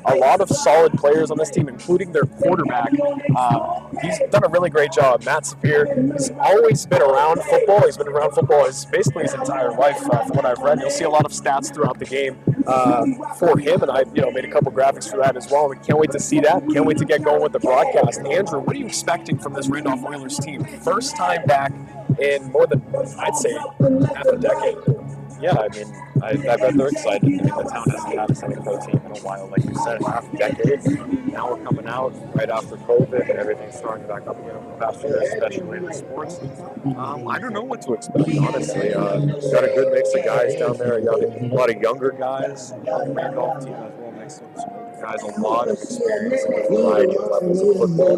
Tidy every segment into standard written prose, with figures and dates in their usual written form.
a lot of solid players on this team, including their quarterback. He's done a really great job. Matt Sapir, he's always been around football. He's been around football basically his entire life, from what I've read. You'll see a lot of stats throughout the game for him, and I made a couple graphics for that as well. We can't wait to see that. Can't wait to get going with the broadcast. Andrew, what are you expecting from this Randolph Oilers team? First time back in more than, I'd say, half a decade. Yeah, I mean, I bet they're excited. I mean, the town hasn't had a Semi Pro team in a while, like you said, half a decade. Now we're coming out right after COVID, and everything's starting back up again over the past year, especially in sports. I don't know what to expect, honestly. Got a good mix of guys down there. You got a lot of younger guys on the Randolph team as well, next to some older guys. A lot of experience in a variety of levels of football.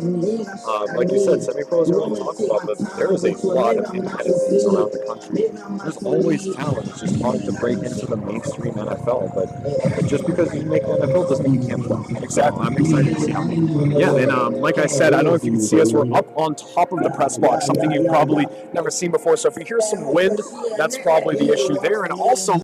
Like you said, semi-pros are only talked about, but there is a lot of independent leagues around the country. There's always talent. It's just hard to break into the mainstream NFL. But just because you make the NFL doesn't mean you can't play. Exactly. I'm excited to see how. Yeah, and like I said, I don't know if you can see us. We're up on top of the press box, something you've probably never seen before. So if you hear some wind, that's probably the issue there. And also,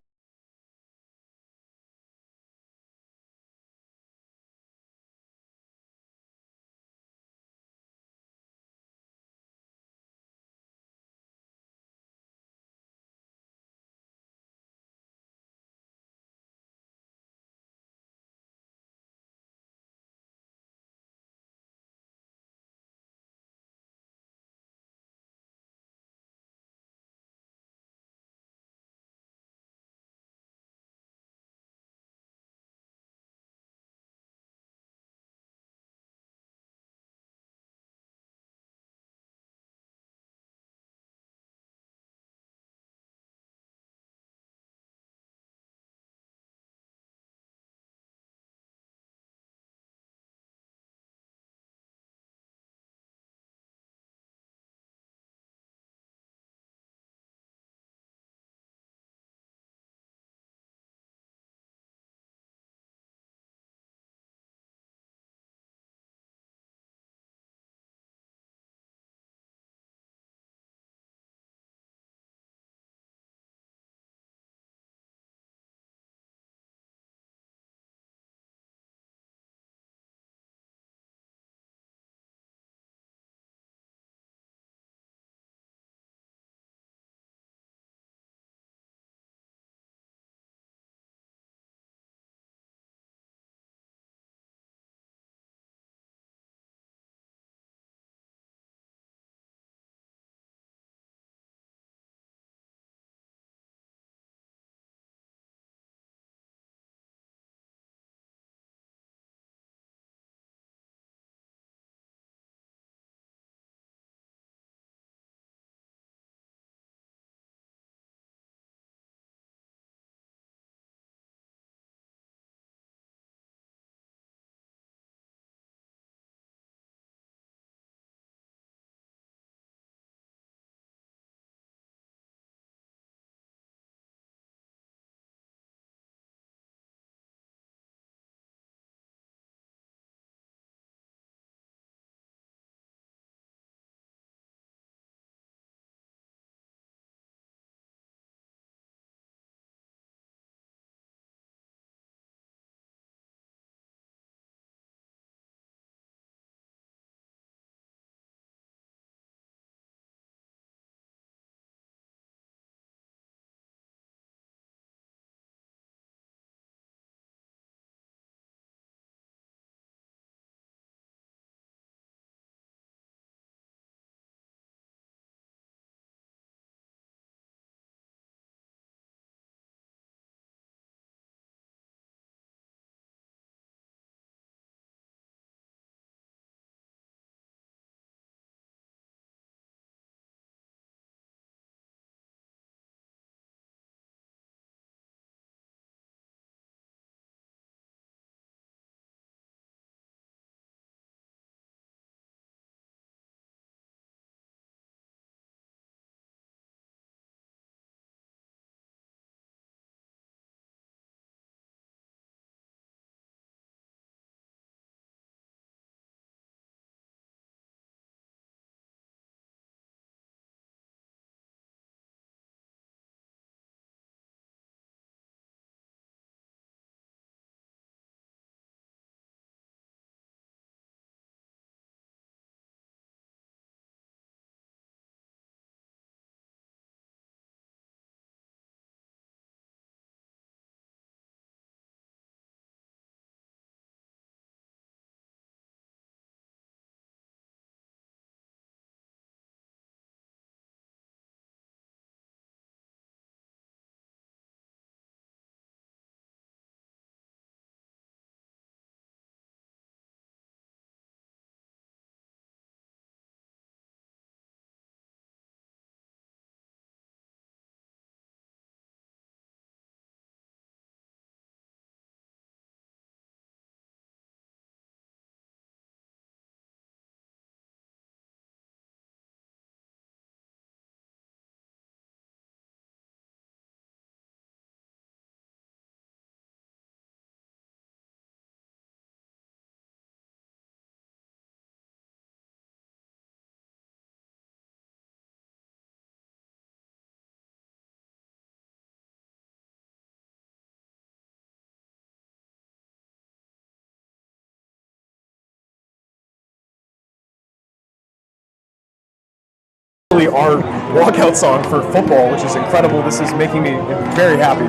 basically our walkout song for football, which is incredible. This is making me very happy.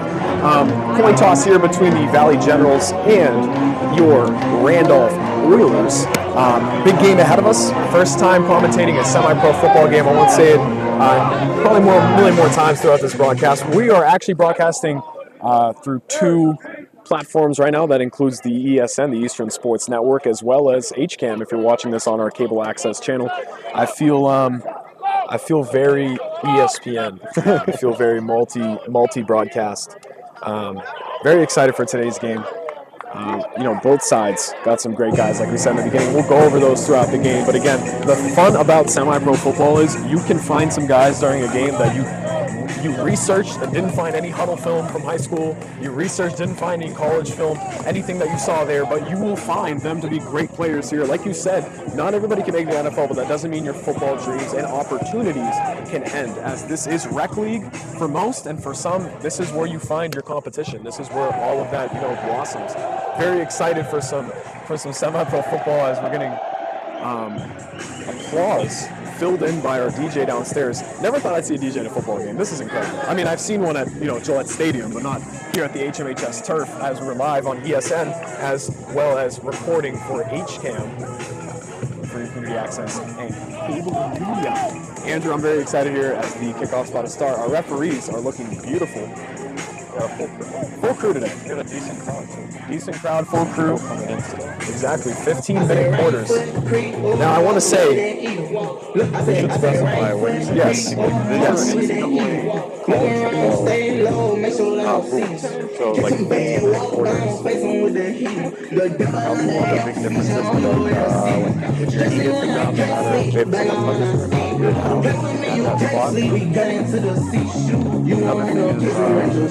Coin toss here between the Valley Generals and your Randolph Oilers. Big game ahead of us. First time commentating a semi-pro football game. I won't say it probably many more times throughout this broadcast. We are actually broadcasting through two platforms right now. That includes the ESN, the Eastern Sports Network, as well as HCAM. If you're watching this on our cable access channel, I feel very ESPN. I feel very multi broadcast. Very excited for today's game. Both sides got some great guys, like we said in the beginning. We'll go over those throughout the game. But again, the fun about semi-pro football is you can find some guys during a game that you researched and didn't find any huddle film from high school. You researched, didn't find any college film, anything that you saw there. But you will find them to be great players here. Like you said, not everybody can make the NFL, but that doesn't mean your football dreams and opportunities can end, as this is rec league for most, and for some, this is where you find your competition. This is where all of that blossoms. Very excited for some semi-pro football, as we're getting applause filled in by our DJ downstairs. Never thought I'd see a DJ in a football game. This is incredible. I mean, I've seen one at Gillette Stadium, but not here at the HMHS turf, as we're live on ESN, as well as recording for HCAM, for your community access and cable media. Andrew, I'm very excited here as the kickoff's about to start. Our referees are looking beautiful. Full crew today. We got a decent crowd too. Decent crowd, full crew. Coming in today. Exactly, 15-minute quarters. Now I want to say, We should specify what you said. yes. College football rules. So like 15-minute quarters. How the big difference is when you get the ground matter, if someone touches the ground, you're down at that spot. Another thing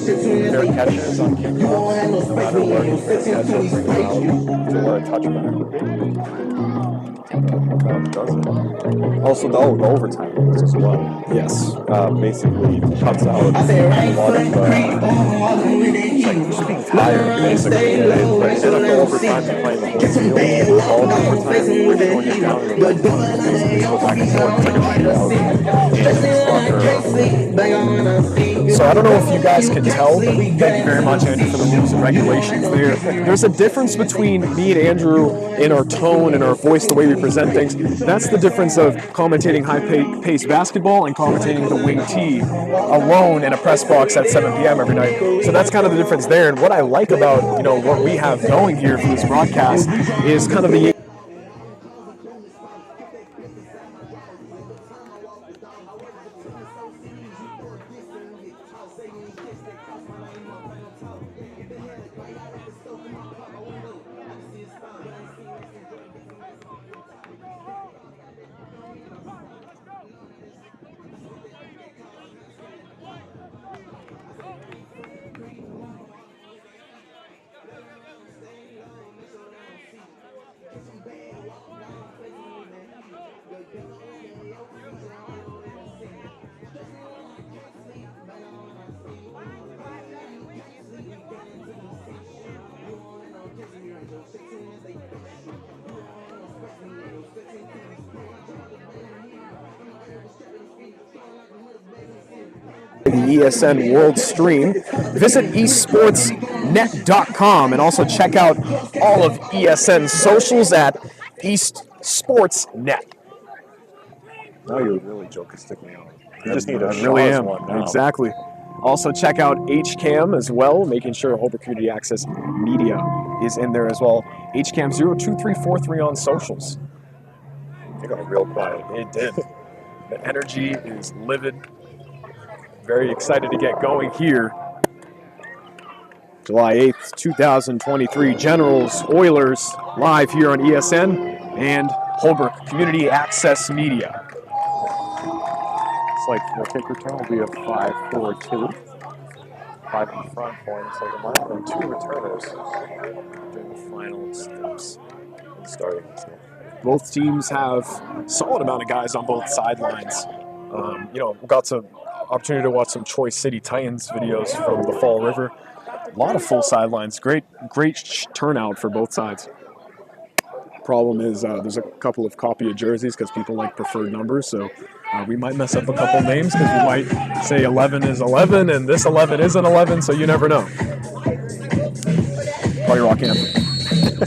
is their catches on kickoffs, no matter where their catches are allowed to wear a touchback. Also, the overtime rules as well. Yes. Basically cuts out a lot of it's like just being tired, basically. But instead of overtime, you're playing the whole field. All of overtime, when you're down in the red zone, you basically go back and forth. It's like a shootout. So I don't know if you guys can tell, but thank you very much, Andrew, for the rules and regulations there. There's a difference between me and Andrew in our tone and our voice, the way we present things. That's the difference of commentating high-paced basketball and commentating the wing tee alone in a press box at 7 p.m. every night. So that's kind of the difference there. And what I like about what we have going here for this broadcast is kind of the ESN World Stream. Visit esportsnet.com and also check out all of ESN's socials at East Sportsnet. Now you're really joking, sticking out. You just need a really am. one now. Exactly. Also check out HCAM as well, making sure Holbrook Community Access Media is in there as well. HCAM 02343 on socials. It got real quiet. It did. The energy is livid. Very excited to get going here. July 8th, 2023, Generals, Oilers, live here on ESN and Holbrook Community Access Media. It's like the kick return will be a 5-4-2. 5 in front, 4 in the second line, and 2 returners during the final steps in starting this game. Both teams have a solid amount of guys on both sidelines. We got some opportunity to watch some Troy City Titans videos from the Fall River. A lot of full sidelines. Great turnout for both sides. Problem is there's a couple of copy of jerseys because people like preferred numbers, so we might mess up a couple names because we might say 11 is 11 and this 11 isn't 11, so you never know. Party Rock anthem.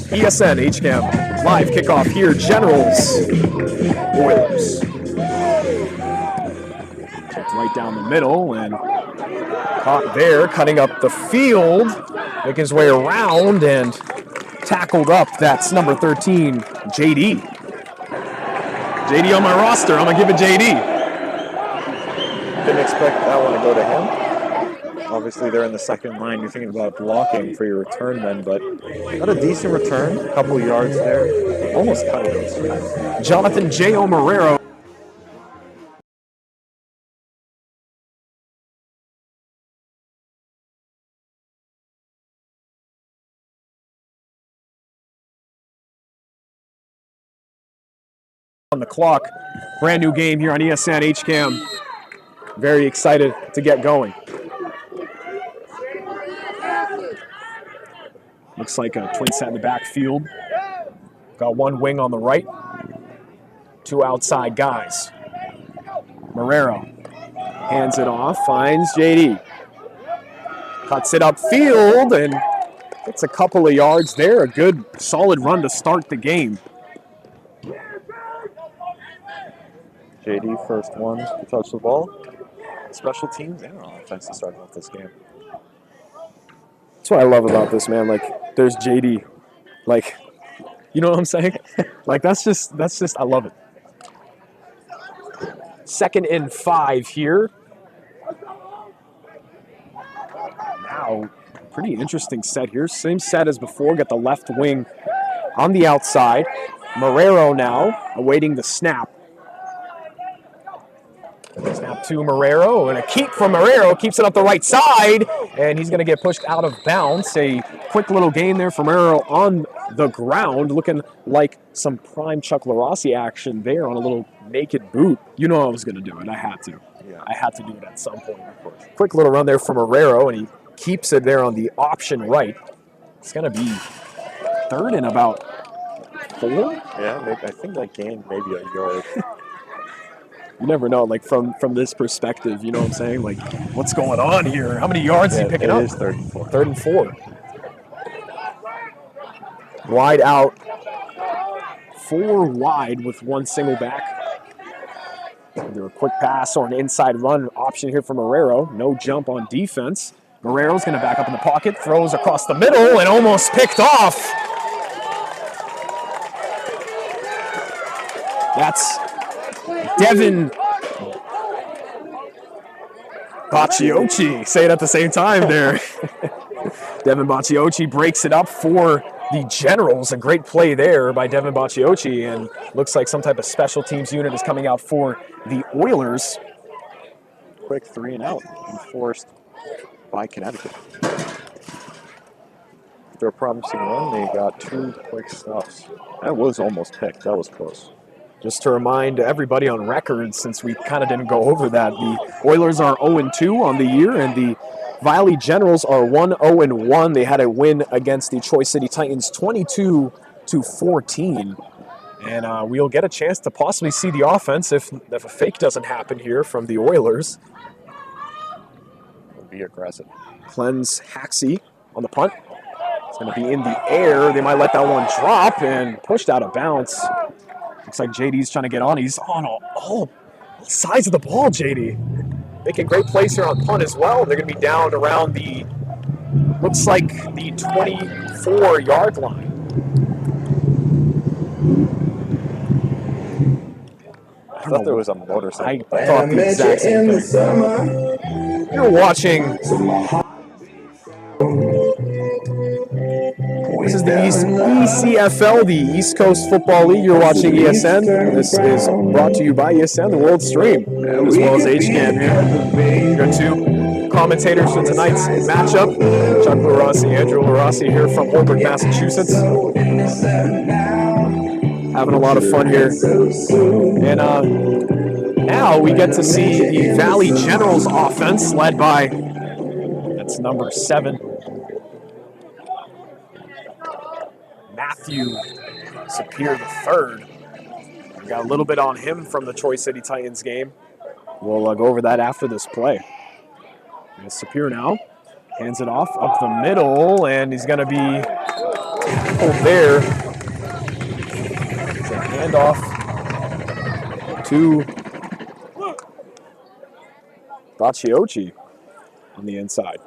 ESN, HCAM, live kickoff here, Generals, Oilers. Checked right down the middle and caught there, cutting up the field, making his way around and tackled up. That's number 13, JD. JD on my roster. I'm going to give it JD. Didn't expect that one to go to him. Obviously, they're in the second line. You're thinking about blocking for your return then, but got a decent return. A couple yards there. Almost cut it. Jonathan J. O'Marrero. On the clock. Brand new game here on ESN HCAM. Very excited to get going. Looks like a twin set in the backfield. Got one wing on the right. Two outside guys. Marrero hands it off, finds JD. Cuts it upfield and gets a couple of yards there. A good, solid run to start the game. JD, first one to touch the ball. Special teams and offense to start off this game. That's what I love about this, man. Like, there's JD. Like, you know what I'm saying? Like, that's just, I love it. 2nd and 5 here. Now, pretty interesting set here. Same set as before. Got the left wing on the outside. Marrero now awaiting the snap. Snap to Marrero, and a keep from Marrero, keeps it up the right side, and he's going to get pushed out of bounds. A quick little gain there from Marrero on the ground, looking like some prime Chuck LaRossi action there on a little naked boot. You know I was going to do it. I had to. Yeah. I had to do it at some point, of course. Quick little run there from Marrero, and he keeps it there on the option right. It's going to be 3rd and about 4? Yeah, I think that gained maybe a yard. You never know, like, from this perspective, you know what I'm saying? Like, what's going on here? How many yards is he picking up? It is 3rd and 4. 3rd and 4. Wide out. 4 wide with one single back. Either a quick pass or an inside run option here from Marrero. No jump on defense. Marrero's going to back up in the pocket, throws across the middle, and almost picked off. That's Devin Bacciocchi. Say it at the same time there. Devin Bacciocchi breaks it up for the Generals. A great play there by Devin Bacciocchi, and looks like some type of special teams unit is coming out for the Oilers. Quick 3 and out enforced by Connecticut. After a promising run, they got 2 quick stops. That was almost picked. That was close. Just to remind everybody on record, since we kind of didn't go over that, the Oilers are 0-2 on the year, and the Valley Generals are 1-0-1. They had a win against the Troy City Titans 22-14. And we'll get a chance to possibly see the offense if a fake doesn't happen here from the Oilers. Be aggressive. Cleanse Haxey on the punt. It's going to be in the air. They might let that one drop and pushed out of bounds. Looks like JD's trying to get on. He's on all sides of the ball, JD. Making great plays here on punt as well. They're going to be down around the, looks like the 24-yard line. I thought there was a motorcycle. I thought the exact same thing. You're watching. This is the ECFL, the East Coast Football League. You're watching ESN. This is brought to you by ESN, the World Stream, as well as HCAM here. Your 2 commentators for tonight's matchup. Chuck LaRossi, Andrew LaRossi here from Holbrook, Massachusetts. Having a lot of fun here. And now we get to see the Valley Generals offense led by, that's number 7, Matthew Sapir the third. We got a little bit on him from the Troy City Titans game. We'll go over that after this play. And Sapir now hands it off up the middle, and he's going to be tackled there. It's a handoff to Bacciocchi on the inside.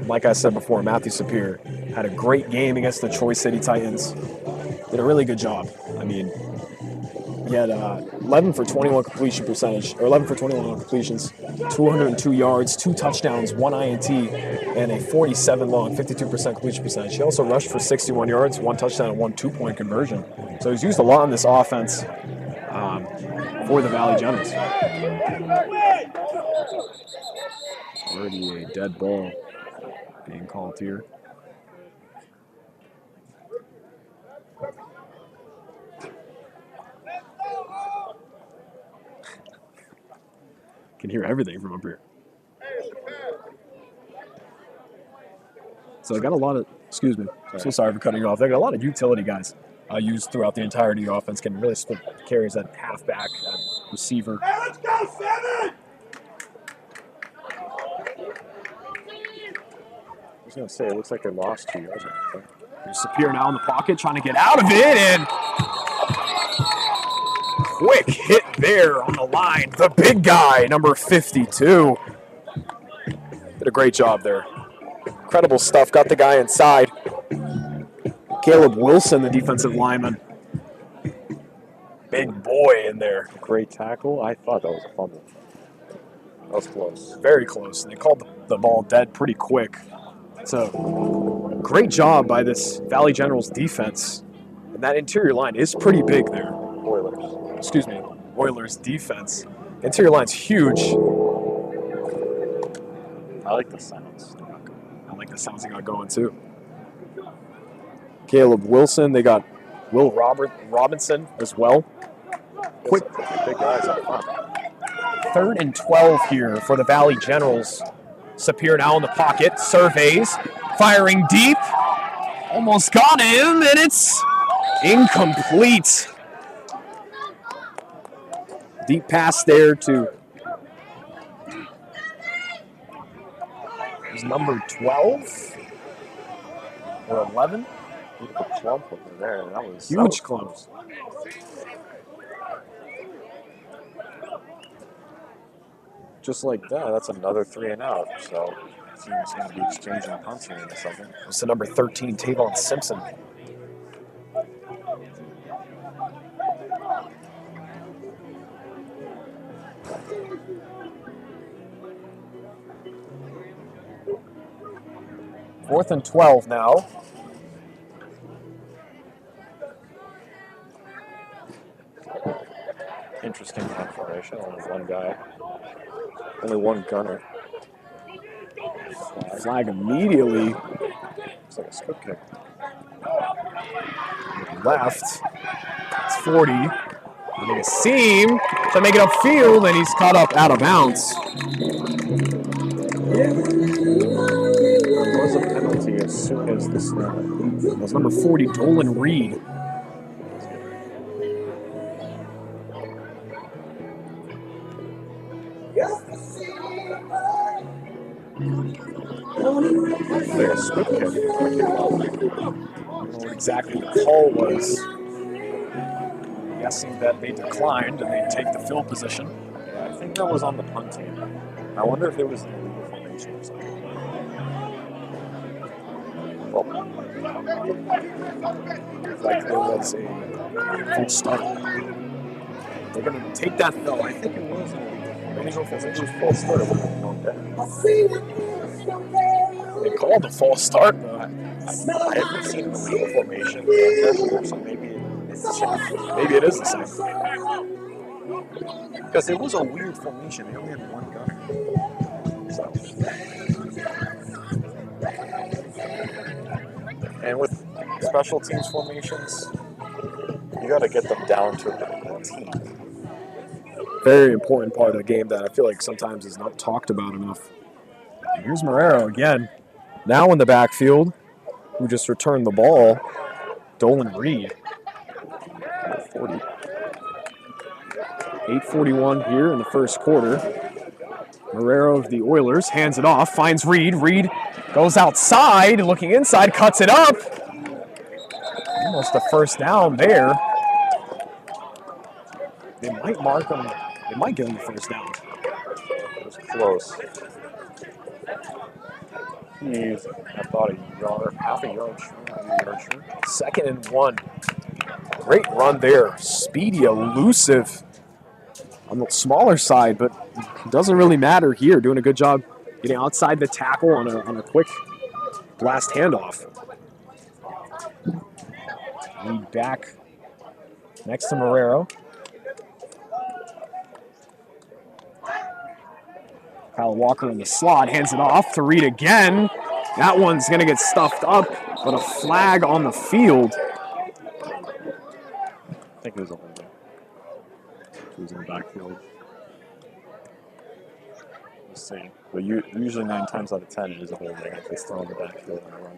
Like I said before, Matthew Sapir had a great game against the Troy City Titans. Did a really good job. I mean, he had 11 for 21 completion percentage, or 11 for 21 on completions, 202 yards, 2 touchdowns, 1 INT, and a 47 long, 52% completion percentage. He also rushed for 61 yards, 1 touchdown, and 1 2-point conversion. So he's used a lot in this offense for the Valley Generals. Already a dead ball being called here. Can hear everything from up here. So I got a lot of, excuse me, so sorry for cutting you off. I got a lot of utility guys used throughout the entirety of the offense. Can really split carries at halfback, at receiver. Hey, let's go, 7! I was going to say, it looks like they lost 2 yards. There's Sapir now in the pocket, trying to get out of it, and quick hit there on the line. The big guy, number 52. Did a great job there. Incredible stuff. Got the guy inside. Caleb Wilson, the defensive lineman. Big boy in there. Great tackle. I thought that was a fumble. That was close. Very close. They called the ball dead pretty quick. So, great job by this Valley Generals defense. And that interior line is pretty big there. Oilers. Excuse me, Oilers defense. Interior line's huge. I like the sounds. I like the sounds they got going too. Caleb Wilson, they got Will Robinson as well. Quick, Big guys up front. 3rd and 12 here for the Valley Generals. Sapir now in the pocket, surveys, firing deep. Almost got him, and it's incomplete. Deep pass there to number 12 or 11. Beautiful clump over there. That was Huge clump. Just like that, that's another 3 and out. So team's going to be exchanging punts here in a second. It's the number 13, Tavon Simpson. Fourth and 12 now. Interesting formation. Only one guy. Only one gunner. Flag immediately. Looks like a scoop kick. Left. It's 40. Running a seam to make it upfield, and he's caught up out of bounds. There was a penalty as soon as the snap. That was number 40, Dolan Reed. Like a scoop kick. I don't know what exactly the call was. I'm guessing that they declined and they take the field position. Yeah, I think that was on the punt team. I wonder if there was an illegal formation or something. Like there was a full start. They're going to take that though. I think it was an illegal formation. It was full start. It would have gone down. They called a false start. I haven't seen an illegal formation, so maybe it's the same. Maybe it is the same. Because it was a weird formation. They only had one gunner. So. And with special teams formations, you got to get them down to a team. Very important part of the game that I feel like sometimes is not talked about enough. Here's Marrero again. Now in the backfield, who just returned the ball, Dolan Reed. 8:41 here in the first quarter. Marrero of the Oilers hands it off, finds Reed. Reed goes outside, looking inside, cuts it up. Almost a first down there. They might mark him. They might give him the first down. It was close. He's, I thought, half a yard short. 2nd and 1. Great run there. Speedy, elusive. On the smaller side, but it doesn't really matter here. Doing a good job getting outside the tackle on a quick blast handoff. Lead back next to Marrero. Kyle Walker in the slot, hands it off to Reed again. That one's going to get stuffed up, but a flag on the field. I think it was a holding. He was in the backfield. Let's see. But usually 9 times out of 10 it is a holding if it's still in the backfield and run.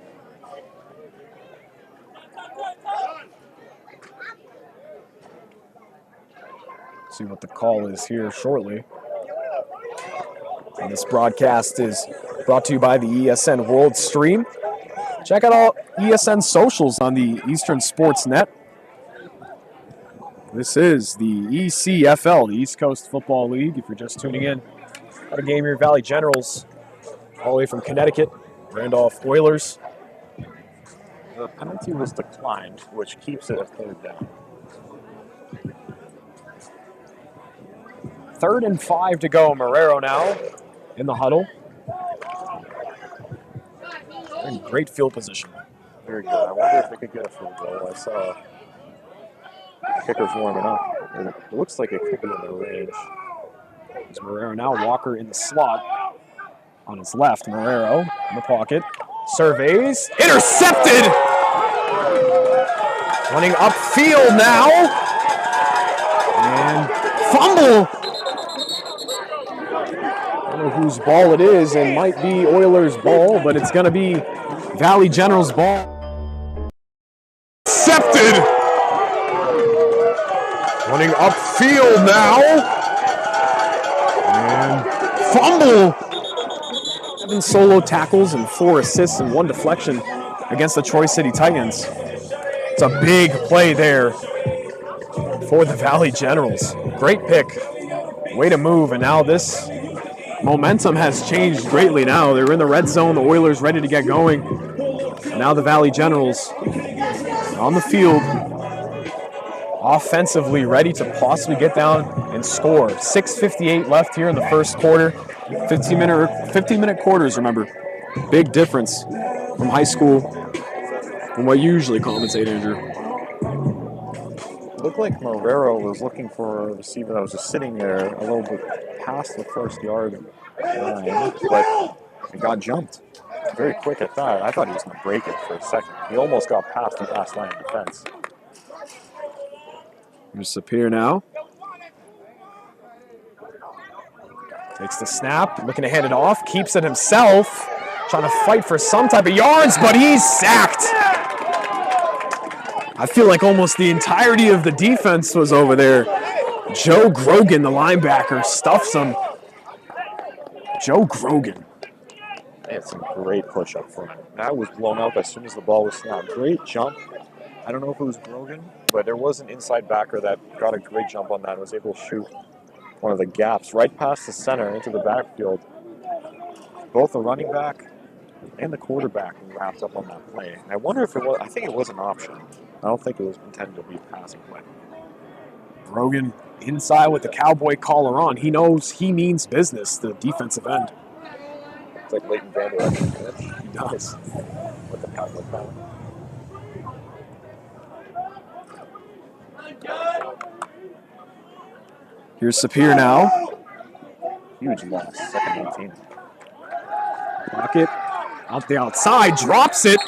See what the call is here shortly. And this broadcast is brought to you by the ESN World Stream. Check out all ESN socials on the Eastern Sports Net. This is the ECFL, the East Coast Football League. If you're just tuning in, got a game here, Valley Generals, all the way from Connecticut, Randolph Oilers. The penalty was declined, which keeps it a 3rd down. 3rd and 5 to go. Marrero now in the huddle. In great field position. Very good. I wonder if they could get a field goal. I saw kickers warming up. It looks like it could be in the range. There's Marrero now. Walker in the slot. On his left, Marrero in the pocket. Surveys. Intercepted! Running upfield now. And fumble! I don't know whose ball it is. It might be Oilers' ball, but it's going to be Valley Generals' ball. Intercepted! Running upfield now. And fumble! 7 solo tackles and 4 assists and 1 deflection against the Troy City Titans. It's a big play there for the Valley Generals. Great pick. Way to move, and now this momentum has changed greatly now. They're in the red zone, the Oilers ready to get going. And now the Valley Generals on the field, offensively ready to possibly get down and score. 6:58 left here in the first quarter. 15-minute quarters, remember. Big difference from high school from what you usually commentate, Andrew. It looked like Marrero was looking for a receiver that was just sitting there a little bit past the 1st yard line, but it got jumped very quick at that. I thought he was going to break it for a second. He almost got past the last line of defense. Here's Sapir now. Takes the snap, looking to hand it off, keeps it himself, trying to fight for some type of yards, but he's sacked. I feel like almost the entirety of the defense was over there. Joe Grogan, the linebacker, stuffs him. Joe Grogan. They had some great push up front. That was blown up as soon as the ball was snapped. Great jump. I don't know if it was Grogan, but there was an inside backer that got a great jump on that and was able to shoot one of the gaps right past the center into the backfield. Both the running back and the quarterback wrapped up on that play. And I wonder if it was, I think it was an option. I don't think it was intended to be a passing play. Grogan inside with the cowboy collar on. He knows he means business, the defensive end. It's like Leighton Vander Esch. He does. With the cowboy collar. Here's Sapir now. Huge loss, 2nd and 18. Pocket out the outside, drops it.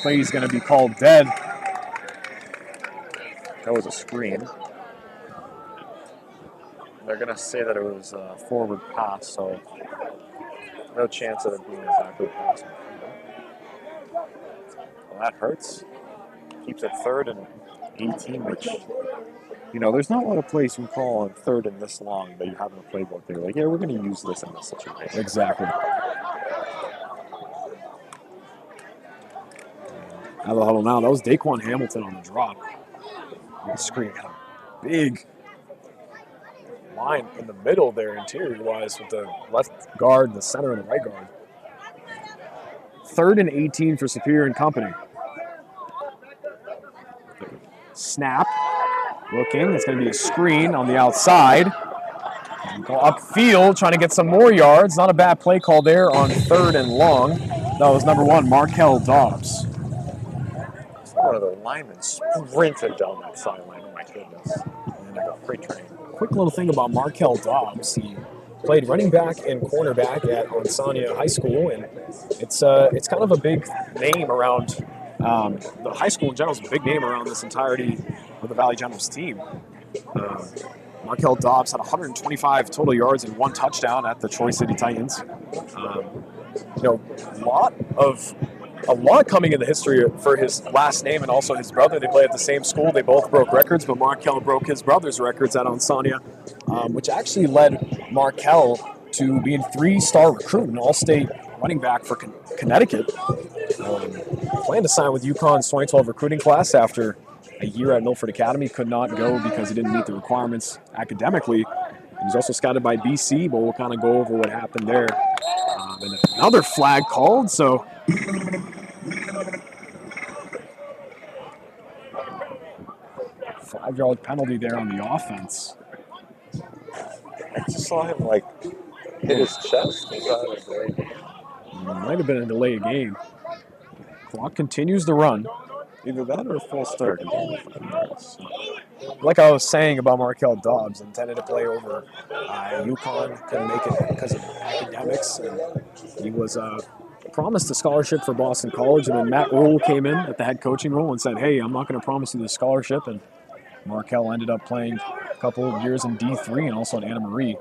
Play's going to be called dead. That was a screen. They're going to say that it was a forward pass, so No chance of it being a backward pass. Well, that hurts. Keeps it 3rd and 18, which, there's not a lot of plays you can call on 3rd and this long that you have in the playbook. They're like, yeah, we're going to use this in this situation. Exactly. Out of the huddle now. That was Daquan Hamilton on the drop. On the screen. Got a big line in the middle there, interior-wise, with the left guard, the center, and the right guard. 3rd and 18 for Superior and company. Snap. Looking. It's going to be a screen on the outside. Go upfield, trying to get some more yards. Not a bad play call there on 3rd and long. That was number 1, Markel Dobbs. One of the linemen sprinted down that sideline. Oh my goodness. And like a freight train. Quick little thing about Markel Dobbs. He played running back and cornerback at Onsania High School, and it's kind of a big name around the high school in general. Is a big name around this entirety of the Valley Generals team. Markel Dobbs had 125 total yards and 1 touchdown at the Troy City Titans. A lot coming in the history for his last name and also his brother. They play at the same school. They both broke records, but Markel broke his brother's records at Onsania, which actually led Markel to being 3-star recruit, an all-state running back for Connecticut. Planned to sign with UConn's 2012 recruiting class after a year at Milford Academy. Could not go because he didn't meet the requirements academically. He was also scouted by BC, but we'll kind of go over what happened there. And another flag called, so... 5-yard penalty there on the offense. I just saw him, hit his chest. Was that a delay game? Might have been a delay of game. Clock continues to run. Either that or a false start. Like I was saying about Markel Dobbs, intended to play over UConn, couldn't make it because of academics. And he was promised a scholarship for Boston College, and then Matt Rule came in at the head coaching role and said, hey, I'm not going to promise you this scholarship. And Markel ended up playing a couple of years in D3 and also at Anna Marie.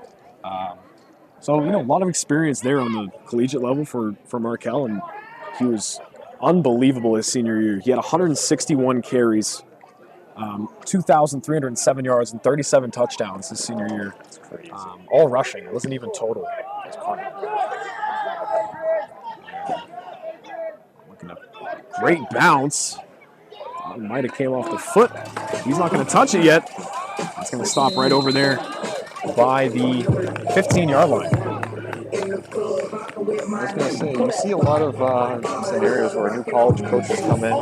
So, a lot of experience there on the collegiate level for Markel, and he was unbelievable his senior year. He had 161 carries, 2,307 yards, and 37 touchdowns his senior year. That's crazy. All rushing. It wasn't even total. It was looking at a great bounce. It might have came off the foot. He's not going to touch it yet. It's going to stop right over there by the 15-yard line. I was going to say, you see a lot of scenarios where new college coaches come in.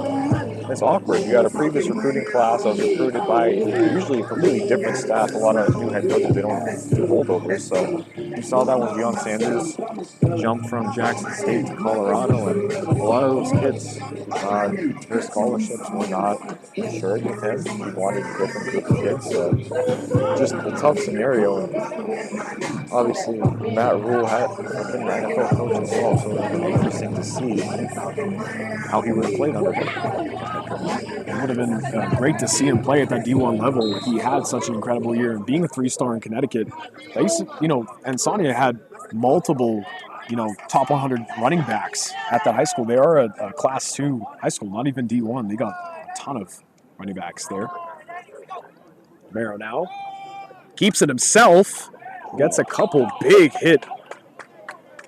It's awkward. You got a previous recruiting class that was recruited by usually a completely different staff. A lot of new head coaches, they don't do holdovers. So you saw that when Deion Sanders jumped from Jackson State to Colorado, and a lot of those kids, their scholarships were not insured with him. He wanted a different group of kids. So just a tough scenario. Obviously, Matt Rule had been an NFL coach as well, so it would be interesting to see how he would have played under him. It would have been great to see him play at that D1 level. He had such an incredible year, and being a 3-star in Connecticut, they used to, Onsania had multiple, top 100 running backs at that high school. They are a Class 2 high school, not even D1. They got a ton of running backs there. Romero now keeps it himself. Gets a couple big hit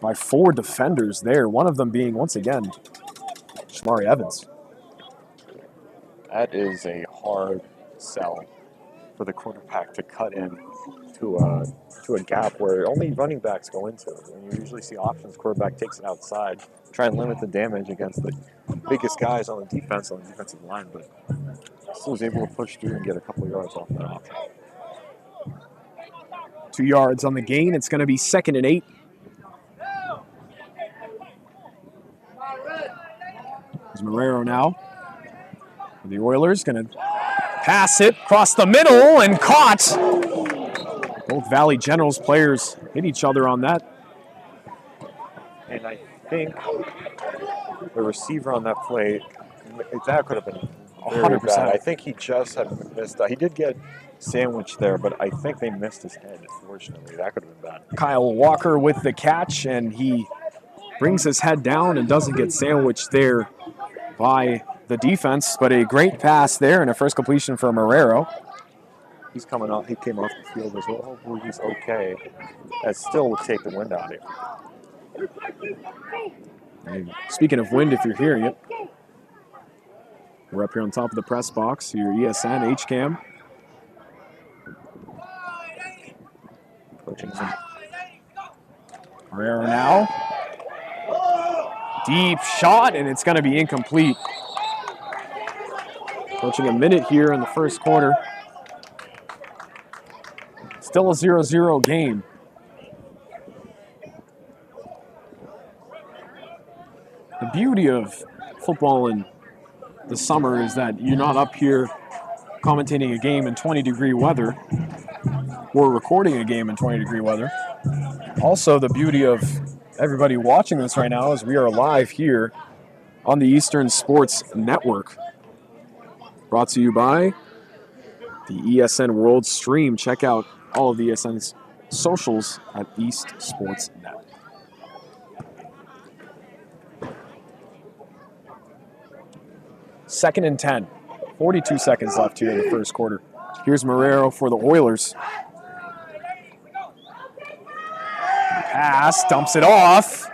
by 4 defenders there. One of them being, once again, Shamari Evans. That is a hard sell for the quarterback to cut in to a gap where only running backs go into. When you usually see options, quarterback takes it outside, try and limit the damage against the biggest guys on the defensive line, but still was able to push through and get a couple yards off that option. 2 yards on the gain. It's going to be 2nd and 8. There's Marrero now. The Oilers going to pass it across the middle and caught. Both Valley Generals players hit each other on that. And I think the receiver on that play, that could have been very 100%. bad. I think he just had missed. He did get sandwiched there, but I think they missed his head, unfortunately. That could have been bad. Kyle Walker with the catch, and he brings his head down and doesn't get sandwiched there by the defense, but a great pass there and a first completion for Marrero. He's coming off. He came off the field as well. Hopefully he's okay. That still would take the wind out of him. And speaking of wind, if you're hearing it, we're up here on top of the press box, your ESN, HCAM. Coaching some. Marrero now. Deep shot, and it's going to be incomplete. Approaching a minute here in the first quarter. Still a 0-0 game. The beauty of football in the summer is that you're not up here commentating a game in 20-degree weather or recording a game in 20-degree weather. Also, the beauty of everybody watching this right now is we are live here on the Eastern Sports Network. Brought to you by the ESN World Stream. Check out all of the ESN's socials at East Sports Net. Second and 10. 42 seconds left here in the first quarter. Here's Marrero for the Oilers. Pass, dumps it off.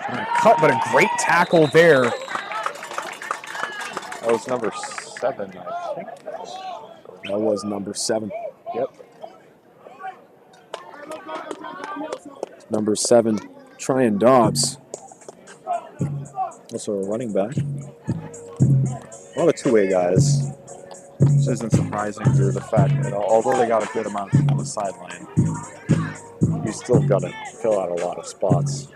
And a cut, but a great tackle there. That was number 7, I think. That was number 7. Yep. Number 7, Tryon Dobbs. Also a running back. A lot of two-way guys. This isn't surprising due to the fact that although they got a good amount on the sideline, you still got to fill out a lot of spots.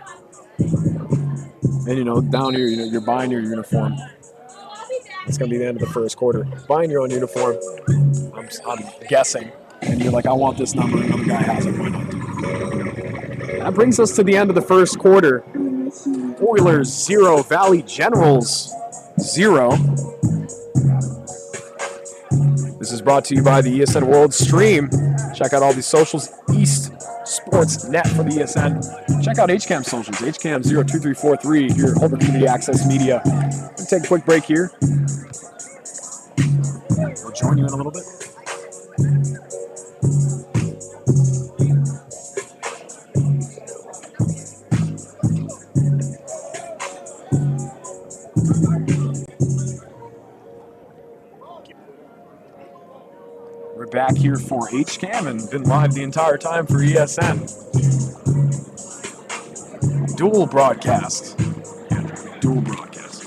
And, you know, down here, you're buying your uniform. It's going to be the end of the first quarter. Buying your own uniform, I'm guessing. And you're like, I want this number. Another guy has it. Why not? That brings us to the end of the first quarter. Oilers 0, Valley Generals 0. This is brought to you by the ESN World Stream. Check out all the socials. East Sports Net for the ESN. Check out HCAM socials. HCAM 02343 here at Holbrook Community Access Media. We'll take a quick break here. We'll join you in a little bit. We're back here for HCAM and been live the entire time for ESN. Dual broadcast. Dual broadcast.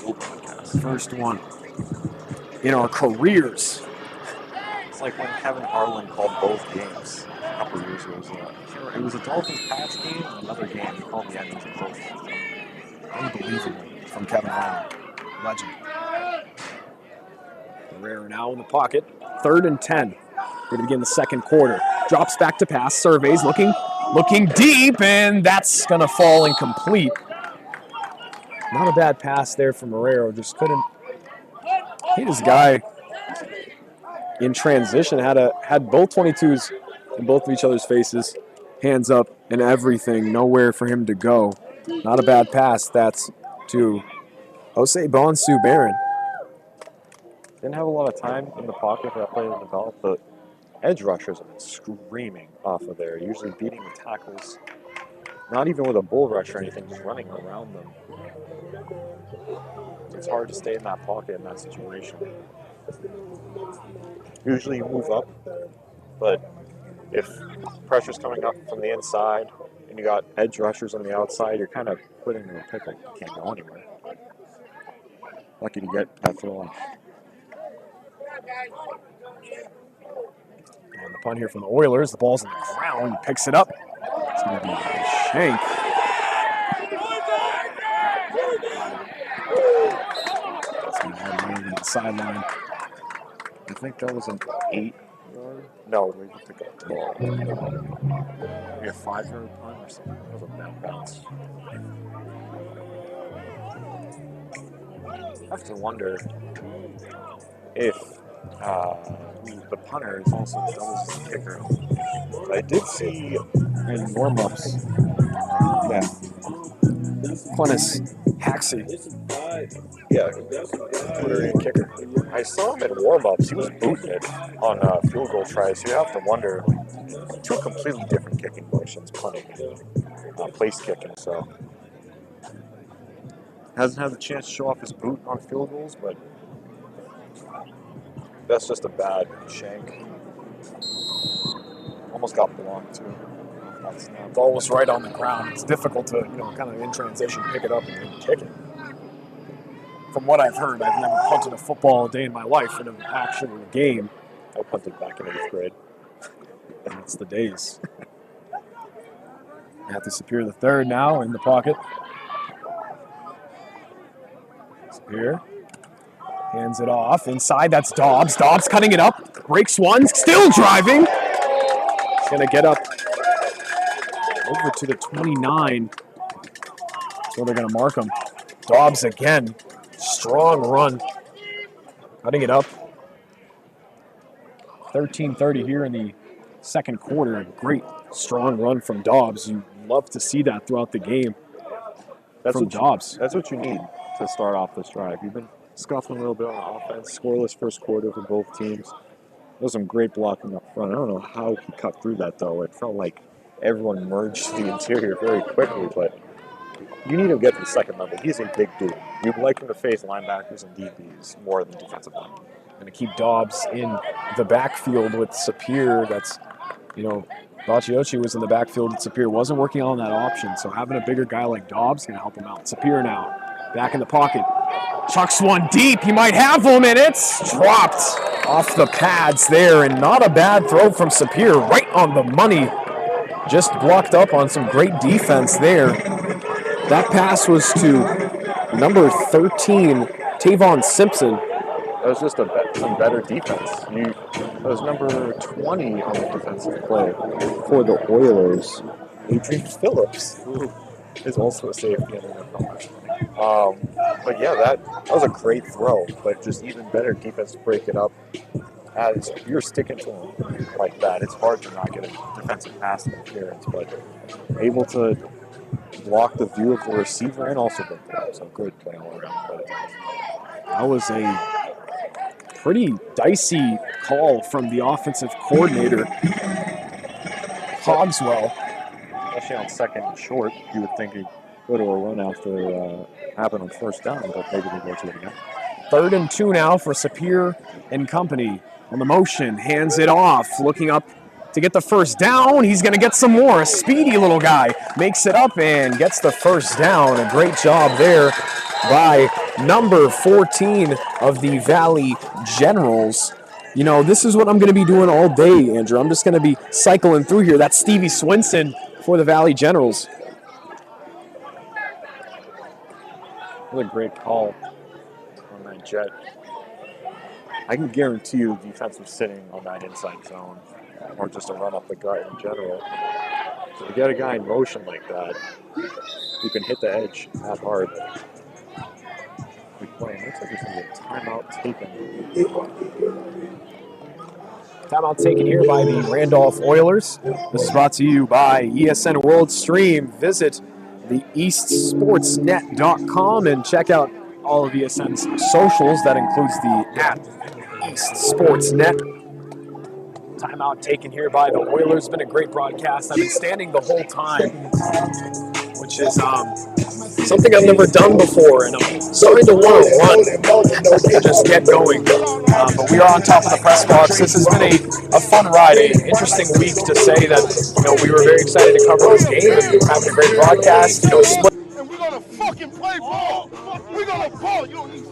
First one in our careers. It's like when Kevin Harlan called both games a couple of years ago. It was a Dolphins-Pats game and another game. He called the endings of both. Unbelievable from Kevin Harlan. Legend. Herrera now in the pocket. 3rd and 10. We're going to begin the second quarter. Drops back to pass. Surveys looking deep, and that's going to fall incomplete. Not a bad pass there from Marrero. Just couldn't hit his guy in transition. Had both 22s in both of each other's faces. Hands up and everything. Nowhere for him to go. Not a bad pass. That's to Jose Bonsu Barron. Didn't have a lot of time in the pocket for that play to develop, but edge rushers have been screaming off of there, usually beating the tackles. Not even with a bull rush or anything, just running around them. It's hard to stay in that pocket in that situation. Usually you move up, but if pressure's coming up from the inside and you got edge rushers on the outside, you're kind of put into a pickle. You can't go anywhere. Lucky to get that throw off. And the punt here from the Oilers. The ball's on the ground. He picks it up. It's going to be a shank. It's going to head over to the sideline. I think that was an 8-yard. No, we didn't pick up the ball. Maybe a 5-yard punt or something. That was a bad bounce. I have to wonder if the punter is also doubles as a kicker. I did see in warm-ups that Quintus Haxey. Yeah, Puerto kicker. I saw him in warm-ups. He was booting it on field goal tries. So you have to wonder, two completely different kicking motions, punting and place kicking. So hasn't had the chance to show off his boot on field goals, but that's just a bad shank. Almost got blocked too. The ball was right on the ground. It's difficult to, kind of in transition, pick it up and kick it. From what I've heard, I've never punted a football a day in my life in an actual game. I punted back in 8th grade. That's the days. Matthew Sapir the third now in the pocket. Sapir hands it off. Inside, that's Dobbs. Dobbs cutting it up. Breaks one. Still driving. He's going to get up over to the 29. That's where they're going to mark him. Dobbs again. Strong run. Cutting it up. 13:30 here in the second quarter. Great strong run from Dobbs. You love to see that throughout the game from Dobbs. That's what you need to start off this drive. You've been scuffling a little bit on offense. Scoreless first quarter for both teams. There was some great blocking up front. I don't know how he cut through that, though. It felt like everyone merged the interior very quickly, but you need to get to the second level. He's a big dude. You'd like him to face linebackers and DBs more than defensive line. Going to keep Dobbs in the backfield with Sapir. That's, Bacciocchi was in the backfield and Sapir wasn't working on that option. So having a bigger guy like Dobbs is going to help him out. Sapir now back in the pocket. Chucks one deep. He might have him, and it's dropped off the pads there. And not a bad throw from Sapir. Right on the money. Just blocked up on some great defense there. That pass was to number 13, Tavon Simpson. That was just some better defense. That was number 20 on the defensive play for the Oilers. Adrian Phillips, who is also a safety in the NFL. But yeah, that was a great throw, but just even better defense to break it up. As you're sticking to him like that, it's hard to not get a defensive pass interference, but able to block the view of the receiver and also the throw. So good play all around. But that was a pretty dicey call from the offensive coordinator, Cogswell. Especially on second and short, you would think he'd go to a run after happen on first down, but maybe they go to it again. 3rd and 2 now for Sapir and company. On the motion, hands it off, looking up to get the first down. He's going to get some more. A speedy little guy makes it up and gets the first down. A great job there by number 14 of the Valley Generals. This is what I'm going to be doing all day, Andrew. I'm just going to be cycling through here. That's Stevie Swinson for the Valley Generals. What a great call on that jet. I can guarantee you the defense was sitting on that inside zone, or just a run up the gut in general. So to get a guy in motion like that, who can hit the edge that hard. Looks like there's going to be a timeout taken. Timeout taken here by the Randolph Oilers. This is brought to you by ESN World Stream. Visit the eastsportsnet.com and check out all of ESN's socials. That includes the @EastSportsNet. Timeout taken here by the Oilers. Been a great broadcast. I've been standing the whole time, which is something I've never done before, and I'm starting to want to run to just get going. But we are on top of the press box. This has been a fun ride, an interesting week to say that we were very excited to cover this game and having a great broadcast. Split. And we're gonna fucking play ball. We're gonna ball. You don't need.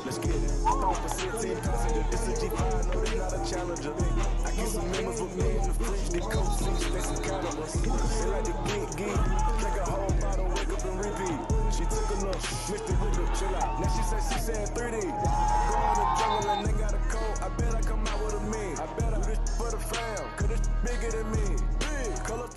Let's get it. It's a G5, no, they not a challenger. I get some members with me in the fridge, they coast things, they some cannibals. They like the geek, take a whole bottle, wake up and repeat. She took enough, mixed it with the chill out. Now she said 3D. Go in the jungle and they got a coat. I bet I come out with a mean. I bet I do this for the fam, cause it's bigger than me. Big, color.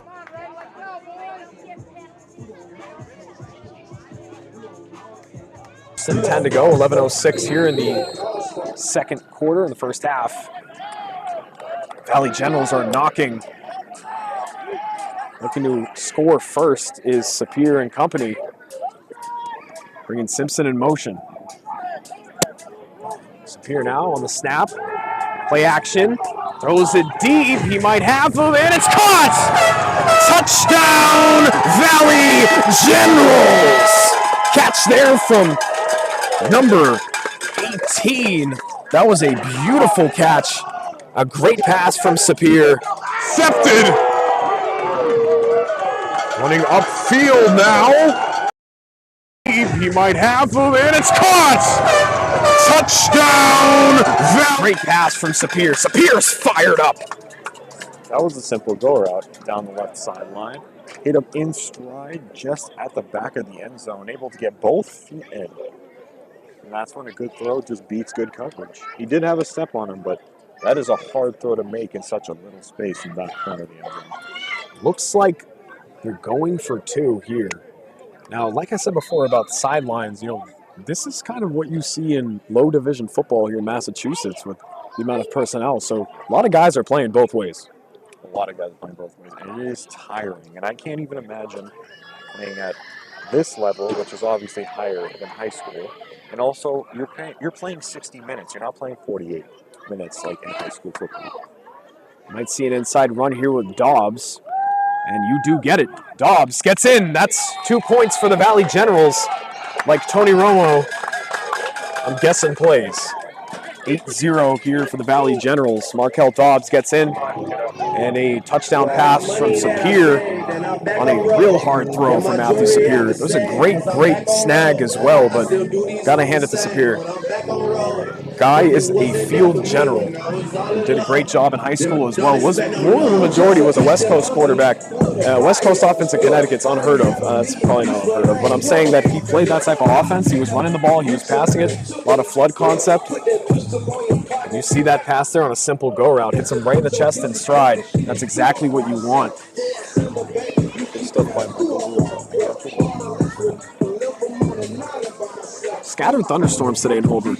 than 10 to go. 11:06 here in the second quarter, in the first half. Valley Generals are knocking. Looking to score first is Sapir and company. Bringing Simpson in motion. Sapir now on the snap. Play action. Throws it deep. He might have them, and it's caught! Touchdown, Valley Generals! Catch there from number 18. That was a beautiful catch. A great pass from Sapir. Accepted. Running upfield now. He might have them, and it's caught! Touchdown! Great pass from Sapir. Sapir's fired up. That was a simple go route down the left sideline. Hit him in stride just at the back of the end zone, able to get both feet in. And that's when a good throw just beats good coverage. He did have a step on him, but that is a hard throw to make in such a little space in that corner of the end zone. Looks like they're going for two here. Now, like I said before about the sidelines, this is kind of what you see in low division football here in Massachusetts with the amount of personnel. So a lot of guys are playing both ways. A lot of guys are playing both ways, and it is tiring. And I can't even imagine playing at this level, which is obviously higher than high school. And also, you're playing 60 minutes. You're not playing 48 minutes like in high school football. Might see an inside run here with Dobbs. And you do get it. Dobbs gets in. That's 2 points for the Valley Generals. Like Tony Romo, I'm guessing plays. 8-0 here for the Valley Generals. Markel Dobbs gets in. And a touchdown pass from Sapir on a real hard throw from Matthew Sapir. It was a great snag as well, but gotta hand it to Sapir. Guy is a field general. He did a great job in high school as well. Was more than the majority was a West Coast quarterback. West Coast offense in Connecticut's unheard of. That's probably not unheard of, but I'm saying that he played that type of offense. He was running the ball. He was passing it. A lot of flood concept. And you see that pass there on a simple go route. Hits him right in the chest and stride. That's exactly what you want. Scattered thunderstorms today in Holbrook.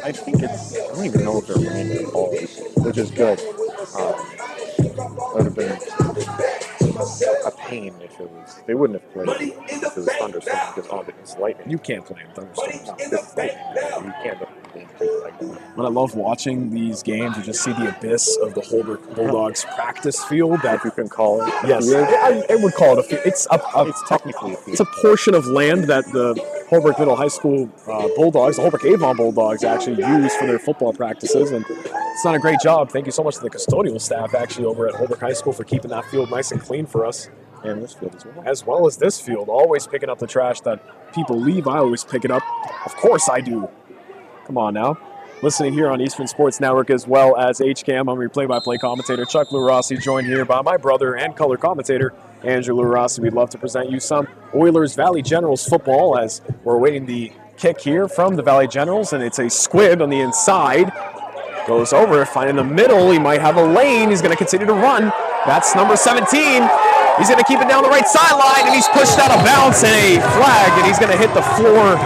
I think I don't even know if they're raining at all, which is good. That would have been a pain if it was. They wouldn't have played if it was thunderstorm because it's lightning. You can't play in thunderstorms. It's lightning. You can't play like that. But I love watching these games. You just see the abyss of the Holbrook Bulldogs practice field. That if you can call it. Yes, I would call it a field. It's technically a field. It's a portion of land that the Holbrook Middle High School Bulldogs, the Holbrook Avon Bulldogs, actually use for their football practices. And it's done a great job. Thank you so much to the custodial staff actually over at Holbrook High School for keeping that field nice and clean for us. And this field as well. As well as this field. Always picking up the trash that people leave. I always pick it up. Of course I do. Come on now. Listening here on Eastern Sports Network as well as HCAM. I'm your play-by-play commentator, Chuck Lou Rossi, joined here by my brother and color commentator, Andrew Lou Rossi. We'd love to present you some Oilers Valley Generals football as we're awaiting the kick here from the Valley Generals, and it's a squib on the inside. Goes over, finding the middle. He might have a lane. He's going to continue to run. That's number 17. He's going to keep it down the right sideline, and he's pushed out of bounds and a flag, and he's going to hit the floor.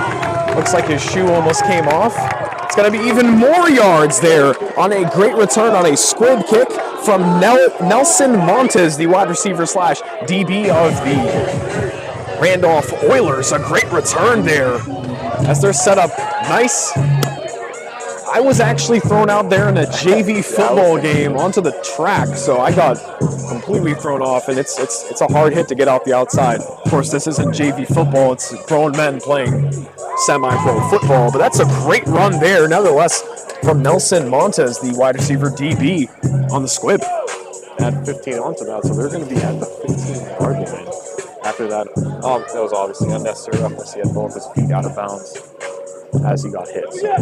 Looks like his shoe almost came off. It's going to be even more yards there on a great return on a squib kick from Nelson Montes, the wide receiver / DB of the Randolph Oilers. A great return there as they're set up nice. I was actually thrown out there in a JV football game onto the track, so I got completely thrown off, and it's a hard hit to get out the outside. Of course, this isn't JV football. It's grown men playing semi-pro football, but that's a great run there, nevertheless, from Nelson Montes, the wide receiver DB on the squib. At 15 onto that, so they're going to be at the 15-yard line. After that, that was obviously unnecessary unless he had both his feet out of bounds as he got hit. So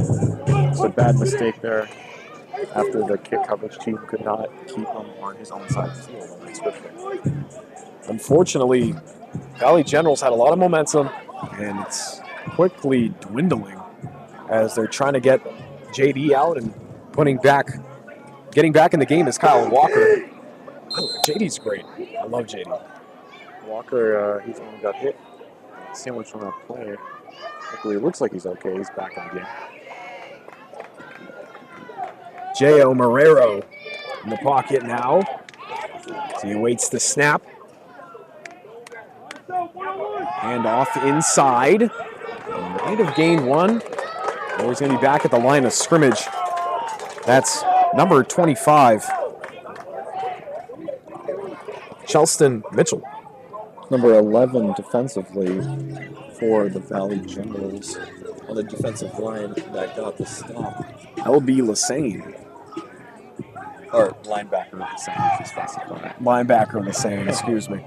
it's a bad mistake there after the kick coverage team could not keep him on his own side of the field on that squib kick. Unfortunately, Valley Generals had a lot of momentum, and it's quickly dwindling as they're trying to get JD out and getting back in the game is Kyle Walker. Oh, JD's great. I love JD. Walker, he's the one who got hit. Sandwich from that play. It looks like he's okay. He's back in the game. J.O. Marrero in the pocket now. So he waits the snap. Hand off inside. Might have gained one. Oh, he's going to be back at the line of scrimmage. That's number 25. Chelston Mitchell. Number 11 defensively for the Valley Generals on the defensive line that got the stop. L.B. Lassane. Or linebacker Lassane, if specified. Linebacker Lassane, excuse me.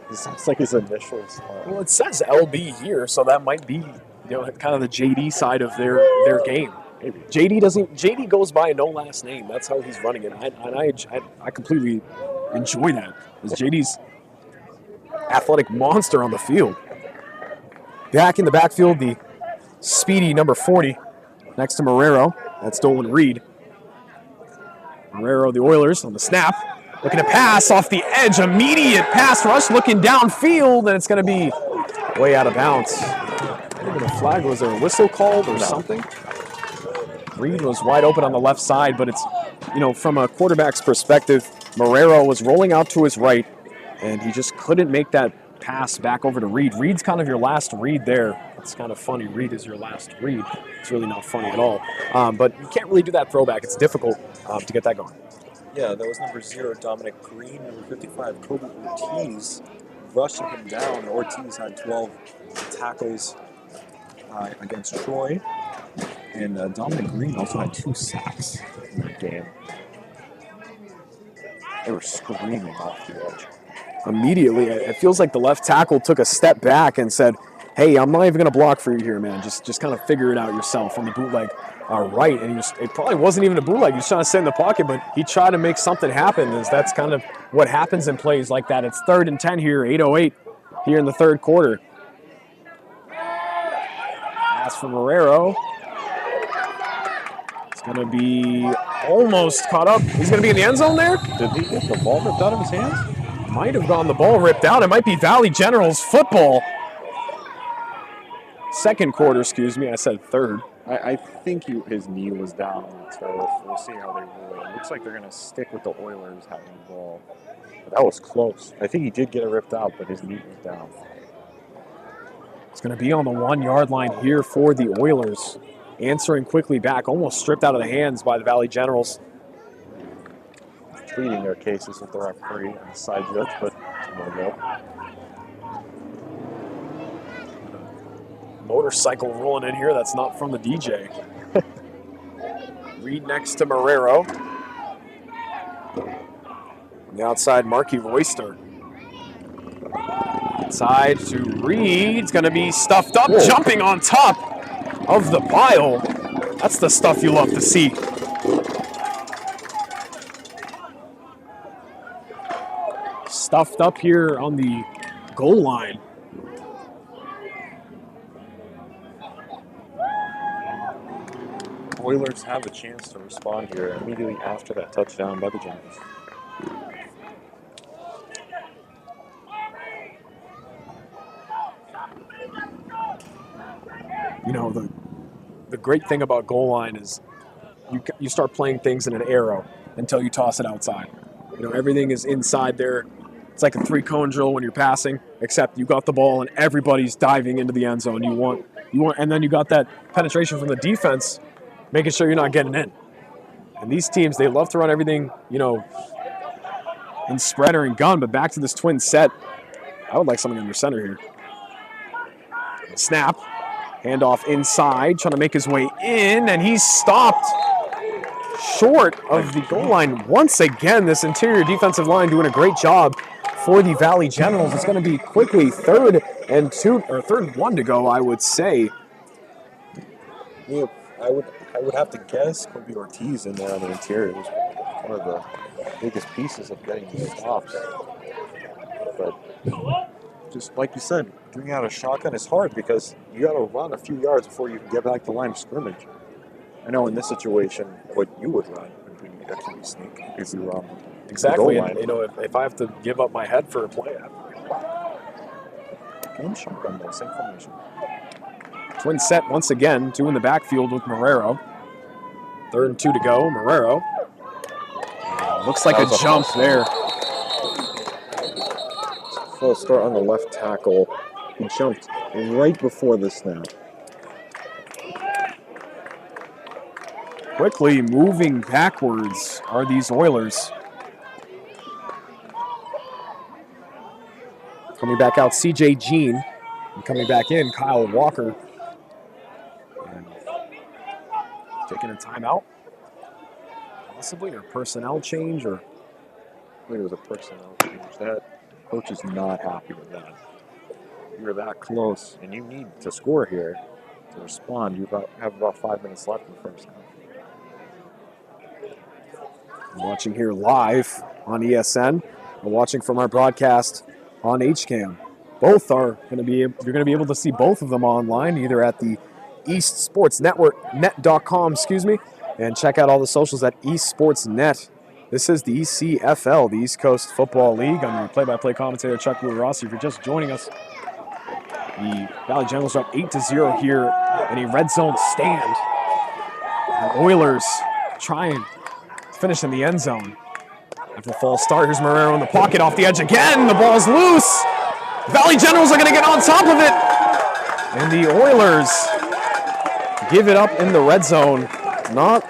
It sounds like his initials. Well, it says LB here, so that might be, kind of the JD side of their game. Maybe. JD goes by no last name. That's how he's running it. I completely enjoy that. Because JD's athletic monster on the field. Back in the backfield, the speedy number 40 next to Marrero. That's Dolan Reed. Marrero, the Oilers, on the snap. Looking to pass off the edge. Immediate pass rush, looking downfield, and it's going to be way out of bounds. A flag, was there a whistle called or something? Reed was wide open on the left side, but it's, from a quarterback's perspective, Marrero was rolling out to his right, and he just couldn't make that pass back over to Reed. Reed's kind of your last read there. It's kind of funny. Reed is your last read. It's really not funny at all. But you can't really do that throwback. It's difficult to get that going. Yeah, that was number 0, Dominic Green. Number 55, Kobe Ortiz, rushing him down. Ortiz had 12 tackles against Troy. And Dominic Green also had 2 sacks in that game. They were screaming off the edge. Immediately, it feels like the left tackle took a step back and said, hey, I'm not even going to block for you here, man. Just kind of figure it out yourself on the bootleg right. And it probably wasn't even a bootleg. He was trying to sit in the pocket, but he tried to make something happen. That's kind of what happens in plays like that. It's 3rd and 10 here, 8:08 here in the third quarter. Pass from Marrero. It's going to be almost caught up. He's going to be in the end zone there. Did he get the ball ripped out of his hands? Might have gotten the ball ripped out. It might be Valley Generals football. Second quarter, excuse me. I said third. I think his knee was down on the turf. We'll see how they roll. It looks like they're going to stick with the Oilers having the ball. But that was close. I think he did get it ripped out, but his knee was down. It's going to be on the 1-yard line here for the Oilers. Answering quickly back, almost stripped out of the hands by the Valley Generals. Treating their cases with the referee and the side judge, but no go. Motorcycle rolling in here. That's not from the DJ. Reed next to Marrero. On the outside, Marky Royster. Inside to Reed. It's going to be stuffed up, jumping on top of the pile. That's the stuff you love to see. Stuffed up here on the goal line. Oilers have a chance to respond here immediately after that touchdown by the Giants. The great thing about goal line is you start playing things in an arrow until you toss it outside. Everything is inside there. It's like a 3-cone drill when you're passing, except you got the ball and everybody's diving into the end zone. You want, and then you got that penetration from the defense, making sure you're not getting in. And these teams, they love to run everything, in spread or in gun, but back to this twin set, I would like something under center here. Snap. Handoff inside, trying to make his way in, and he's stopped short of the goal line. Once again, this interior defensive line doing a great job for the Valley Generals. It's going to be quickly 3rd and 1 to go, I would say. Yeah, I would have to guess Kobe Ortiz in there on the interior was one of the biggest pieces of getting these stops. But just like you said, doing out a shotgun is hard because you got to run a few yards before you can get back to the line of scrimmage. I know in this situation, what you would run would be actually sneak if you run. Exactly, and if I have to give up my head for a play, Game shotgun though, same formation. Twin set once again, 2 in the backfield with Marrero. 3rd and 2 to go. Marrero. Looks like a jump there. False start on the left tackle. He jumped right before the snap. Quickly moving backwards are these Oilers. Coming back out, CJ Jean. And coming back in, Kyle Walker. And taking a timeout. Possibly a personnel change, or I think it was a personnel change. That coach is not happy with that. You're that close, and you need to score here to respond. You have about 5 minutes left in the first half. I'm watching here live on ESN. We're watching from our broadcast on HCAM. Both are going to be. You're going to be able to see both of them online, either at the eastsportsnet.com, and check out all the socials at eastsportsnet. This is the ECFL, the East Coast Football League. I'm your play-by-play commentator, Chuck Rossi. If you're just joining us, the Valley Generals are up 8-0 here in a red zone stand. The Oilers trying to finish in the end zone. After the false start, here's Marrero in the pocket, off the edge again. The ball's loose. Valley Generals are going to get on top of it. And the Oilers give it up in the red zone. Not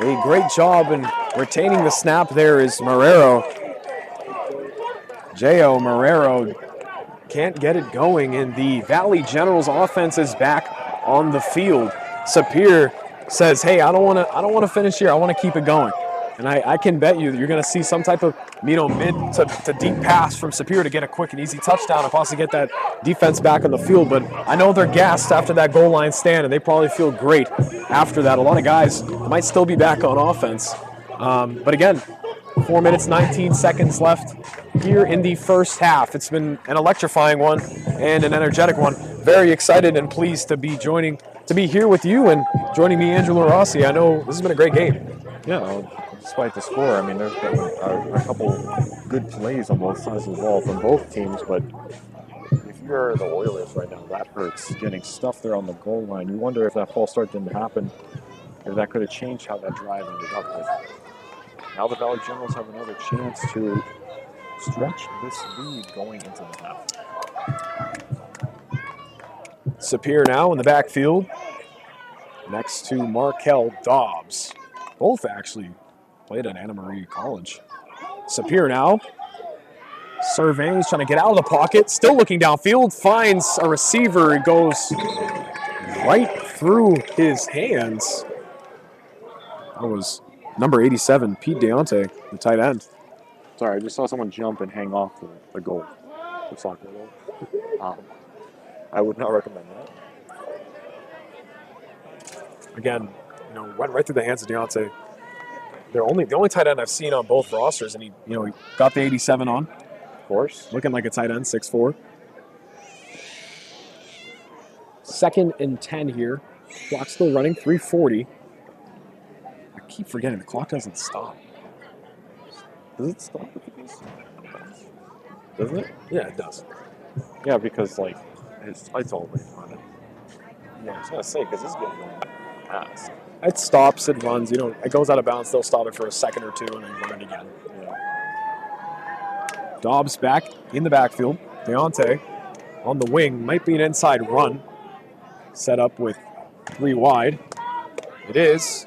a great job in retaining the snap there is Marrero. J.O. Marrero can't get it going, and the Valley Generals offense is back on the field. Sapir says, hey, I don't want to finish here. I want to keep it going. And I can bet you're going to see some type of mid to deep pass from Sapir to get a quick and easy touchdown and possibly get that defense back on the field. But I know they're gassed after that goal line stand, and they probably feel great after that. A lot of guys might still be back on offense. But again, 4 minutes, 19 seconds left here in the first half. It's been an electrifying one and an energetic one. Very excited and pleased to be here with you and joining me, Angelo Rossi. I know this has been a great game. Yeah, despite the score, I mean, there's been a couple good plays on both sides of the ball from both teams, but if you're the Oilers right now, that hurts. Getting stuffed there on the goal line. You wonder if that false start didn't happen, if that could have changed how that drive ended up with. Now the Valley Generals have another chance to stretch this lead going into the half. Sapir now in the backfield next to Markel Dobbs. Both actually played at Anna Marie College. Sapir now surveying, he's trying to get out of the pocket, still looking downfield, finds a receiver, it goes right through his hands. That was number 87, Pete Deontay, the tight end. Sorry, I just saw someone jump and hang off the goal. The soccer goal. I would not recommend that. Again, went right through the hands of Deontay. The only tight end I've seen on both rosters, and he got the 87 on. Of course. Looking like a tight end, 6'4". 2nd and 10 here. Clock still running, 3:40. I keep forgetting the clock doesn't stop. Does it stop with these? Doesn't it? Yeah, it does. Yeah, because it's always running. Yeah, I was gonna say because this is getting fast. It stops, it runs. It goes out of bounds. They'll stop it for a second or two and then run it again. Yeah. Dobbs back in the backfield. Deontay on the wing. Might be an inside run. Set up with 3 wide. It is.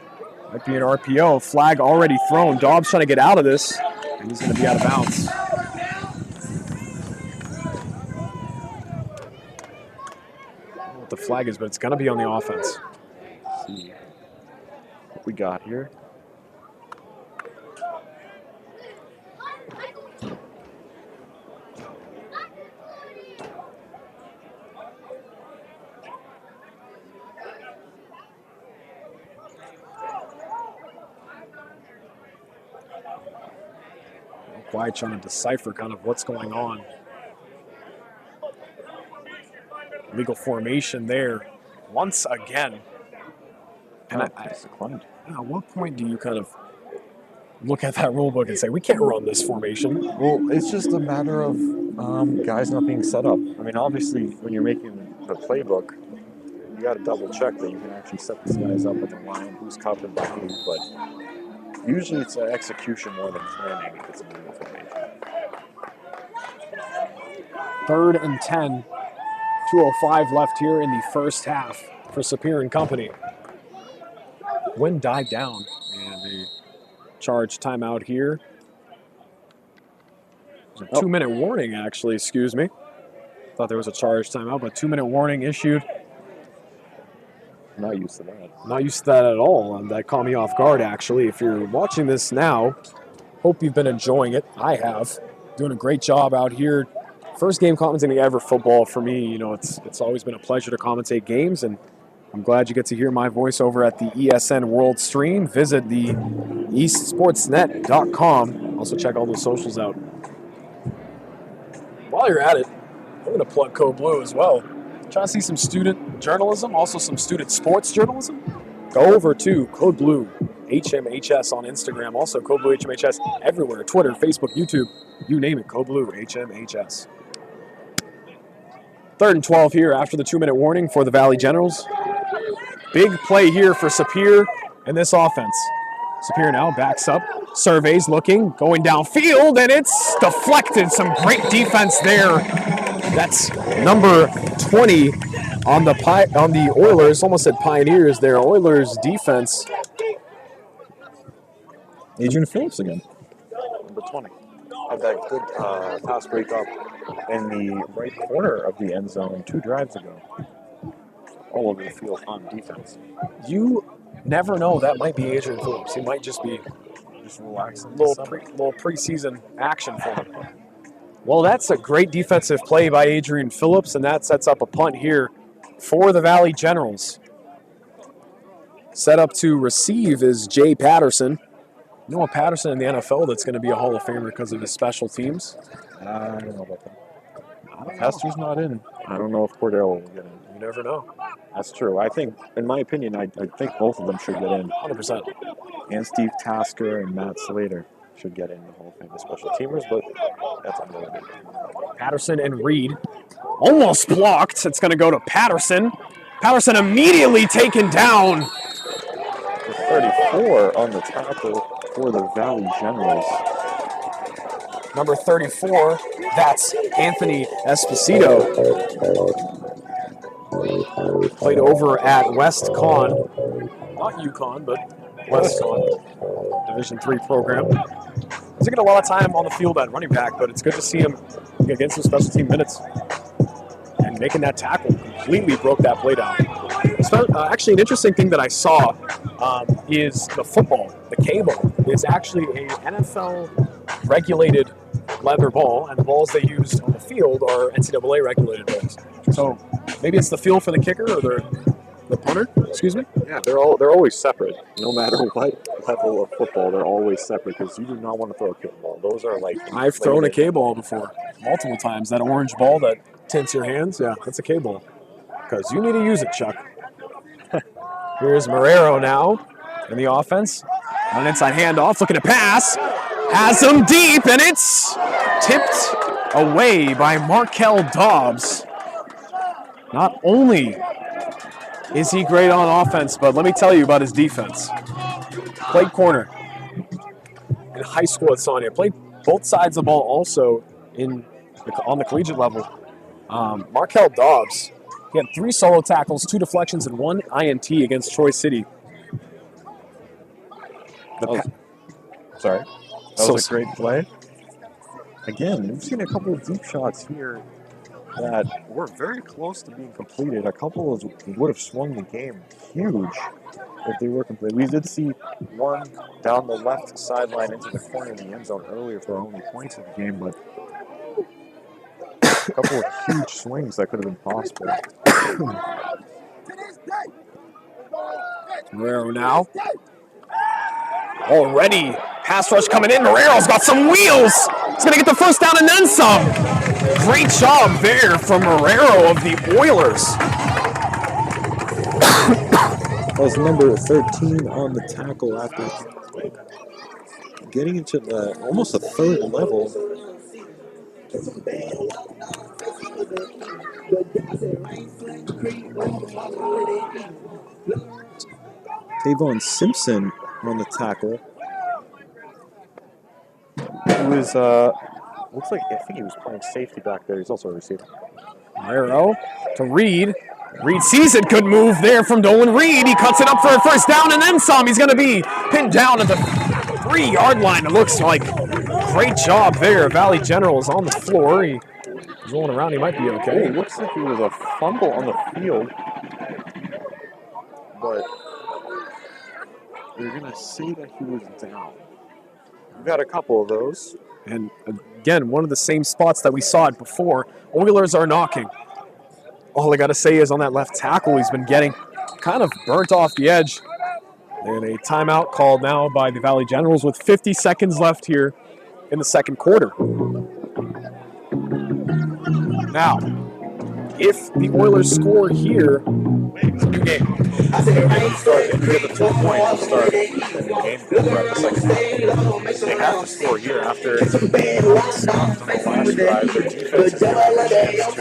Might be an RPO. Flag already thrown. Dobbs trying to get out of this. And he's going to be out of bounds. I don't know what the flag is, but it's going to be on the offense. Let's see what we got here. Quite trying to decipher kind of what's going on. Legal formation there once again. And at what point do you kind of look at that rule book and say, we can't run this formation? Well, it's just a matter of guys not being set up. I mean, obviously, when you're making the playbook, you got to double check that you can actually set these guys up at the line, who's covered by who. But usually it's an execution more than planning if it's a new formation. 3rd and 10. 2:05 left here in the first half for Sapir and company. Wind died down, and a charge timeout here. There's a 2-minute warning, actually, excuse me. Thought there was a charge timeout, but 2-minute warning issued. Not used to that. Not used to that at all, and that caught me off guard, actually. If you're watching this now, hope you've been enjoying it. I have. Doing a great job out here. First game commentating ever football for me. You know, it's always been a pleasure to commentate games, and I'm glad you get to hear my voice over at the ESN World Stream. Visit the eastsportsnet.com. Also check all the socials out. While you're at it, I'm going to plug Code Blue as well. Trying to see some student journalism, also some student sports journalism? Go over to Code Blue HMHS on Instagram. Also Code Blue HMHS everywhere. Twitter, Facebook, YouTube, you name it. Code Blue HMHS. 3rd and 12 here after the 2-minute warning for the Valley Generals. Big play here for Sapir in this offense. Sapir now backs up, surveys, looking, going downfield, and it's deflected. Some great defense there. That's number 20 on the Oilers. Almost said Pioneers there. Oilers defense. Adrian Phillips again. Number 20. Had that good pass break up in the right corner of the end zone 2 drives ago. All over the field on defense. You never know. That might be Adrian Phillips. He might just be Just relaxing. little preseason action for him. Well, that's a great defensive play by Adrian Phillips, and that sets up a punt here for the Valley Generals. Set up to receive is Jay Patterson. Noah Patterson in the NFL that's going to be a Hall of Famer because of his special teams. I don't know about that. Pastor's not in. I don't know if Cordero will get in. You never know. That's true. I think, in my opinion, I think both of them should get in. 100%. And Steve Tasker and Matt Slater should get in the Hall of Fame as special teamers, but that's unrelated. Patterson and Reed almost blocked. It's going to go to Patterson. Patterson immediately taken down. 34 on the tackle for the Valley Generals. Number 34, that's Anthony Esposito. Played over at West Con. Not UConn, but West Con. Division III program. Doesn't get a lot of time on the field at running back, but it's good to see him get some special team minutes. And making that tackle completely broke that play down. Actually, an interesting thing that I saw is the football, the cable, is actually a NFL-regulated leather ball, and the balls they use on the field are NCAA-regulated balls. So maybe it's the feel for the kicker or the punter, excuse me? Yeah, they're always separate. No matter what level of football, they're always separate because you do not want to throw a kickball. Those are like... I've thrown a K-ball before, multiple times. That orange ball that tints your hands, yeah, that's a K-ball. Because you need to use it, Chuck. Here's Marrero now in the offense. An inside handoff, looking to pass. Has him deep, and it's tipped away by Markel Dobbs. Not only is he great on offense, but let me tell you about his defense. Played corner in high school at Sonia. Played both sides of the ball also on the collegiate level. Markel Dobbs, he had 3 solo tackles, 2 deflections, and 1 INT against Troy City. Sorry. That was a great play. Again, we've seen a couple of deep shots here that were very close to being completed. A couple of would have swung the game huge if they were completed. We did see one down the left sideline into the corner of the end zone earlier for only points in the game, but a couple of huge swings that could have been possible. Marrero now. Already, pass rush coming in. Marrero's got some wheels. He's going to get the first down and then some. Great job there from Marrero of the Oilers. That was number 13 on the tackle after getting into almost a third level. Tavon Simpson on the tackle. Who is, looks like, I think he was playing safety back there. He's also a receiver. Guerrero to Reed. Reed sees it. Good move there from Dolan Reed. He cuts it up for a first down and then some. He's going to be pinned down at the 3-yard line. It looks like great job there. Valley General is on the floor. He's rolling around. He might be okay. It looks like he was a fumble on the field. But they're going to say that he was down. We've got a couple of those. And again, one of the same spots that we saw it before. Oilers are knocking. All I got to say is on that left tackle, he's been getting kind of burnt off the edge. And a timeout called now by the Valley Generals with 50 seconds left here in the second quarter. Now, if the Oilers score here, it's a new game. If you get the 2 points to start the game, throughout the second half. They have to score here after it's stopped on the last drive. Their defense is given a chance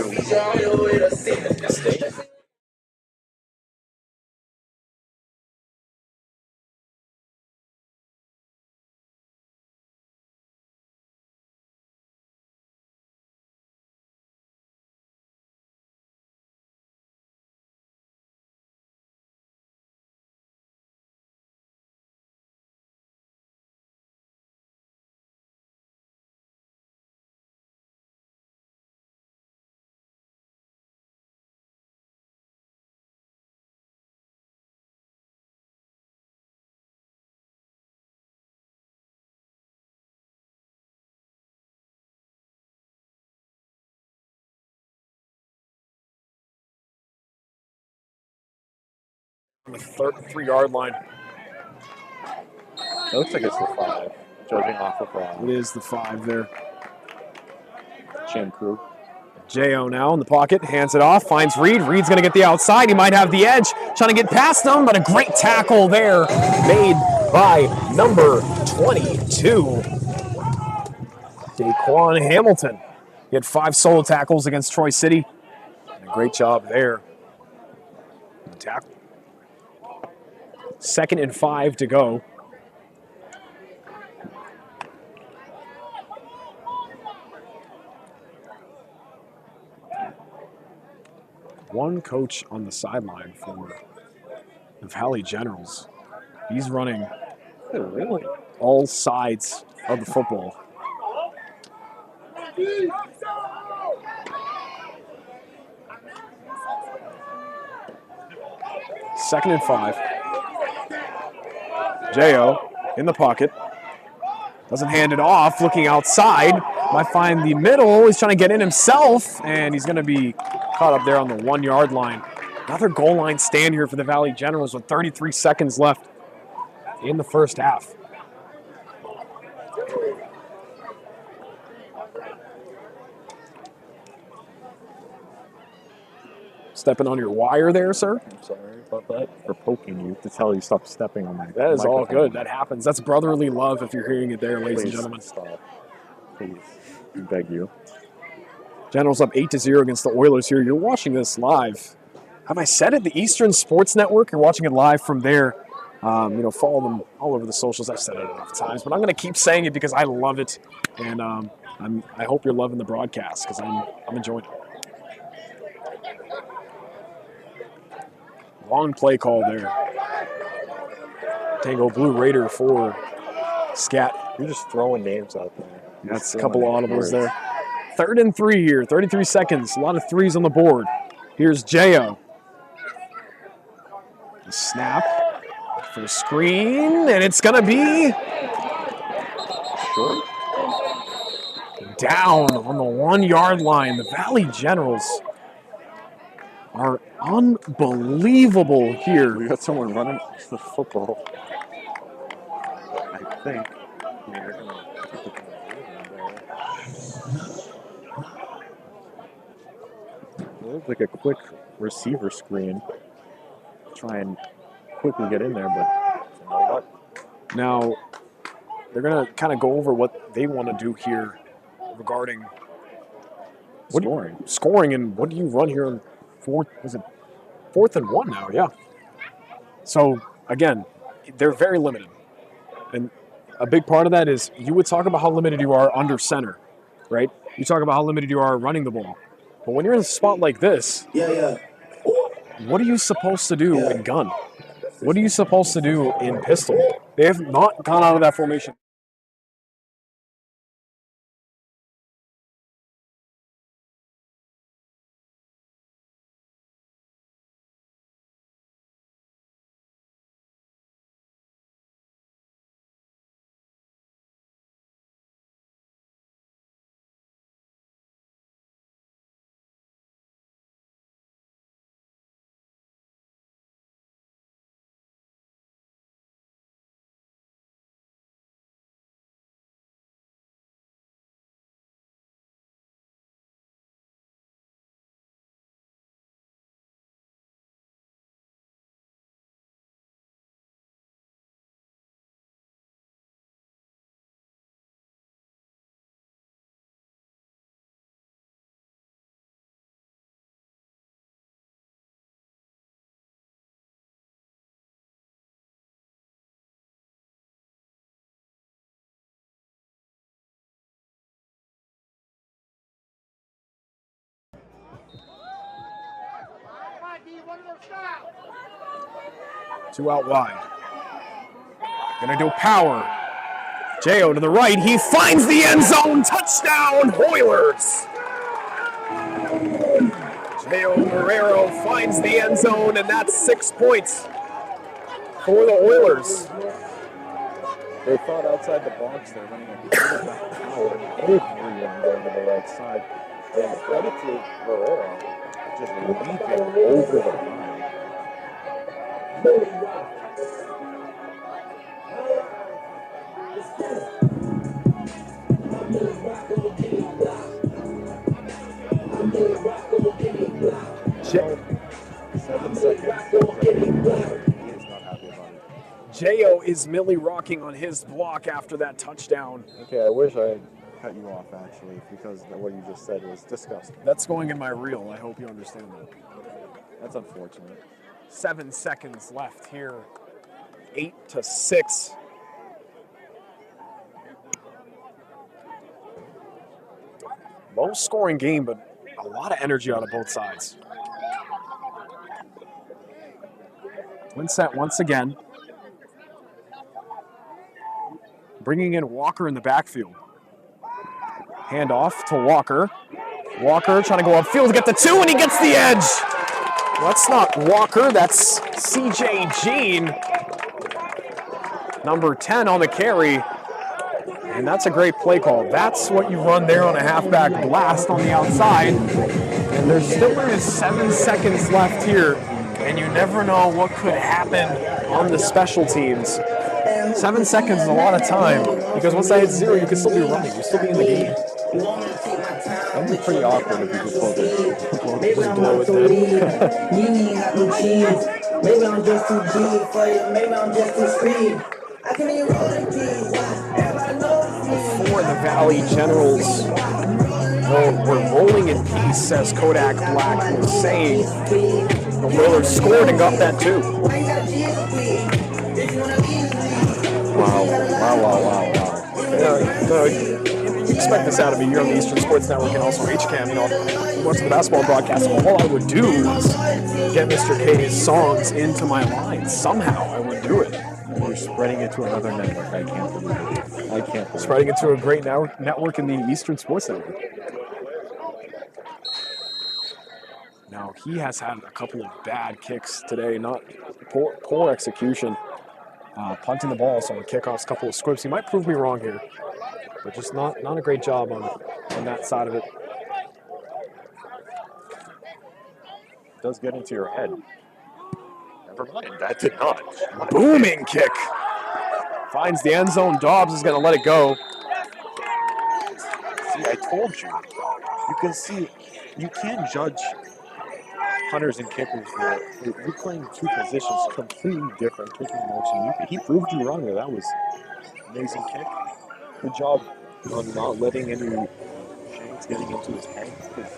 to stay. On the 3-yard line. It looks like it's the 5, judging off of It is the 5 there. Chin Crew. J.O. now in the pocket, hands it off, finds Reed. Reed's going to get the outside. He might have the edge, trying to get past him, but a great tackle there made by number 22, Daquan Hamilton. He had 5 solo tackles against Troy City. And a great job there. Tackle. 2nd and 5 to go. One coach on the sideline for the Valley Generals. He's running really all sides of the football. Second and 5. J.O. in the pocket. Doesn't hand it off, looking outside. Might find the middle. He's trying to get in himself, and he's going to be caught up there on the 1-yard line. Another goal line stand here for the Valley Generals with 33 seconds left in the first half. Stepping on your wire there, sir? I'm sorry about that. For poking you to tell you stop stepping on my That is all microphone. good. That happens. That's brotherly love if you're hearing it there, ladies and Please gentlemen. stop. Please. I beg you. Generals up 8-0 against the Oilers here. You're watching this live. Have I said it? The Eastern Sports Network. You're watching it live from there. Follow them all over the socials. I've said it enough times, but I'm going to keep saying it because I love it, and I hope you're loving the broadcast because I'm enjoying it. Long play call there. Tango Blue Raider for Scat. You're just throwing names out there. That's a couple audibles there. 3rd and 3 here, 33 seconds. A lot of threes on the board. Here's J.O. The snap for the screen, and it's going to be Short. down on the 1-yard line. The Valley Generals are unbelievable here. We got someone running the football. I think. They're gonna it looks like a quick receiver screen. Try and quickly get in there, but you know what? Now, they're going to kind of go over what they want to do here regarding Scoring, and what do you run here in fourth? Is it 4th and 1 now? Yeah. So again, they're very limited, and a big part of that is you would talk about how limited you are under center, right? You talk about how limited you are running the ball, but when you're in a spot like this, what are you supposed to do in gun? What are you supposed to do in pistol? They have not gone out of that formation. Two out wide. Gonna do power. Jo to the right. He finds the end zone. Touchdown, Oilers. Jo Guerrero finds the end zone, and that's 6 points for the Oilers. They thought outside the box. They're running a quarterback power. Everyone going to the right side. And credit to Guerrero, just leaping over the line. Jo is Millie rocking on his block after that touchdown. Okay, I wish I had cut you off actually, because what you just said was disgusting. That's going in my reel. I hope you understand that. That's unfortunate. 7 seconds left here. 8-6. Low scoring game, but a lot of energy out of both sides. Twin set once again. Bringing in Walker in the backfield. Handoff to Walker. Walker trying to go upfield to get the 2, and he gets the edge. That's not Walker, that's CJ Jean. Number 10 on the carry. And that's a great play call. That's what you run there on a halfback blast on the outside. And there still is 7 seconds left here. And you never know what could happen on the special teams. 7 seconds is a lot of time, because once I hit 0, you can still be running. You'll still be in the game. That'd be pretty awkward if you could close it. Blow it then. Maybe I'm just too G for you. Maybe I'm just too speed. I can even roll the keys. For the Valley Generals, we're rolling in peace, as Kodak Black was saying. The Oilers scored and got that too. Wow. You expect this out of me here on the Eastern Sports Network and also HCAM. Once the basketball broadcast, all I would do was get Mr. K's songs into my lines. Somehow I would do it. We're spreading it to another network. I can't believe it. Spreading it to a great network in the Eastern Sports Network. Now, he has had a couple of bad kicks today, not poor execution. Punting the ball, so on kickoffs, a couple of squibs. He might prove me wrong here, but just not a great job on that side of it. It does get into your head. Never mind, that did not. Booming kick. Finds the end zone. Dobbs is going to let it go. See, I told you. You can see, you can't judge punters and kickers here. You're playing two positions completely different, kicking motion. He proved you wrong there. That was an amazing kick. Good job on not letting any shanks it's getting into his head, because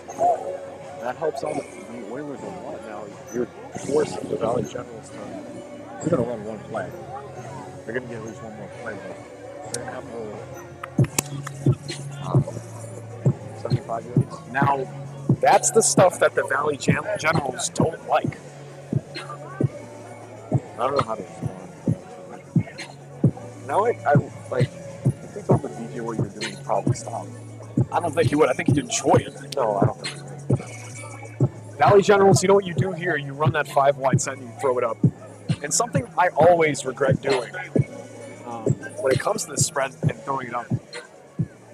that helps out the Oilers a lot. Now you're forcing the Valley Generals to. They're going to run one play. They're going to get at least one more play, but they're going to have to go 75 yards. Now, that's the stuff that the Valley Generals don't like. I don't know how to respond. Now, I think on the DJ what you're doing is probably stop. I don't think he would. I think he'd enjoy it. No, I don't think so. Valley Generals, you know what you do here? You run that 5 wide set and you throw it up. And something I always regret doing when it comes to the spread and throwing it up.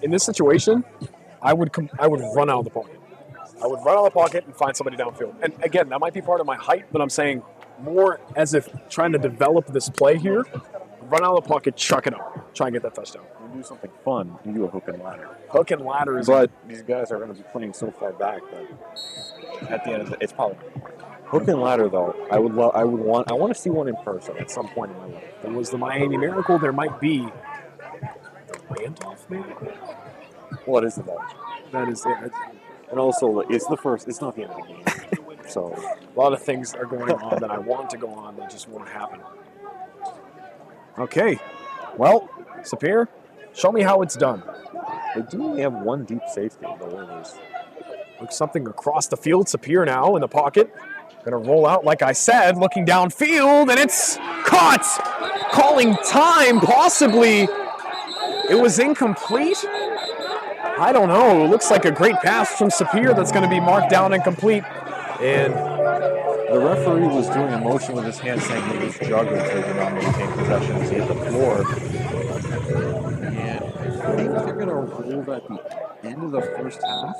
In this situation, I would run out of the pocket. I would run out of the pocket and find somebody downfield. And again, that might be part of my height, but I'm saying more as if trying to develop this play here. Run out of the pocket, chuck it up, try and get that touchdown. You do something fun. You do a hook and ladder. Hook and ladder is. But these guys are going to be playing so far back that at the end of it's probably not going to work. Hook and ladder, though, I want to see one in person at some point in my life. There was the Miami Miracle. There might be the Randolph, maybe. What is it? That is it. And also, it's the first. It's not the end of the game. So a lot of things are going on that I want to go on that just won't happen. Okay, well, Sapir, show me how it's done. They do only have one deep safety, the Oilers. Looks something across the field. Sapir now in the pocket. Gonna roll out, like I said, looking downfield, and it's caught! Calling time, possibly. It was incomplete. I don't know. It looks like a great pass from Sapir that's going to be marked down incomplete. And the referee was doing a motion with his hand saying he was juggling so he did not maintain possession as he hit the floor. And I think they're going to roll at the end of the first half.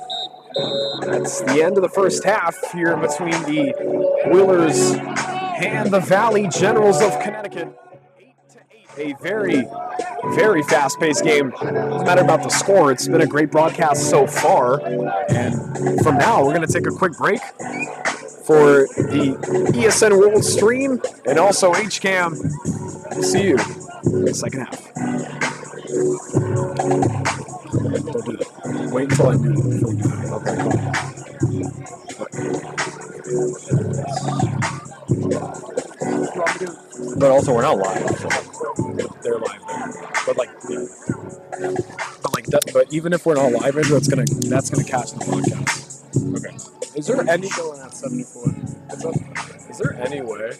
That's the end of the first half here between the Oilers and the Valley Generals of Connecticut. 8-8. A very, very fast-paced game. Doesn't matter about the score. It's been a great broadcast so far. And from now, we're going to take a quick break for the ESN World Stream and also HCAM. We'll see you in the second half. Don't do that. Wait until I do it before you do it. Okay. But also, we're not live. So. They're live there. But but even if we're not live, that's gonna catch the podcast. Okay. Is there any going at 74? Is there any way?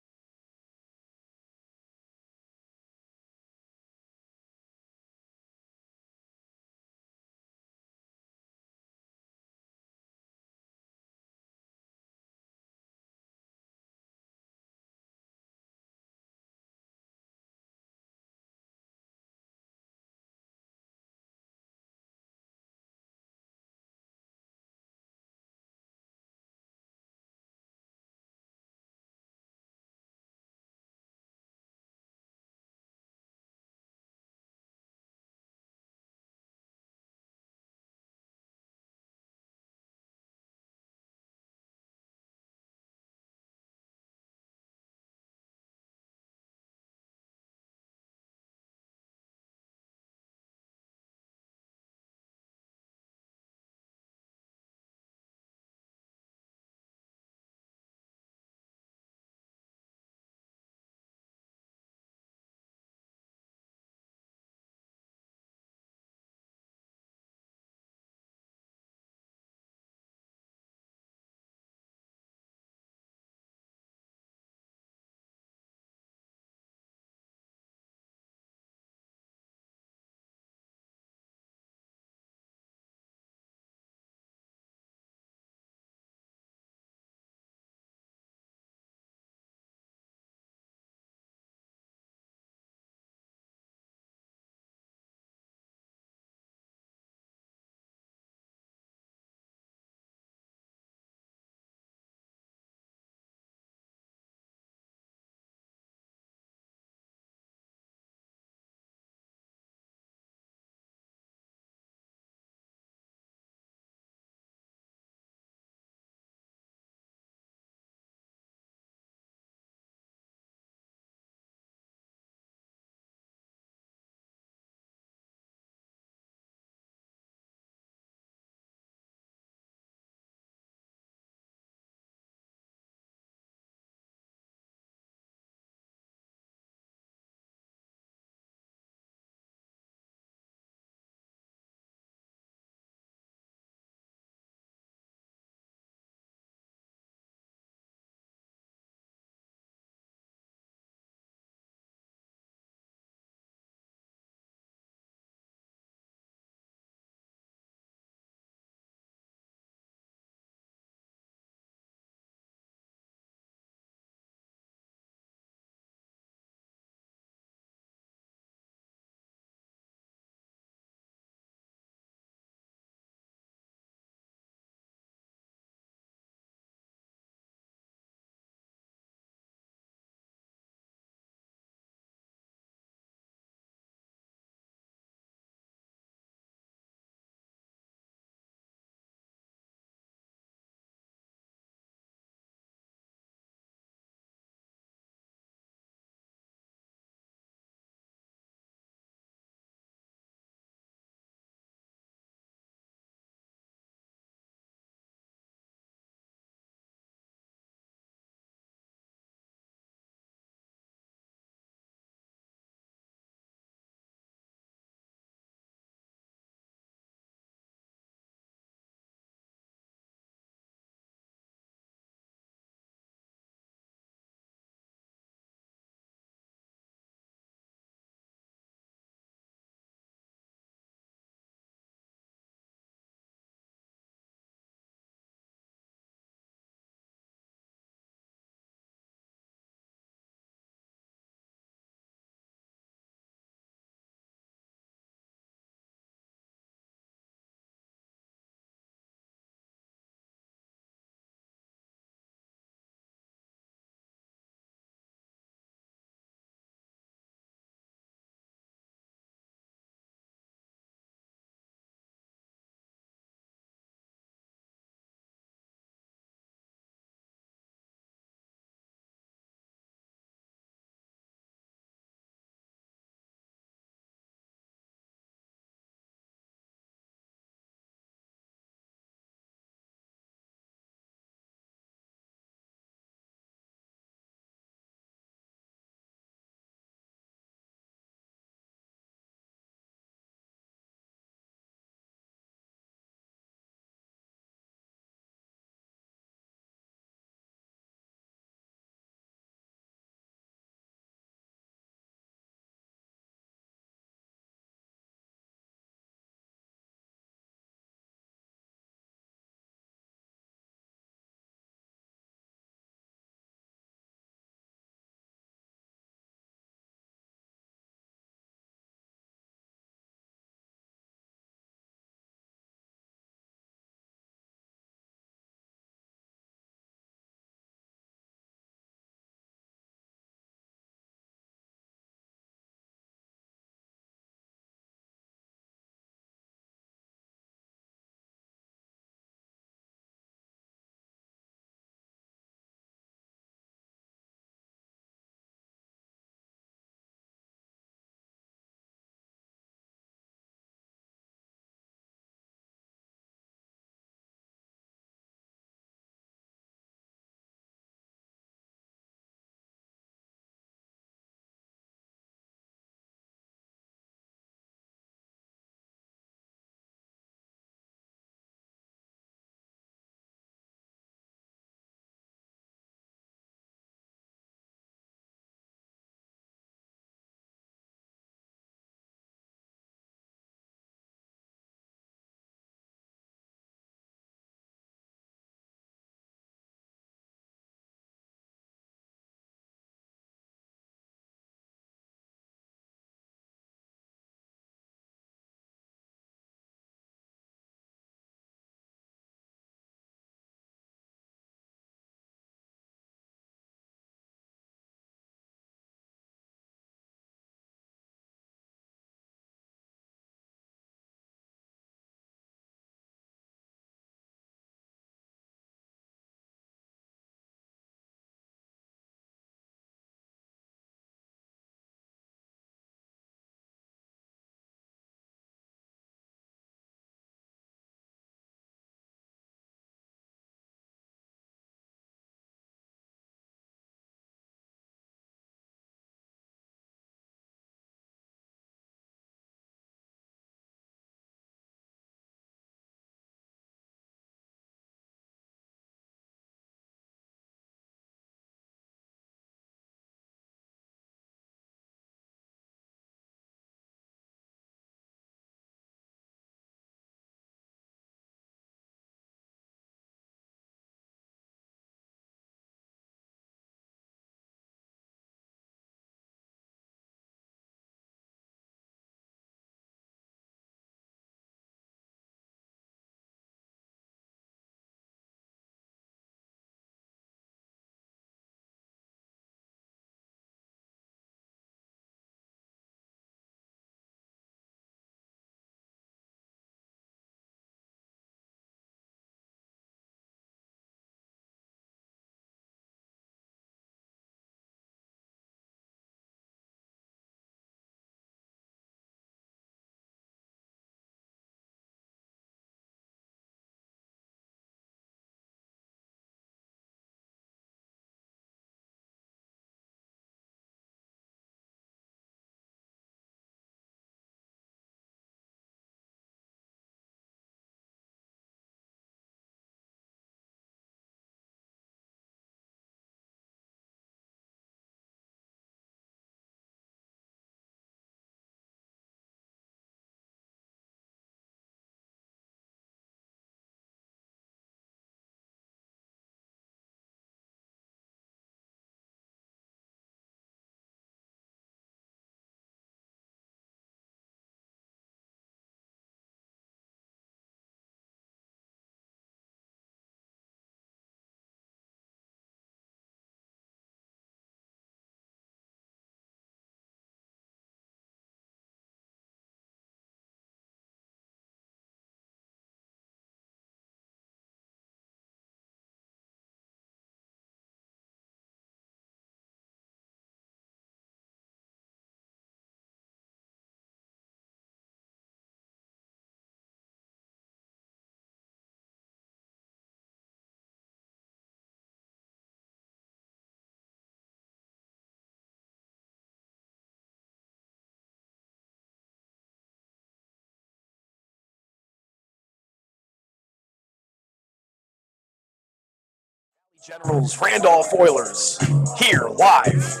Generals, Randolph Oilers, here live,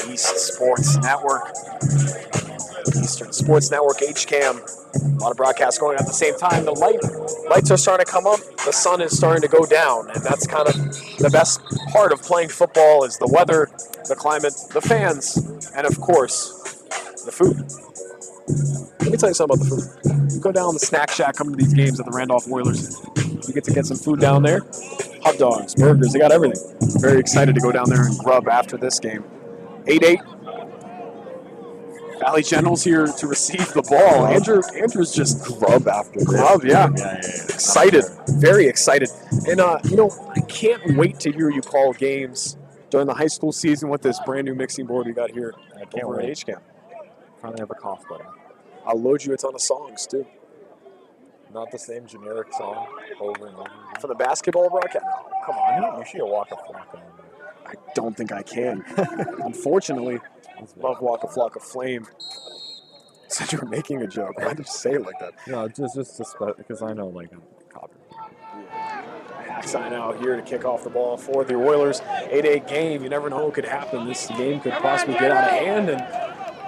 East Sports Network, Eastern Sports Network, HCAM. A lot of broadcasts going on at the same time. The lights are starting to come up. The sun is starting to go down, and that's kind of the best part of playing football is the weather, the climate, the fans, and of course, the food. Let me tell you something about the food. You go down the snack shack, come to these games at the Randolph Oilers. You get to get some food down there. Hot dogs, burgers, they got everything. Very excited to go down there and grub after this game. 8-8. Valley Generals here to receive the ball. Andrew's just Grub after this. grub, yeah. Yeah. Excited, very excited. And, I can't wait to hear you call games during the high school season with this brand new mixing board we got here over at HCAM. Finally have a cough button. I'll load you a ton of songs, too. Not the same generic song over and over. For the basketball broadcast? No, come on. You should walk a flock on there. I don't think I can. Unfortunately, love Waka Flocka Flame. Said you were making a joke. Why did you say it like that? No, just because I know, like, I'm copying. Sign out here to kick off the ball for the Oilers. 8-8 game. You never know what could happen. This game could possibly get out of hand and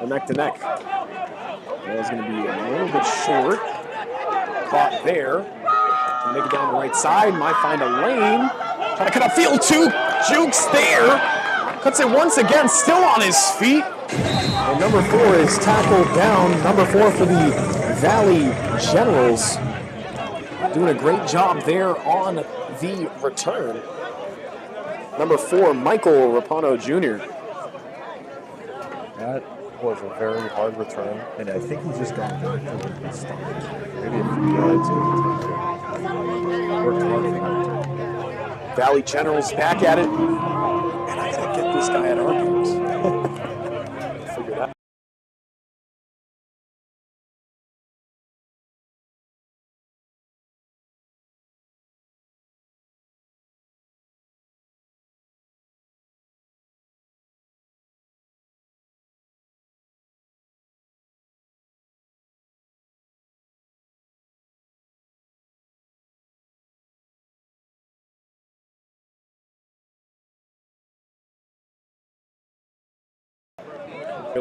go neck to neck. Ball's going to be a little bit short. Caught there. Make it down the right side. Might find a lane. Trying to cut up field. Jukes there. Cuts it once again. Still on his feet. And number 4 is tackled down. Number 4 for the Valley Generals. Doing a great job there on the return. Number 4, Michael Rapano Jr. That was a very hard return, and I think he just got back to the stop. Maybe a few yards. Worked hard for him. Valley Generals back at it. And I gotta get this guy at our games. Figure it out.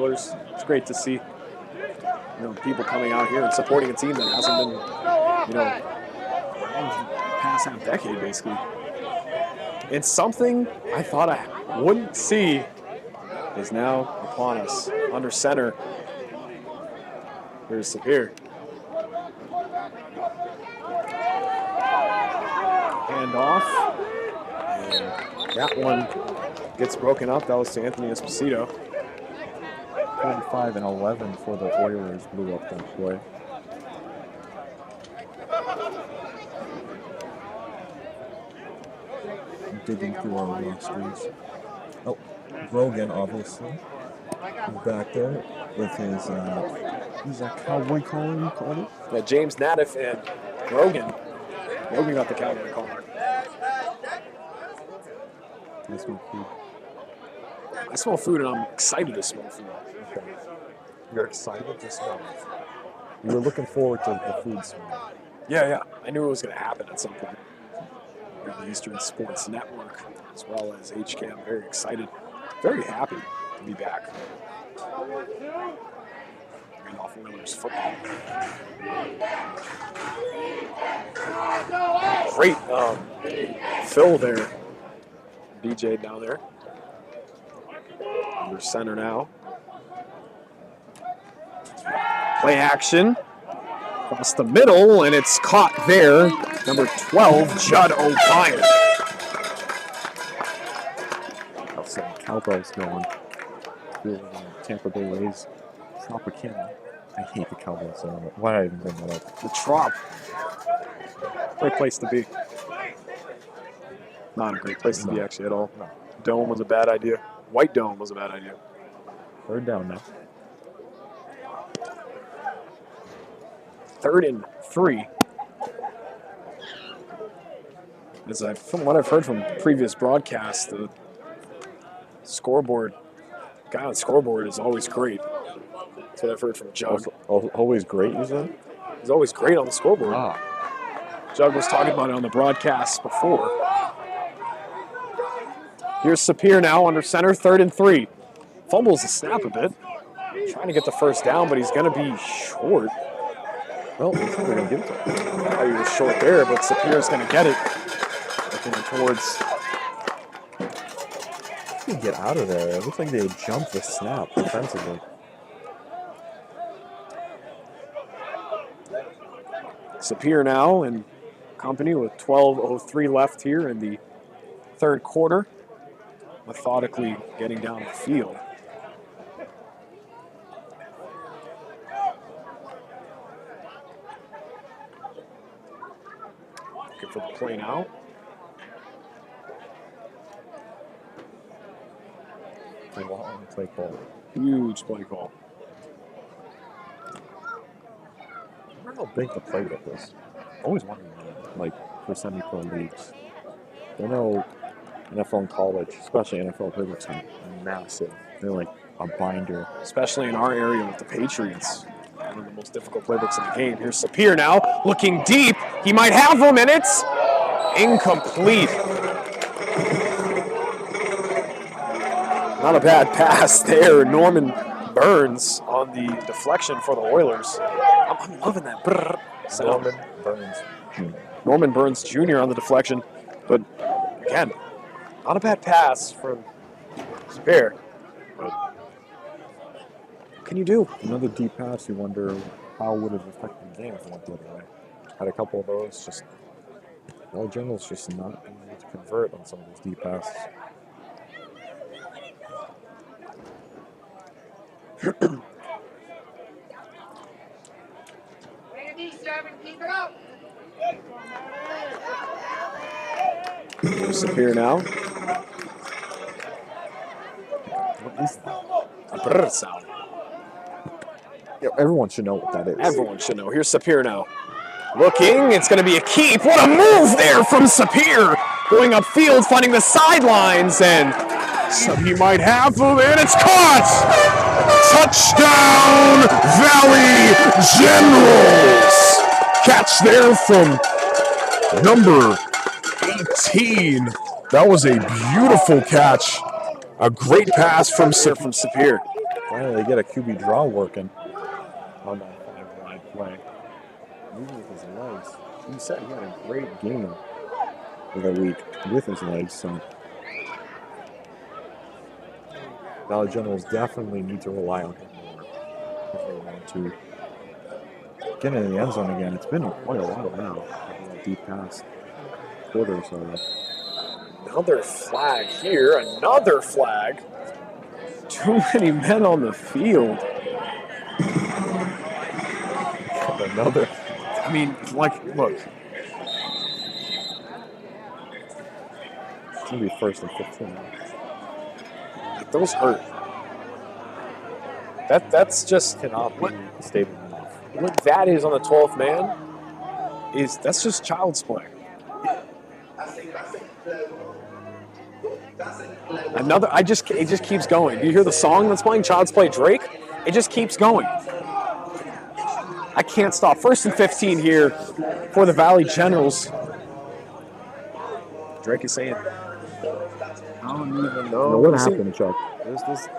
It's great to see, people coming out here and supporting a team that hasn't been, around the past half decade, basically. And something I thought I wouldn't see is now upon us. Under center, here's Sapir. Hand off, and that one gets broken up. That was to Anthony Esposito. 25-11 for the Oilers blew up that play. Digging through our rosters. Oh, Grogan, obviously. He's back there with his, who's that cowboy collar you called it? Yeah, James Nadiff and Grogan. Grogan got the cowboy collar. Nice food. I smell food, and I'm excited to smell food. Okay. You're excited to smell it. You were looking forward to the food smell. Yeah. I knew it was going to happen at some point. We're the Eastern Sports Network, as well as HCAM. Very excited. Very happy to be back. Randolph Oilers football. Great Phil there. DJ down there. Under center now. Play action. Across the middle, and it's caught there. Number 12, Judd O'Brien. How's some cowbells going? Tampa Bay Rays. Tropicana. I hate the Cowboys. Why did I even bring that up? The Trop. Great place to be. Not a great place to be, actually, at all. No. Dome was a bad idea. White Dome was a bad idea. Third down now. 3rd and 3. From what I've heard from previous broadcasts, the guy on scoreboard is always great. That's what I've heard from Jug. Always great, you said? He's always great on the scoreboard. Ah. Jug was talking about it on the broadcast before. Here's Sapir now under center, 3rd and 3. Fumbles the snap a bit. Trying to get the first down, but he's going to be short. Well, he's probably going to give it to him. I thought he was short there, but Sapir's going to get it. Looking towards. He get out of there. It looks like they jumped the snap defensively. Sapir now and company with 12:03 left here in the 3rd quarter. Methodically getting down the field. Looking for the play now. Long play call. Huge play call. I wonder how big the playbook is. I always wondered, like, for semi-pro leagues. I know NFL and college, especially NFL playbooks, are massive. They're like a binder. Especially in our area with the Patriots. One of the most difficult playbooks in the game. Here's Sapir now, looking deep. He might have them, and it's incomplete. Not a bad pass there. Norman Burns on the deflection for the Oilers. I'm loving that brrr sound. Norman Burns Jr. Norman Burns Jr. on the deflection. But again, not a bad pass from Sapir. But what can you do? Another deep pass, you wonder how would it affect the game if it went the other way. Had a couple of those, just Valley General's just not able to convert on some of those deep passes. Here's Sapir now. What is that? A brrr sound. Yeah, everyone should know what that is. Everyone should know. Here's Sapir now. Looking, it's going to be a keep. What a move there from Sapir. Going upfield, finding the sidelines, and He might have them, and it's caught! Touchdown, Valley Generals! Catch there from number 18. That was a beautiful catch. A great pass from Sapir. Finally, they get a QB draw working on that 5-wide play. Moving with his legs. He said he had a great game for the week with his legs, so Valley Generals definitely need to rely on him more if they want to get in the end zone again. It's been quite a while now. That deep pass quarter or so. another flag here. Another flag. Too many men on the field. Another. I mean, like, look. It's going to be 1st and 15. Those hurt. That's just Cannot be stable enough. what that is on the 12th man. That's just child's play. Another. It just keeps going. Do you hear the song that's playing? Child's Play Drake. It just keeps going. I can't stop. 1st and 15 here for the Valley Generals. Drake is saying, I don't even know. What happened, Chuck?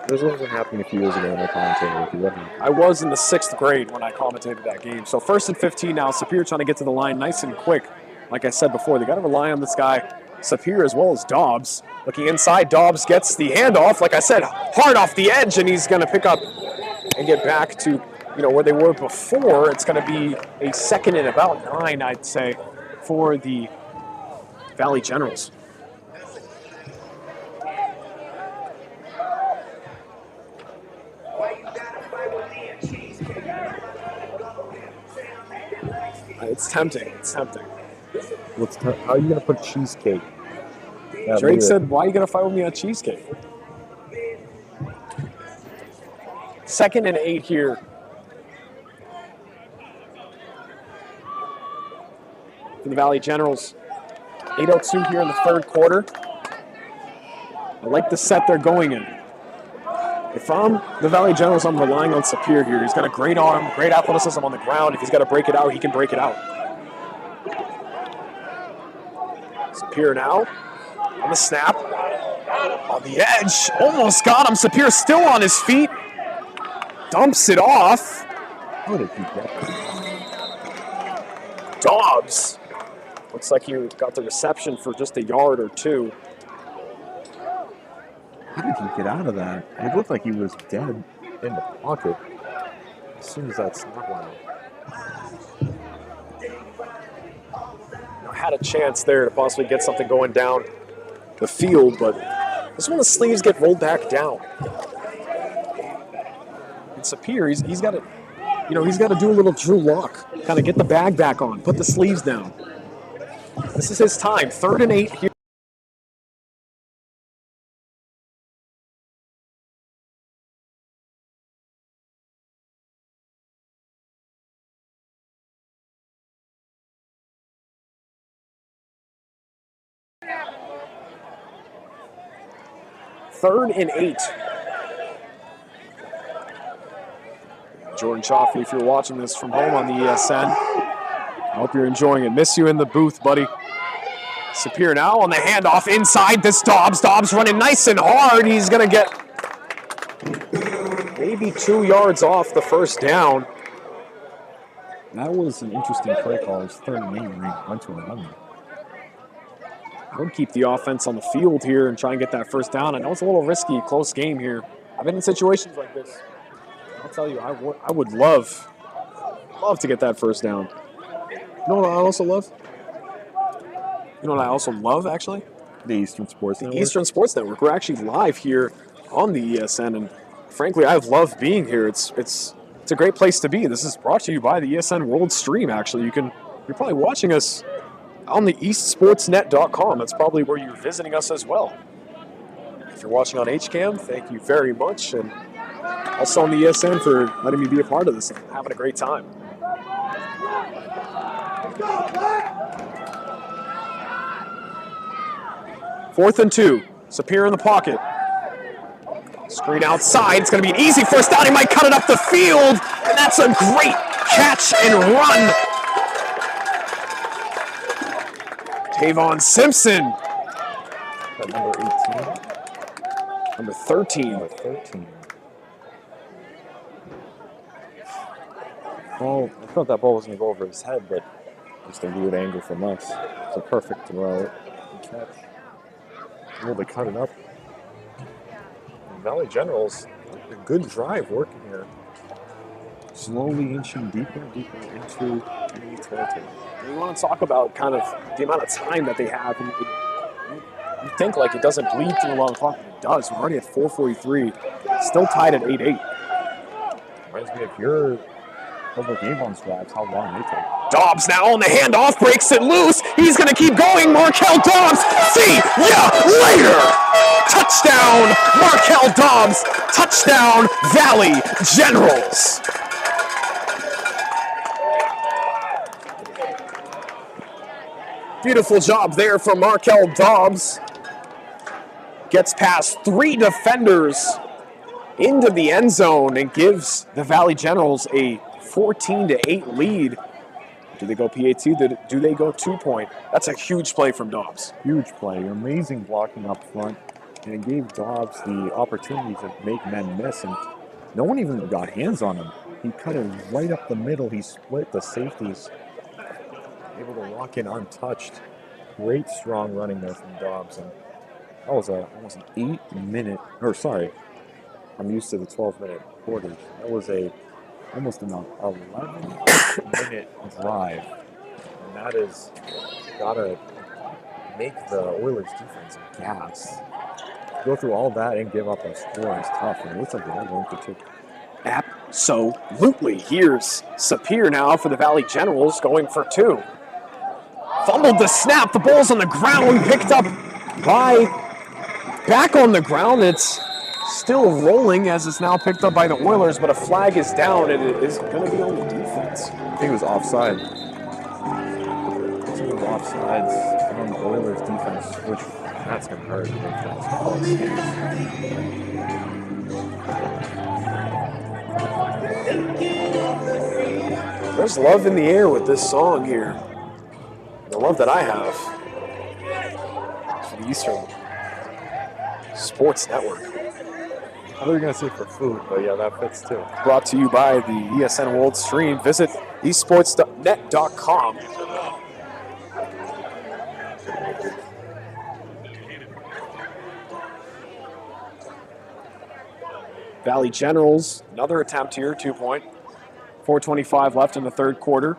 This wasn't happening a few years ago when I commentated with you. What happened? I was in the 6th grade when I commentated that game. So 1st and 15 now. Sapir trying to get to the line nice and quick. Like I said before, they got to rely on this guy, Sapir, as well as Dobbs. Looking inside, Dobbs gets the handoff. Like I said, hard off the edge, and he's going to pick up and get back to where they were before. It's going to be a 2nd and about 9, I'd say, for the Valley Generals. It's tempting. It's tempting. How are you going to put cheesecake? Drake said, why are you going to fight with me on cheesecake? 2nd and 8 here. For the Valley Generals. 8:02 here in the 3rd quarter. I like the set they're going in. If I'm the Valley Generals, I'm relying on Sapir here. He's got a great arm, great athleticism on the ground. If he's got to break it out, he can break it out. Sapir now on the snap. On the edge, almost got him. Sapir still on his feet. Dumps it off. How did he get that? Dobbs. Looks like he got the reception for just a yard or two. How did he get out of that? It looked like he was dead in the pocket as soon as that snap went out. Had a chance there to possibly get something going down the field, but this one the sleeves get rolled back down. And Sapir, he's got to, he's got to do a little Drew Lock, kind of get the bag back on, put the sleeves down. This is his time. 3rd and 8 here. Third and 8. Jordan Chaffee, if you're watching this from home on the ESN, I hope you're enjoying it. Miss you in the booth, buddy. Sapir now on the handoff inside this Dobbs. Dobbs running nice and hard. He's going to get maybe 2 yards off the first down. That was an interesting play call. It was 3rd and 8 when he went to a run. I would keep the offense on the field here and try and get that first down. I know it's a little risky, close game here. I've been in situations like this. I'll tell you, I would love to get that first down. You know what I also love? You know what I also love, actually? The Eastern Sports Network. The Eastern Sports Network. We're actually live here on the ESN, and frankly, I've loved being here. It's a great place to be. This is brought to you by the ESN World Stream, actually. You're probably watching us on the eastsportsnet.com. That's probably where you're visiting us as well. If you're watching on HCAM, thank you very much. And also on the ESN for letting me be a part of this. I'm having a great time. Fourth and 2. Sapir in the pocket. Screen outside. It's going to be an easy first down. He might cut it up the field. And that's a great catch and run. Tavon Simpson. Number 18. Number 13. Number 13. Well, I thought that ball was going to go over his head, but just a weird angle from us. It's a perfect throw and catch. Able to cut it up. And Valley Generals, a good drive working here. Slowly inching deeper and deeper into enemy territory. You want to talk about kind of the amount of time that they have. And you think like it doesn't bleed through a long clock, but it does. We're already at 4:43, still tied at 8-8. Reminds me of your public Avon's drives, how long they take. Dobbs now on the handoff, breaks it loose. He's going to keep going. Markel Dobbs. See ya later. Touchdown, Markel Dobbs. Touchdown, Valley Generals. Beautiful job there from Markel Dobbs. Gets past 3 defenders into the end zone and gives the Valley Generals a 14-8 lead. Do they go PAT? Do they go 2-point? That's a huge play from Dobbs. Huge play. Amazing blocking up front. And it gave Dobbs the opportunity to make men miss. And no one even got hands on him. He cut it right up the middle. He split the safeties. Able to walk in untouched. Great strong running there from Dobbs. And that was almost an 8-minute, or sorry, I'm used to the 12-minute quarters. That was almost an 11-minute drive. And that is gotta make the Oilers defense gas. Go through all that and give up a score is tough. And it looks like they're going to take. Absolutely. Here's Sapir now for the Valley Generals going for 2. Fumbled the snap. The ball's on the ground. Picked up back on the ground. It's still rolling as it's now picked up by the Oilers, but a flag is down and it is going to be on the defense. I think it was offside. Two offsides on the Oilers defense, which that's going to hurt. There's love in the air with this song here. The love that I have for the Eastern Sports Network. I thought you were going to say for food, but yeah, that fits too. Brought to you by the ESN World Stream. Visit esportsnet.com. Valley Generals, another attempt here, 2-point. 4:25 left in the third quarter.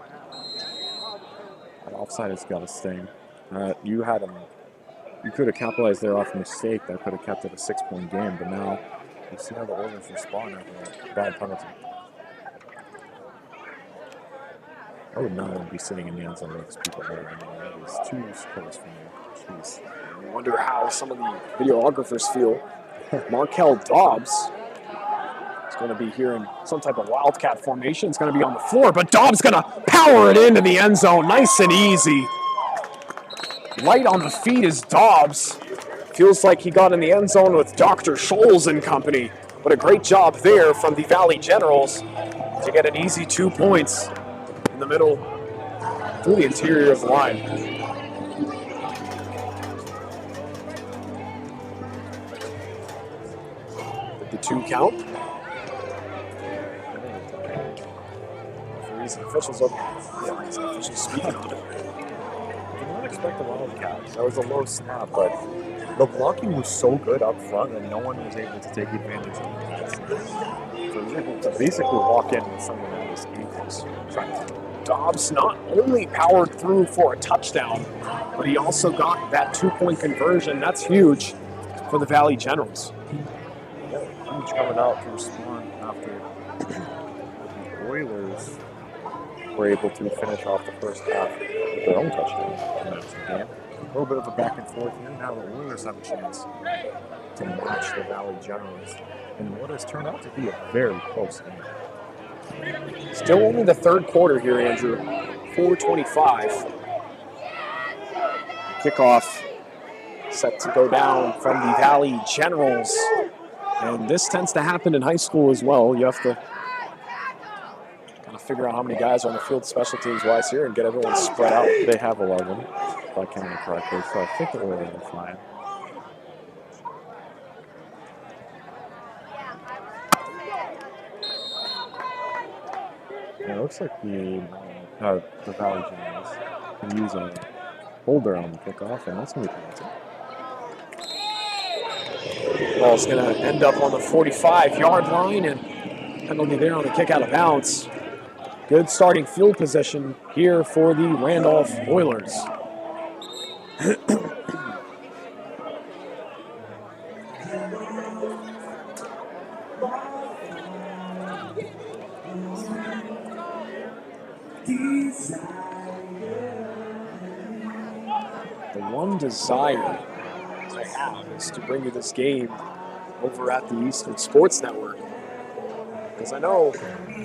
That offside has got to sting. You could have capitalized there off a mistake that could have kept it a 6-point game, but now you see how the Oilers respond after that bad penalty. I would not want to be sitting in the end zone next to people there anymore. That is too close for me. Jeez. I wonder how some of the videographers feel. Markel Dobbs is going to be here in some type of wildcat formation. It's going to be on the floor, but Dobbs going to power it into the end zone. Nice and easy. Light on the feet is Dobbs. Feels like he got in the end zone with Dr. Scholes and company. But a great job there from the Valley Generals to get an easy 2 points in the middle through the interior of the line. The 2 count. Reason officials speaking on it. I did not expect the Wildcats. That was a low snap, but the blocking was so good up front that no one was able to take advantage of that snap. So he was able to basically walk in with someone on his ankles. Dobbs not only powered through for a touchdown, but he also got that 2-point conversion. That's huge for the Valley Generals. Yeah, huge coming out to respond after the Oilers were able to finish off the first half with their own touchdown in that game. A little bit of a back and forth here. Now the Oilers have a chance to match the Valley Generals in what has turned out to be a very close game. Still only the third quarter here, Andrew. 4:25. Kickoff set to go down from the Valley Generals. And this tends to happen in high school as well. You have to kind of figure out how many guys are on the field special teams wise here and get everyone spread out. They have 11, if I counted correctly, so I think the Oilers are fine. Yeah, it looks like the Valley Generals can use a holder on the kickoff, and that's going to be penalty. Ball's going to end up on the 45-yard line, and penalty there on the kick out of bounds. Good starting field position here for the Randolph Oilers. The one desire I have is to bring you this game over at the Eastern Sports Network, because I know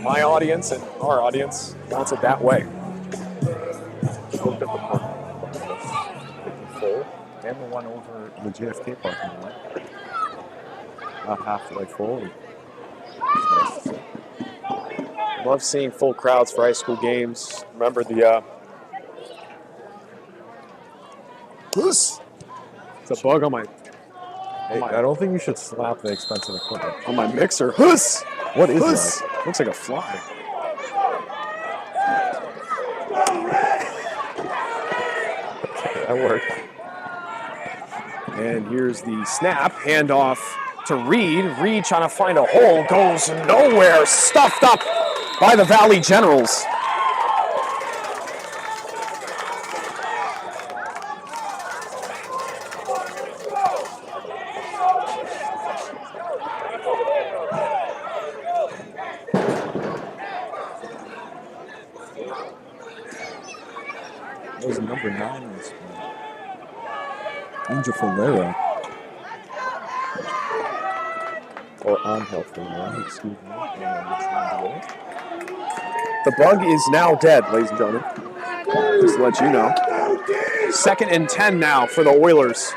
my audience and our audience wants it that way. Looked at the parking full, and the one over the JFK parking lot. Not halfway full. Love seeing full crowds for high school games. Remember the it's a bug on my Hey, I don't think you should slap the expensive equipment. on my mixer. Huss! What is Huss! that? Looks like a fly. That worked. And here's the snap. Handoff to Reed. Reed trying to find a hole. Goes nowhere. Stuffed up by the Valley Generals. That was number 9 in this one. Angel Ferreira. Or Angel Ferreira, excuse me. The bug is now dead, ladies and gentlemen. Just to let you know. 2nd and 10 now for the Oilers.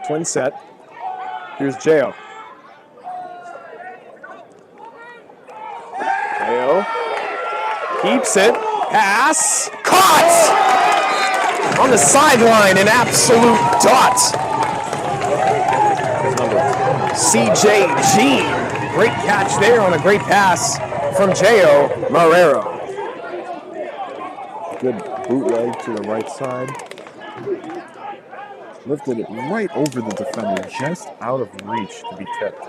Twin set. Here's J.O. J.O. keeps it. Pass. Caught! on the sideline, an absolute dot. CJ Jean, great catch there on a great pass from J.O. Marrero. Good bootleg to the right side. Lifted it right over the defender, just out of reach to be tipped.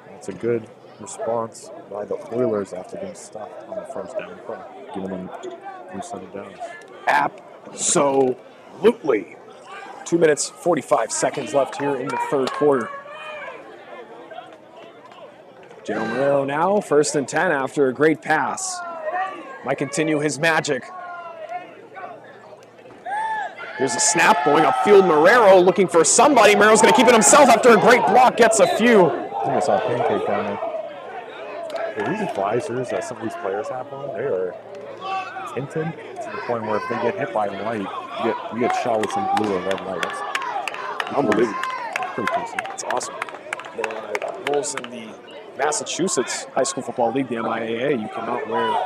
That's a good response by the Oilers after being stopped on the first down play, giving them 3 set downs. Absolutely. 2 minutes, 45 seconds left here in the third quarter. J.O. Marrero now, 1st and 10 after a great pass. Might continue his magic. Here's a snap going upfield. Marrero looking for somebody. Marrero's going to keep it himself after a great block. Gets a few. I think I saw a pancake down there. Are these visors that some of these players have on? They are tinted to the point where if they get hit by light, you get shot with some blue or red light. That's unbelievable. Pretty crazy. That's awesome. The rules in the Massachusetts High School Football League, the MIAA, you cannot wear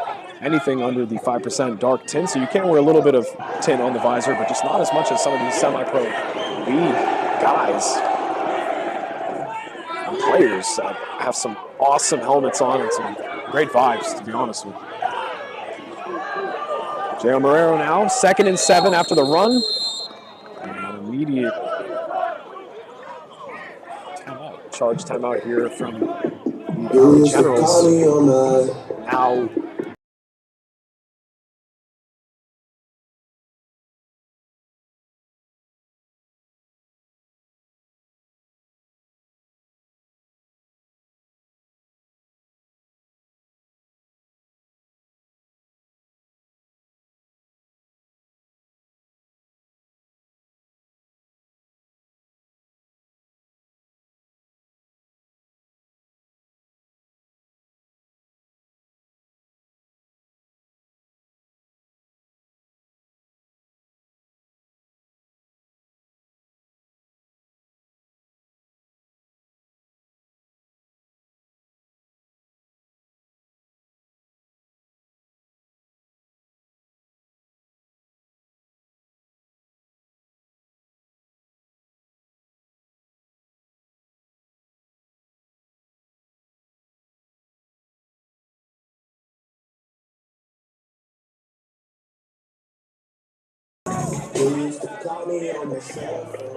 anything under the 5% dark tint, so you can wear a little bit of tint on the visor, but just not as much as some of these semi-pro league guys and players that have some awesome helmets on and some great vibes, to be honest with you. J.O. Marrero now, 2nd and 7 after the run. An immediate charge timeout here from the Generals. Now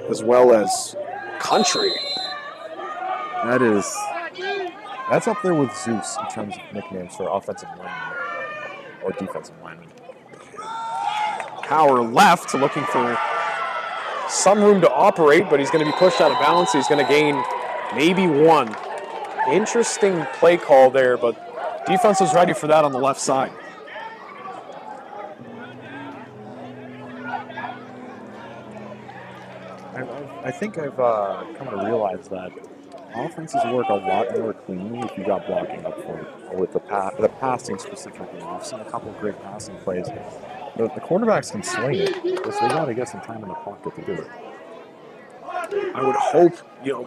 as well as country. That's up there with Zeus in terms of nicknames for offensive linemen or defensive linemen. Power left, looking for some room to operate, but he's going to be pushed out of bounds. So he's going to gain maybe 1. Interesting play call there, but defense was ready for that on the left side. I think I've come to realize that offenses work a lot more cleanly if you got blocking up front, or with the passing specifically. We've seen a couple of great passing plays. The quarterbacks can sling it, because they got to get some time in the pocket to do it. I would hope,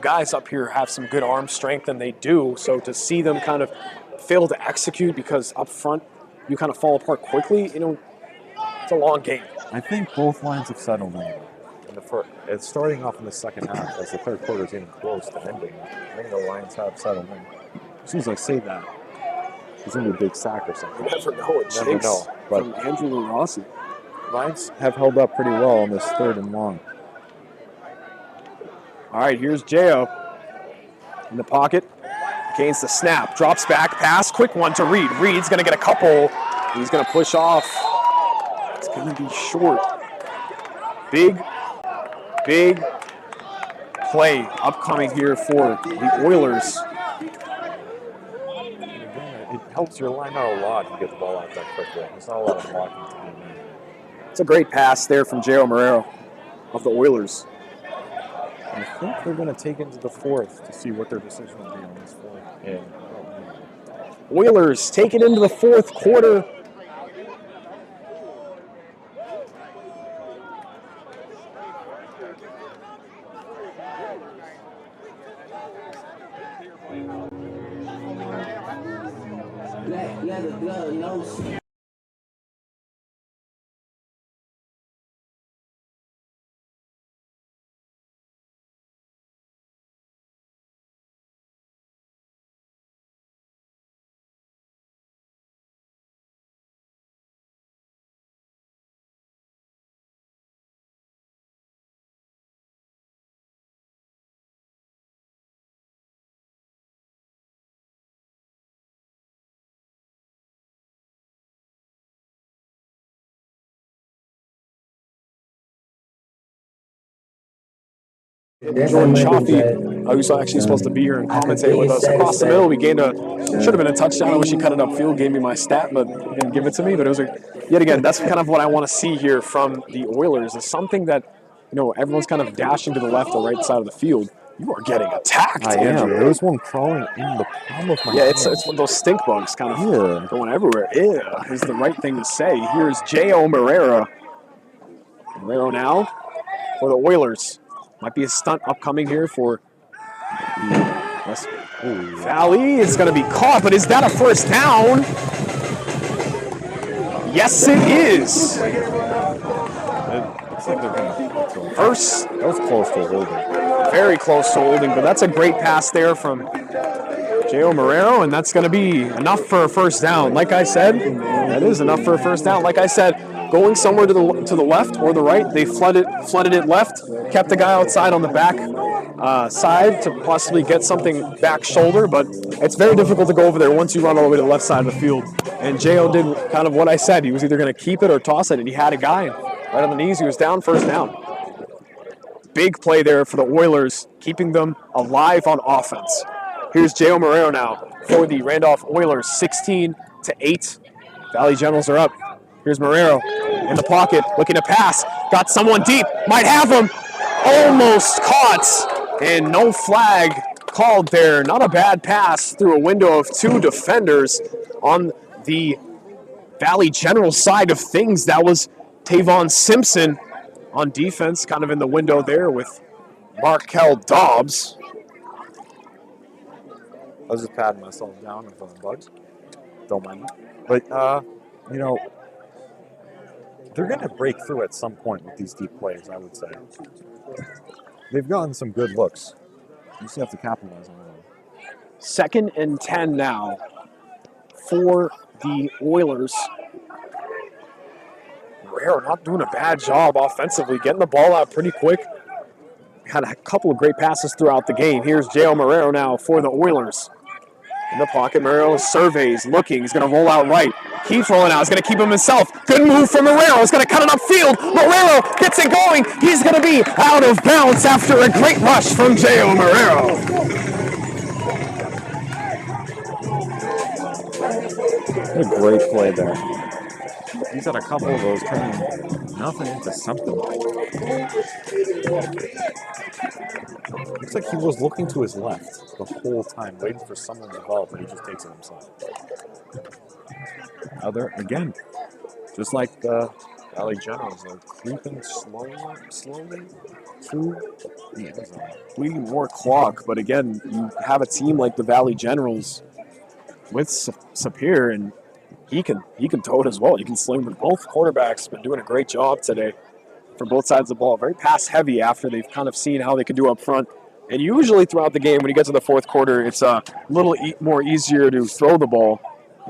guys up here have some good arm strength, and they do. So to see them kind of fail to execute because up front you kind of fall apart quickly, it's a long game. I think both lines have settled in. It's starting off in the second half as the third quarter is getting close to ending. I think the Lions have settled in. As soon as I say that, there's going to be a big sack or something. You never know. It never know. But from Andrew Rossi. Lions have held up pretty well on this 3rd and long. All right, here's J.O. in the pocket. Gains the snap, drops back, pass, quick one to Reed. Reed's going to get a couple. He's going to push off. It's going to be short. Big play upcoming here for the Oilers. It helps your line out a lot to get the ball out that quickly. There's not a lot of blocking time there. It's a great pass there from J.O. Marrero of the Oilers. I think they're going to take into the 4th to see what their decision will be on this 4th. And Oilers take it into the 4th quarter. Black leather glove, no Jordan Chaffee, who's actually supposed to be here and commentate with us. Across the middle, we gained should have been a touchdown. I wish he cut it upfield, gave me my stat, but he didn't give it to me. But it was yet again, that's kind of what I want to see here from the Oilers, is something that, everyone's kind of dashing to the left or right side of the field. You are getting attacked, Andrew. There was one crawling in the palm of my hand. It's one of those stink bugs kind of going everywhere. Yeah, is the right thing to say. Here's J.O. Moreira. Moreira now for the Oilers. Might be a stunt upcoming here for the Valley. It's going to be caught, but is that a first down? Yes, it is. Looks like they're going to first. That was close to holding. Very close to holding, but that's a great pass there from J.O. Moreira, and that's going to be enough for a first down. Like I said, that is enough for a first down. Like I said, going somewhere to the left or the right, they flooded it left, kept the guy outside on the back side to possibly get something back shoulder, but it's very difficult to go over there once you run all the way to the left side of the field. And J.O. did kind of what I said. He was either going to keep it or toss it, and he had a guy right on the knees. He was down, first down. Big play there for the Oilers, keeping them alive on offense. Here's J.O. Moreira now for the Randolph Oilers, 16-8. Valley Generals are up. Here's Moreira in the pocket, looking to pass. Got someone deep, might have him. Almost caught, and no flag called there. Not a bad pass through a window of two defenders on the Valley General side of things. That was Tavon Simpson on defense, kind of in the window there with Markel Dobbs. I was just patting myself down in front of bugs. Don't mind me. But, they're going to break through at some point with these deep plays, I would say. They've gotten some good looks. You just have to capitalize on them. 2nd and 10 now for the Oilers. Moreira not doing a bad job offensively, getting the ball out pretty quick. Had a couple of great passes throughout the game. Here's J.O. Moreira now for the Oilers. In the pocket, Moreira surveys, looking. He's going to roll out right. Keeps rolling out. He's going to keep him himself. Good move from Moreira. He's going to cut it upfield. Moreira gets it going. He's going to be out of bounds after a great rush from J.O. Moreira. What a great play there. He's had a couple of those turning nothing into something. Looks like he was looking to his left the whole time, waiting for someone to develop, but he just takes it himself. Now they're, again, just like the Valley Generals, they're creeping slowly through the end zone. We need more clock, but again, you have a team like the Valley Generals with Sapir, and he can tow it as well. He can sling, but both quarterbacks been doing a great job today for both sides of the ball. Very pass heavy after they've kind of seen how they can do up front. And usually throughout the game, when you get to the fourth quarter, it's a little more easier to throw the ball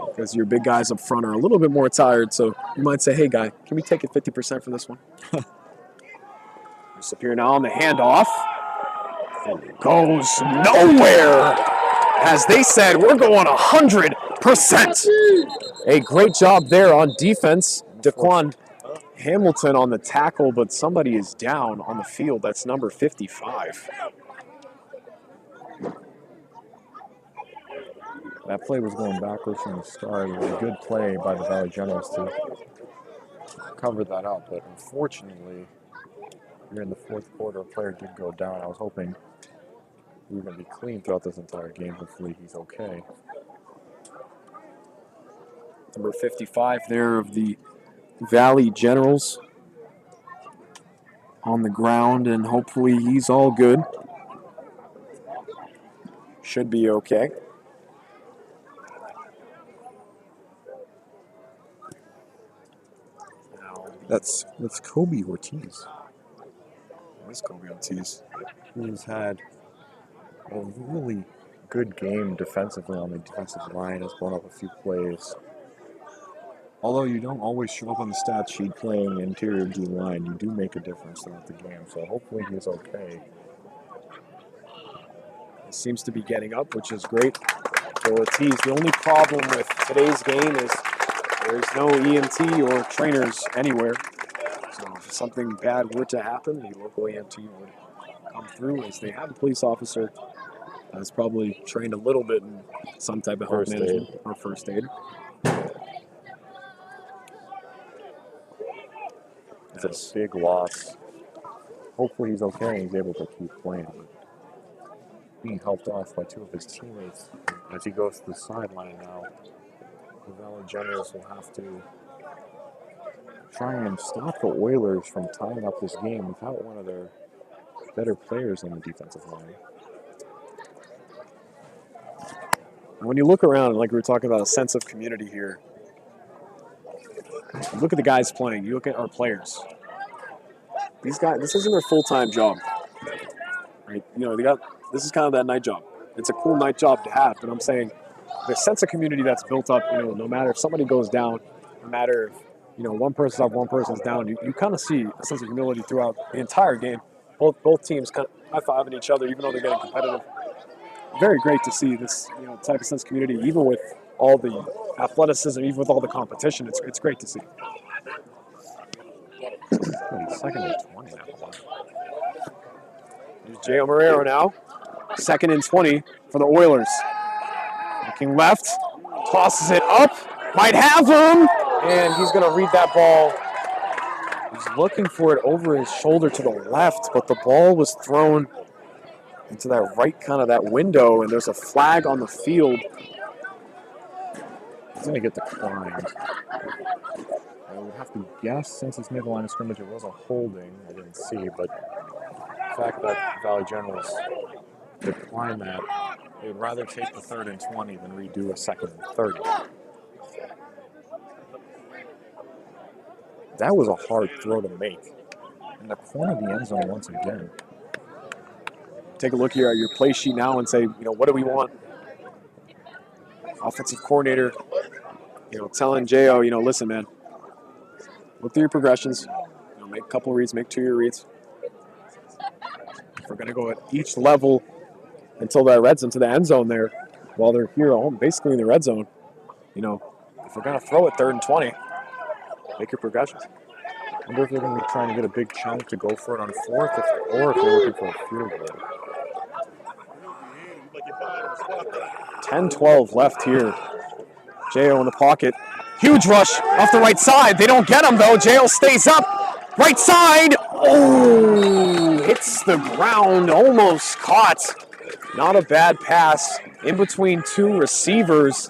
because your big guys up front are a little bit more tired. So you might say, hey, guy, can we take it 50% for this one? Sapir now on the handoff. And it goes nowhere. As they said, we're going 100%. A great job there on defense. Daquan Hamilton on the tackle, but somebody is down on the field. That's number 55. That play was going backwards from the start. It was a good play by the Valley Generals to cover that up, but unfortunately, here in the fourth quarter, a player did go down. I was hoping we were going to be clean throughout this entire game. Hopefully he's okay. Number 55 there of the Valley Generals on the ground, and hopefully he's all good. Should be okay. That's Kobe Ortiz. That's Kobe Ortiz. He's had a really good game defensively on the defensive line. Has blown up a few plays. Although you don't always show up on the stat sheet playing interior D-line, you do make a difference throughout the game. So hopefully he's okay. He seems to be getting up, which is great for Ortiz. The only problem with today's game is there's no EMT or trainers anywhere. So if something bad were to happen, the local EMT would come through is they have a police officer that's probably trained a little bit in some type of health First management or first aid. It's a big loss. Hopefully he's okay and he's able to keep playing. Being helped off by two of his teammates as he goes to the sideline now. The Valley Generals will have to try and stop the Oilers from tying up this game without one of their better players on the defensive line. And when you look around, like we were talking about, a sense of community here, you look at the guys playing, you look at our players. These guys, this isn't their full-time job, right? You know, this is kind of that night job. It's a cool night job to have, but I'm saying the sense of community that's built up, you know, no matter if somebody goes down, no matter if, you know, one person's up, one person's down, you kind of see a sense of humility throughout the entire game. Both teams kind of high-fiving each other, even though they're getting competitive. Very great to see this, you know, type of sense of community, even with all the athleticism, even with all the competition. It's great to see. Second and 20 now. Here's J.O. Marrero now. Second and 20 for the Oilers. Looking left, tosses it up, might have him, and he's going to read that ball. He's looking for it over his shoulder to the left, but the ball was thrown into that right kind of that window, and there's a flag on the field. He's going to get declined. I would have to guess, since it's near the line of scrimmage, it was a holding. I didn't see, but the fact that Valley Generals declined that, they would rather take the 3rd and 20 than redo a 2nd and 30. That was a hard throw to make. In the corner of the end zone once again. Take a look here at your play sheet now and say, you know, what do we want? Offensive coordinator, you know, telling J.O., you know, listen, man, look through your progressions, you know, make a couple of reads, make 2 of your reads. If we're going to go at each level until that red zone to the end zone there, while they're here at home, basically in the red zone, you know, if we're going to throw it 3rd and 20, make your progressions. I wonder if they're going to be trying to get a big chunk to go for it on 4th, or if they're looking for a field goal. 10-12 left here. J.O. in the pocket. Huge rush off the right side. They don't get him, though. J.O. stays up. Right side. Oh, hits the ground. Almost caught. Not a bad pass in between 2 receivers.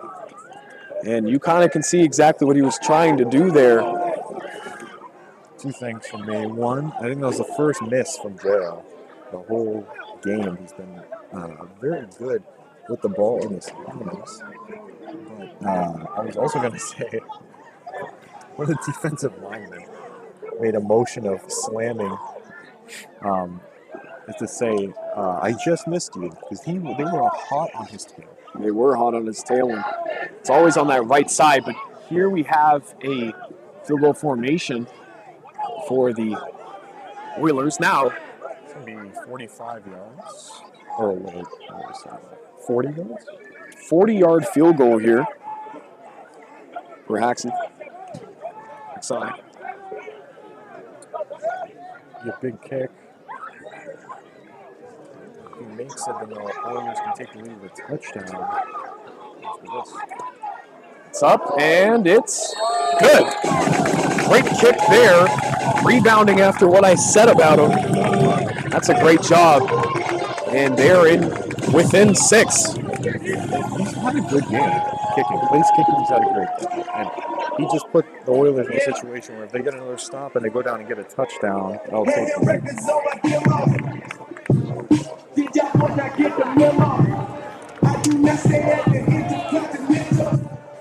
And you kind of can see exactly what he was trying to do there. 2 things from me. One, I think that was the first miss from J.O. The whole game. He's been very good with the ball in his hands. But I was also going to say, one of the defensive linemen made a motion of slamming to say, I just missed you, because they were hot on his tail. They were hot on his tail, and it's always on that right side. But here we have a field goal formation for the Oilers now. It's going to be 45 yards. Or what was that? 40 yards? 40-yard field goal here for Haxon. Sorry. A big kick. If he makes it, then the Oilers can take the lead with a touchdown. It's up, and it's good. Great kick there. Rebounding after what I said about him. That's a great job. And they're within 6. He's had a good game kicking. Place kicking, he's had a great game. And he just put the Oilers in a situation where if they get another stop and they go down and get a touchdown, they'll take the lead.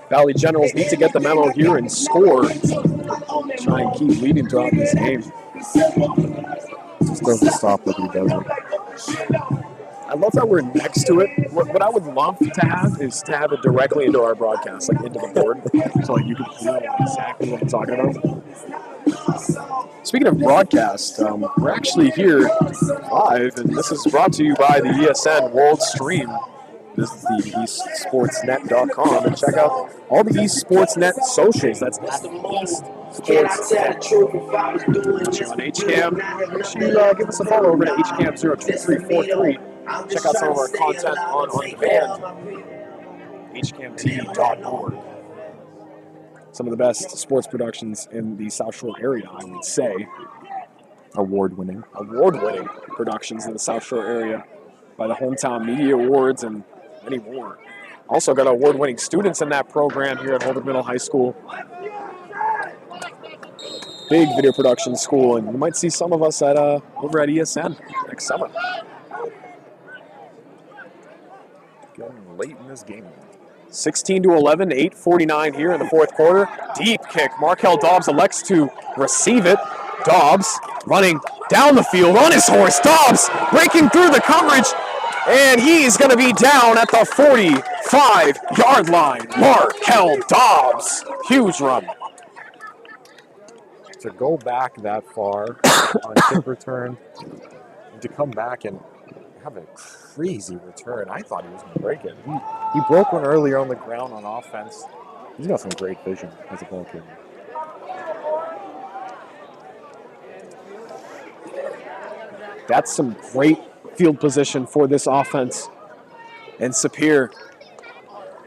Valley Generals need to get the memo here and score. Try and keep leading throughout this game. Just doesn't stop like he doesn't. I love that we're next to it. What I would love to have is to have it directly into our broadcast, like into the board, so like you can hear exactly what I'm talking about. Speaking of broadcast, we're actually here live, and this is brought to you by the ESN World Stream. Visit the eastsportsnet.com and check out all the eSportsNet socials. That's at Sports. Here on HCAM. Make sure you give us a follow over at HCAM02343. Check out some of our content on demand. HCAMTV.org. Some of the best sports productions in the South Shore area, I would say. Award-winning productions in the South Shore area by the Hometown Media Awards and many more. Also got award-winning students in that program here at Holbrook Middle High School. Big video production school, and you might see some of us at over at ESN next summer. Getting late in this game. 16-11, 8:49 here in the fourth quarter. Deep kick. Markel Dobbs elects to receive it. Dobbs running down the field on his horse. Dobbs breaking through the coverage, and he's going to be down at the 45-yard line. Markel Dobbs. Huge run. To go back that far on kick return and to come back and have a crazy return. I thought he was going to break it. He broke one earlier on the ground on offense. He's got some great vision as a ball carrier. That's some great field position for this offense. And Sapir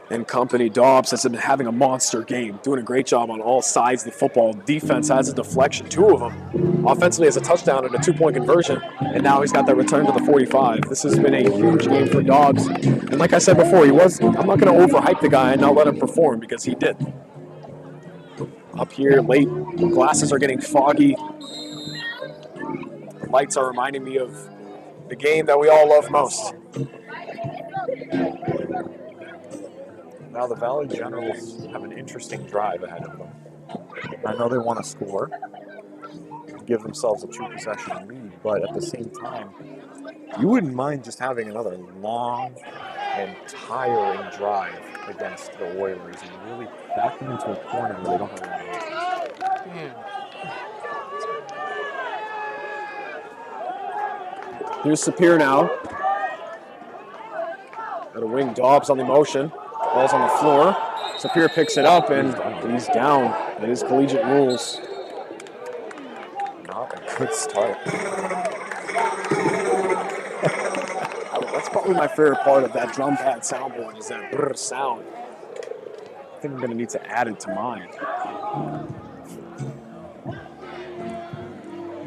and company, Dobbs has been having a monster game, doing a great job on all sides of the football. Defense has a deflection, 2 of them. Offensively has a touchdown and a 2-point conversion, and now he's got that return to the 45. This has been a huge game for Dobbs. And like I said before, I'm not going to overhype the guy and not let him perform, because he did. Up here late, glasses are getting foggy. The lights are reminding me of the game that we all love most. Now the Valley Generals have an interesting drive ahead of them. I know they want to score, give themselves a 2-possession lead, but at the same time, you wouldn't mind just having another long and tiring drive against the Oilers and really back them into a corner where they don't have any. Here's Sapir now. Got a wing. Dobbs on the motion. Ball's on the floor. Sapir picks it up, and he's down. It is collegiate rules. Not a good start. That's probably my favorite part of that drum pad soundboard, is that brr sound. I think I'm going to need to add it to mine.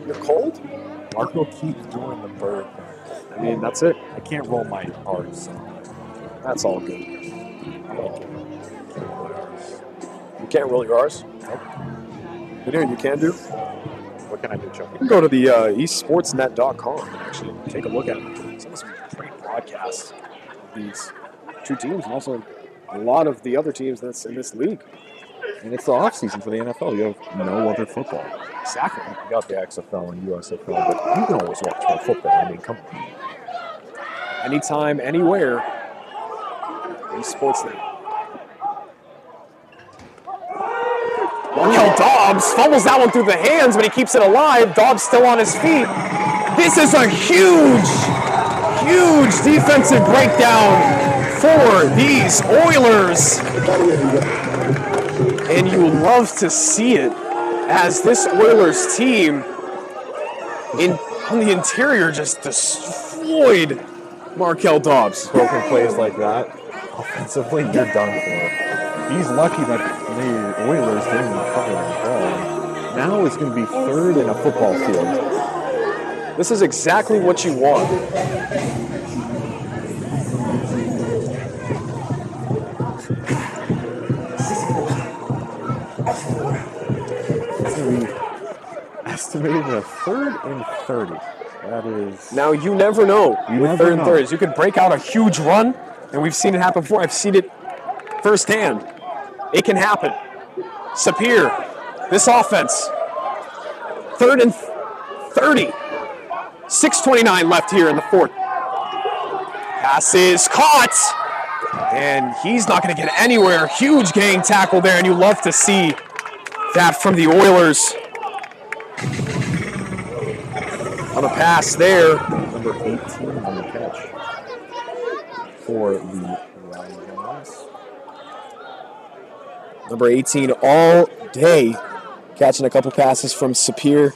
You're cold? Marco keeps doing the bird. I mean, that's it. I can't roll my R's. So. That's all good. You can't roll your R's? Nope. You know what you can do? What can I do, Chuck? You can go to the esportsnet.com and actually take a look at some great broadcasts of these 2 teams, and also a lot of the other teams that's in this league. And it's the off-season for the NFL. You have no other football. Exactly. You got the XFL and USFL, but you can always watch more football. I mean, come on. Anytime, anywhere. Esportsnet. Markel Dobbs fumbles that one through the hands, but he keeps it alive. Dobbs still on his feet. This is a huge defensive breakdown for these Oilers. And you love to see it as this Oilers team on the interior just destroyed Markel Dobbs. Broken plays like that, offensively, you're done for. He's lucky that the Oilers didn't recover the ball. Now it's going to be 3rd in a football field. This is exactly what you want. It's going to be estimated a 3rd and 30. That is... Now, you never know with 3rd and 30s. You could break out a huge run, and we've seen it happen before. I've seen it firsthand. It can happen. Sapir, this offense, 3rd and 30. 6:29 left here in the 4th. Pass is caught, and he's not going to get anywhere. Huge gang tackle there, and you love to see that from the Oilers. On the pass there. Number 18 on the catch for the Ryan Jones. Number 18 all day catching a couple passes from Sapir.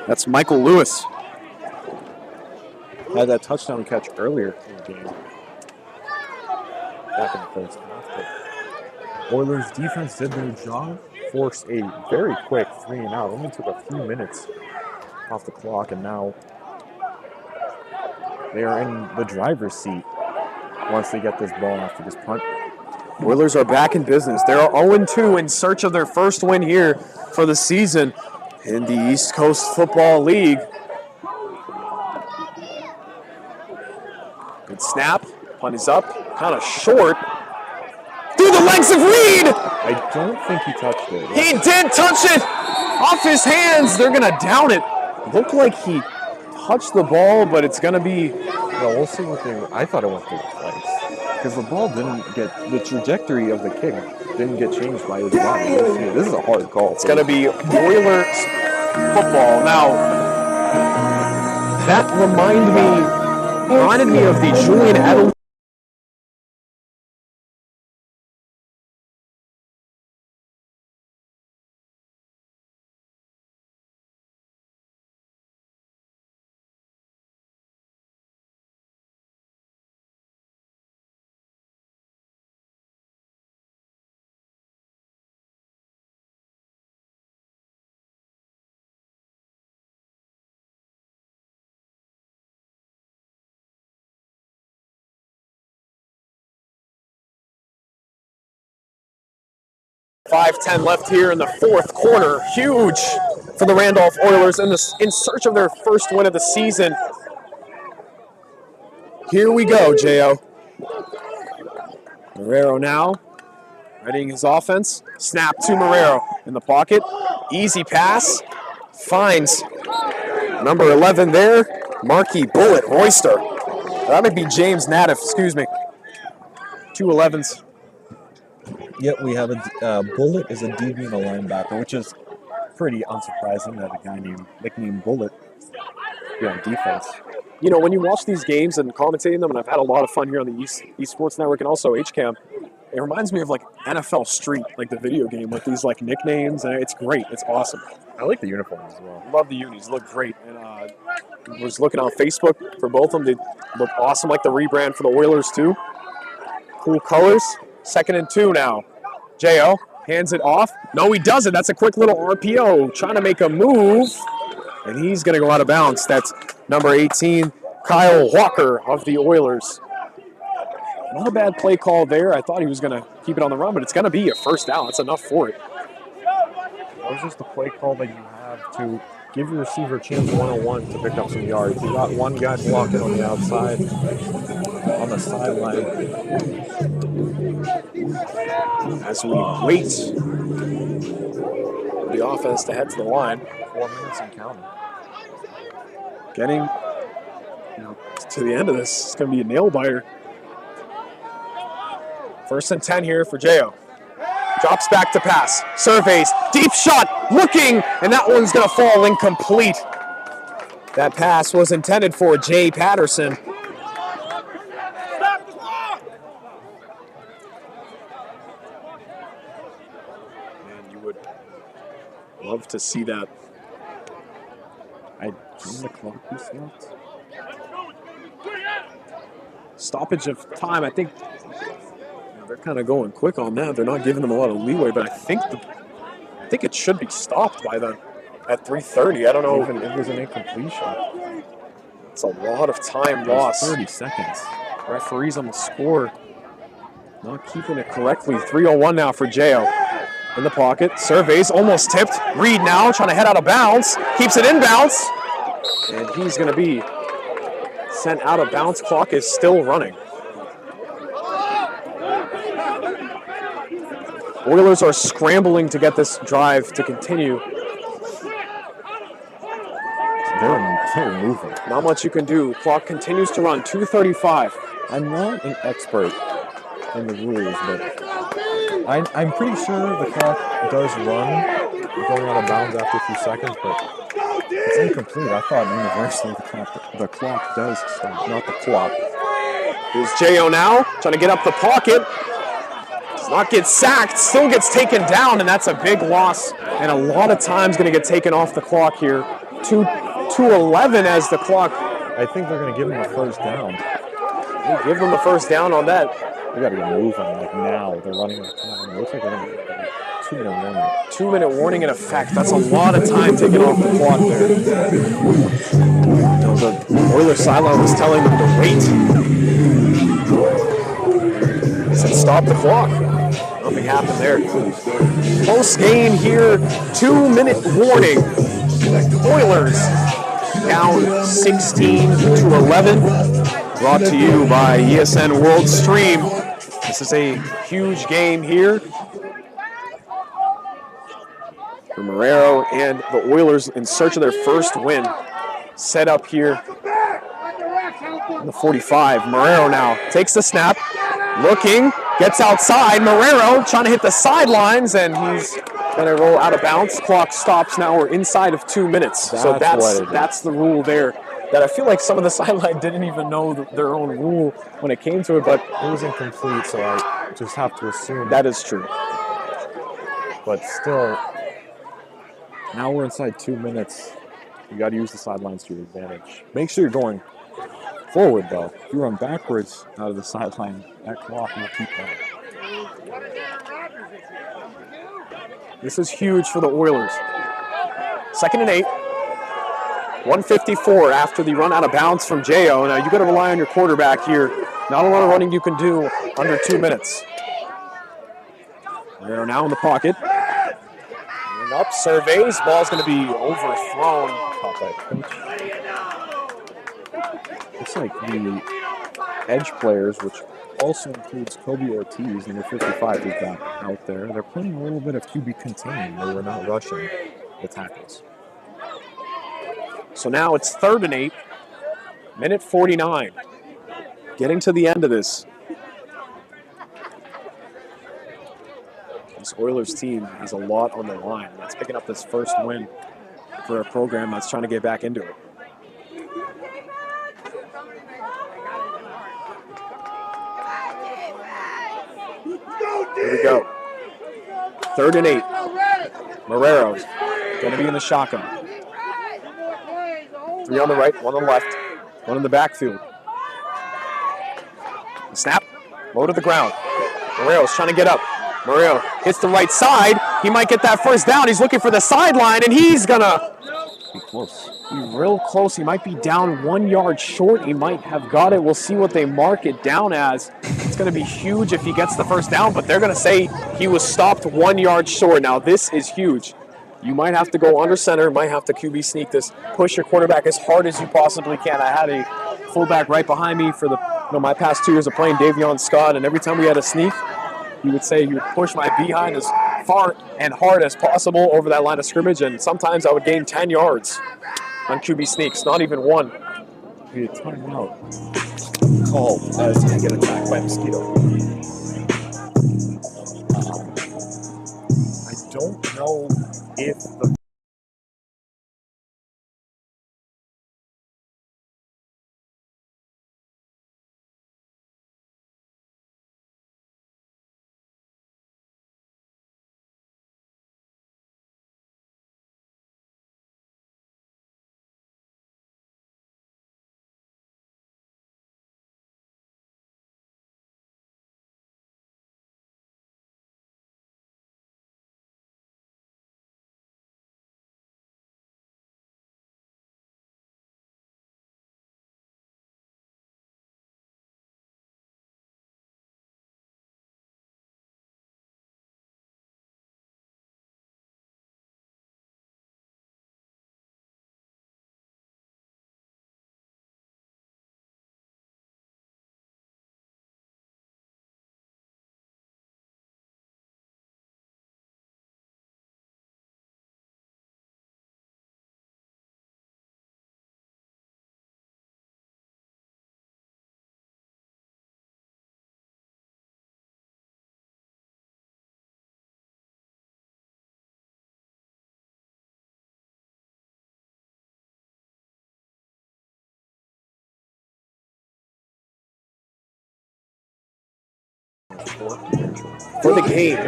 That's Michael Lewis. Had that touchdown catch earlier in the game. Back in the first half. But Oilers defense did their job. Forced a very quick 3-and-out. Only took a few minutes off the clock, and now they are in the driver's seat once they get this ball after this punt. Oilers are back in business. They're 0-2 in search of their first win here for the season in the East Coast Football League. Good snap. Punt is up. Kind of short. Through the legs of Reed! I don't think he touched it. He did touch it! Off his hands. They're going to down it. Looked like he touched the ball, but it's going to be... Well, we'll see what they... I thought it went through the legs. Because the ball didn't get... The trajectory of the kick didn't get changed by his body. This is a hard call. It's going to be Oilers football. Now, that reminded me of the Julian Edelman. .5:10 left here in the fourth quarter. Huge for the Randolph Oilers in search of their first win of the season. Here we go, J.O. Marrero now, readying his offense. Snap to Marrero in the pocket. Easy pass. Finds number 11 there, Marquis Bullet Royster. That might be James Natif, excuse me. 2 11s. Yep, we have a Bullet is a DB and a linebacker, which is pretty unsurprising that a guy nicknamed Bullet be on defense. You know, when you watch these games and commentating them, and I've had a lot of fun here on the Esports Network and also HCAM, it reminds me of like NFL Street, like the video game with these like nicknames, and it's great. It's awesome. I like the uniforms as well. Love the unis, look great. And was looking on Facebook for both of them. They look awesome, like the rebrand for the Oilers too. Cool colors. 2nd and 2 now. J.O. hands it off. No, he doesn't. That's a quick little RPO. Trying to make a move. And he's going to go out of bounds. That's number 18, Kyle Walker of the Oilers. Not a bad play call there. I thought he was going to keep it on the run, but it's going to be a first down. That's enough for it. That was just the play call that you have to give your receiver a chance 1-on-1 to pick up some yards. You got one guy blocking on the outside, on the sideline. As we wait for the offense to head to the line. 4 minutes and counting. Getting to the end of this, it's going to be a nail biter. 1st and 10 here for J.O. Drops back to pass. Surveys. Deep shot. Looking. And that one's going to fall incomplete. That pass was intended for Jay Patterson. Man, you would love to see that. Can the clock be stopped? Stoppage of time, I think. They're kind of going quick on that. They're not giving them a lot of leeway, but I think it should be stopped by then at 3:30. I don't know even if there's an incompletion. It's a lot of time lost. 30 seconds. Referees on the score not keeping it correctly. 3:01 now for J.O. In the pocket. Surveys, almost tipped. Reed now trying to head out of bounds. Keeps it in bounds. And he's going to be sent out of bounds. Clock is still running. Oilers are scrambling to get this drive to continue. They're moving. Not much you can do. Clock continues to run. 2:35. I'm not an expert in the rules, but I'm pretty sure the clock does run going out of bounds after a few seconds, but it's incomplete. I thought universally the clock does stop, not the clock. Here's J.O. now, trying to get up the pocket. Does not get sacked, still gets taken down, and that's a big loss. And a lot of time's going to get taken off the clock here. 2:11 as the clock. I think they're going to give them a first down. Give them a first down on that. We got to get moving like now. They're running out of time. It looks like they're going to get 2-minute warning. 2-minute warning in effect. That's a lot of time taken off the clock there. The Oilers sideline was telling them to wait. He said stop the clock. Nothing happened there. Close game here. 2-minute warning. Oilers down 16-11. Brought to you by ESN World Stream. This is a huge game here for Marrero and the Oilers in search of their first win. Set up here in the 45. Marrero now takes the snap, looking, gets outside. Marrero trying to hit the sidelines, and he's going to roll out of bounds. Clock stops now. We're inside of 2 minutes. So that's the rule there. That I feel like some of the sideline didn't even know their own rule when it came to it, but it was incomplete, so I just have to assume. That is true. But still, now we're inside 2 minutes. You got to use the sidelines to your advantage. Make sure you're going forward, though. If you run backwards out of the sideline, that clock will keep going. This is huge for the Oilers. 2nd and 8. 1:54 after the run out of bounds from J.O. Now you got to rely on your quarterback here. Not a lot of running you can do under 2 minutes. They're now in the pocket. And up, surveys. Ball's going to be overthrown. It's like the edge players, which also includes Kobe Ortiz, number 55, we've got out there. They're playing a little bit of QB contain. They were not rushing the tackles. So now it's 3rd and 8, minute 49. Getting to the end of this. This Oilers team has a lot on the line. That's picking up this first win for a program that's trying to get back into it. Here we go. 3rd and 8. Marrero's going to be in the shotgun. 3 on the right, 1 on the left, 1 in the backfield. Snap, low to the ground. Marrero's trying to get up. Marrero hits the right side. He might get that first down. He's looking for the sideline, and he's gonna be close. Be real close. He might be down 1 yard short. He might have got it. We'll see what they mark it down as. It's gonna be huge if he gets the first down, but they're gonna say he was stopped 1 yard short. Now this is huge. You might have to go under center, might have to QB sneak this, push your quarterback as hard as you possibly can. I had a fullback right behind me for my past 2 years of playing, Davion Scott, and every time we had a sneak, he would say he would push my behind as far and hard as possible over that line of scrimmage, and sometimes I would gain 10 yards on QB sneaks, not even 1. Be a timeout call as I get attacked by a mosquito. I don't know if the for the game.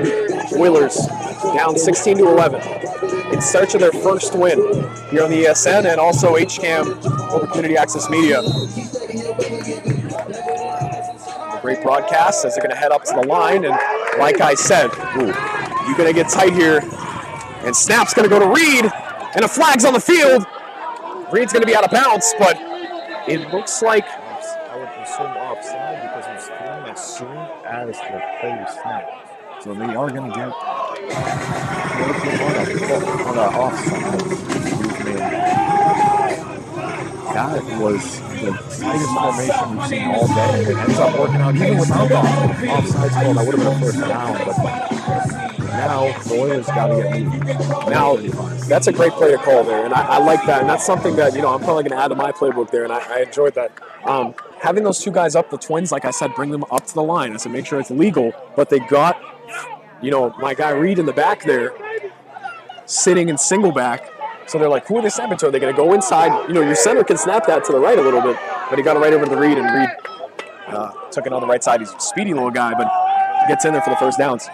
Oilers down 16-11 in search of their first win here on the ESN and also HCAM over Community Access Media. A great broadcast as they're going to head up to the line, and like I said, you're going to get tight here, and snap's going to go to Reed, and a flag's on the field. Reed's going to be out of bounds, but it looks like I would assume offside because he's throwing as soon as the play was snapped. So they are going to get on the offside. That was the tightest formation we've seen all day. It ends up working out even without the offside call. That would have been a first down, but now the Oilers got to get moving. now that's a great play to call there, and I like that, and that's something that I'm probably going to add to my playbook there, and I enjoyed that. Having those two guys up, the twins, like I said, bring them up to the line. I said make sure it's legal, but they got my guy Reed in the back there, sitting in single back. So they're like, who are they snapping to? Are they going to go inside? Your center can snap that to the right a little bit, but he got it right over to Reed, and Reed took it on the right side. He's a speedy little guy, but gets in there for the first downs.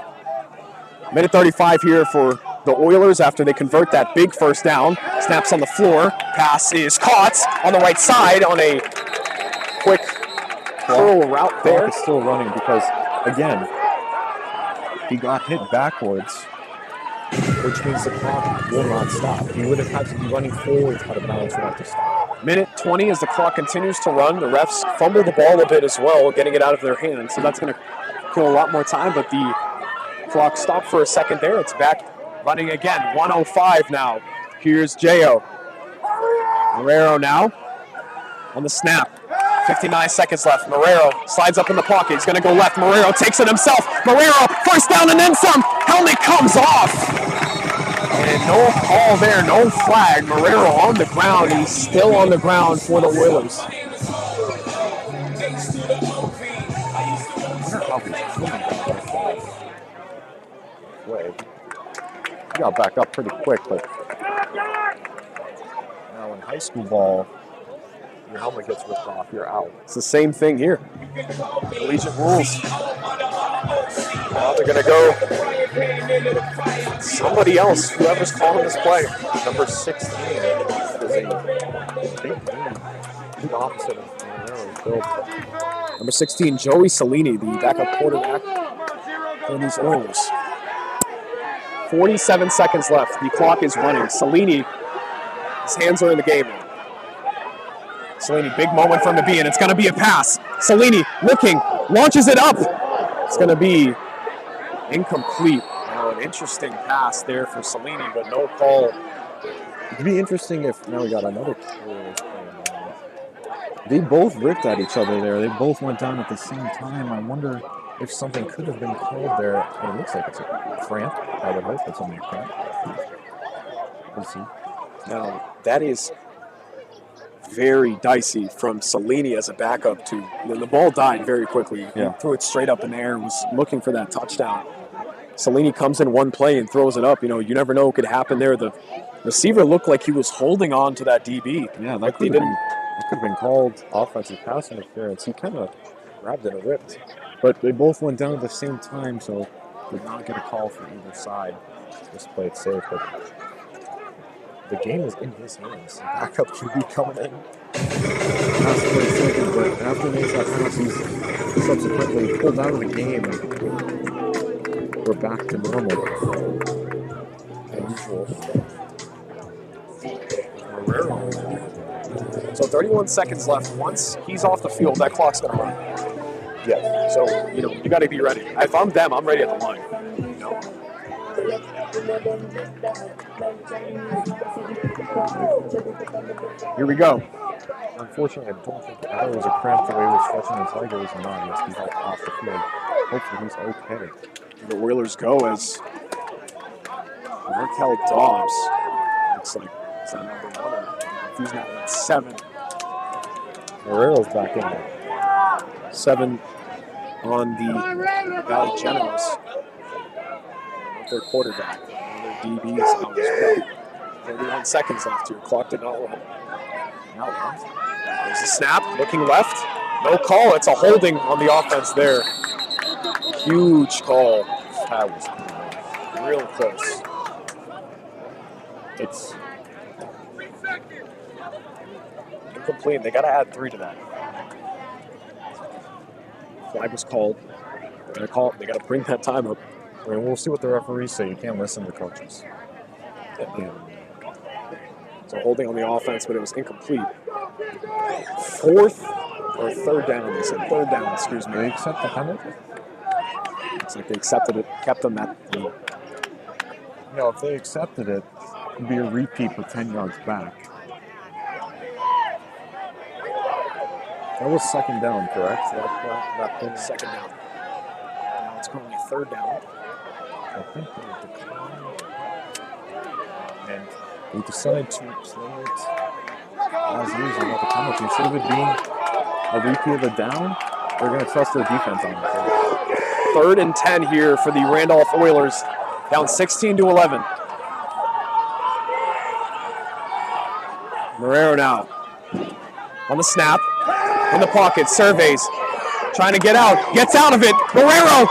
Minute 35 here for the Oilers after they convert that big first down. Snaps on the floor. Pass is caught on the right side on a quick curl route there. It's still running because, again, he got hit backwards, which means the clock will not stop. He would have had to be running forwards out of bounds for that to stop. Minute 20 as the clock continues to run. The refs fumble the ball a bit as well, getting it out of their hands. So that's going to kill a lot more time, but the clock stopped for a second there. It's back running again. 1:05 now. Here's J.O. Marrero now on the snap. 59 seconds left. Marrero slides up in the pocket. He's going to go left. Marrero takes it himself. Marrero, first down and then some. Helmet comes off. And no call there, no flag. Marrero on the ground. He's still on the ground for the Oilers. He got back up pretty quick, but now in high school ball, your helmet gets ripped off, you're out. It's the same thing here. Collegiate rules. Now they're going to go somebody else, whoever's calling this play. Number 16 is a big man. The opposite of Randolph. Number 16, Joey Cellini, the backup quarterback for these Oilers. 47 seconds left. The clock is running. Cellini, his hands are in the game. Cellini, big moment from the B, and it's going to be a pass. Cellini looking, launches it up. It's going to be incomplete. Now, an interesting pass there for Cellini, but no call. It'd be interesting if now we got another Oilers player. They both ripped at each other there. They both went down at the same time. I wonder if something could have been called there. It looks like it's a cramp. I would hope it's only a cramp. We'll see. Now, that is very dicey from Cellini as a backup to the ball died very quickly. He threw it straight up in the air, was looking for that touchdown. Cellini comes in one play and throws it up. You never know what could happen there. The receiver looked like he was holding on to that DB. Yeah, that could have been called offensive pass interference. He kind of grabbed it and ripped. But they both went down at the same time, so did not get a call for either side. Just play it safe, but the game is in his hands. The backup QB coming in. Last 20 seconds, but after he makes that pass, he's subsequently pulled out of the game, and we're back to normal. Unusual. So 31 seconds left. Once he's off the field, that clock's going to run. Yeah. So, you got to be ready. If I'm them, I'm ready at the line. Here we go. Unfortunately, I don't think either was a cramp the way he was stretching his leg. It was not. He has to be helped off the field. Hopefully he's okay. The Oilers go as Raquel Dobbs. Looks like is that number 1 or if he's not at 7. Marrero's back in there. 7 on the Valley Generals. Their quarterback. Their DBs out as well. 31 seconds left here. Clock did not run. Now runs. There's a snap. Looking left. No call. It's a holding on the offense there. Huge call. That was Real close. it's Incomplete. They got to add 3 to that. Flag was called. They got to bring that time up. I mean, we'll see what the referees say. You can't listen to coaches. Yeah. So holding on the offense, but it was incomplete. 4th or 3rd down. They said 3rd down. Excuse me. They accept the penalty? Looks like they accepted it. Kept them at the. You know, if they accepted it, it'd be a repeat for 10 yards back. That was 2nd down, correct? That 2nd down. Now it's currently 3rd down. I think they declined. And they decided to play it as usual about the penalty. Instead of it being a repeat of a down, they're going to trust their defense on it. 3rd and 10 here for the Randolph Oilers. Down 16-11. Marrero now on the snap, in the pocket, surveys, trying to get out, gets out of it. Marrero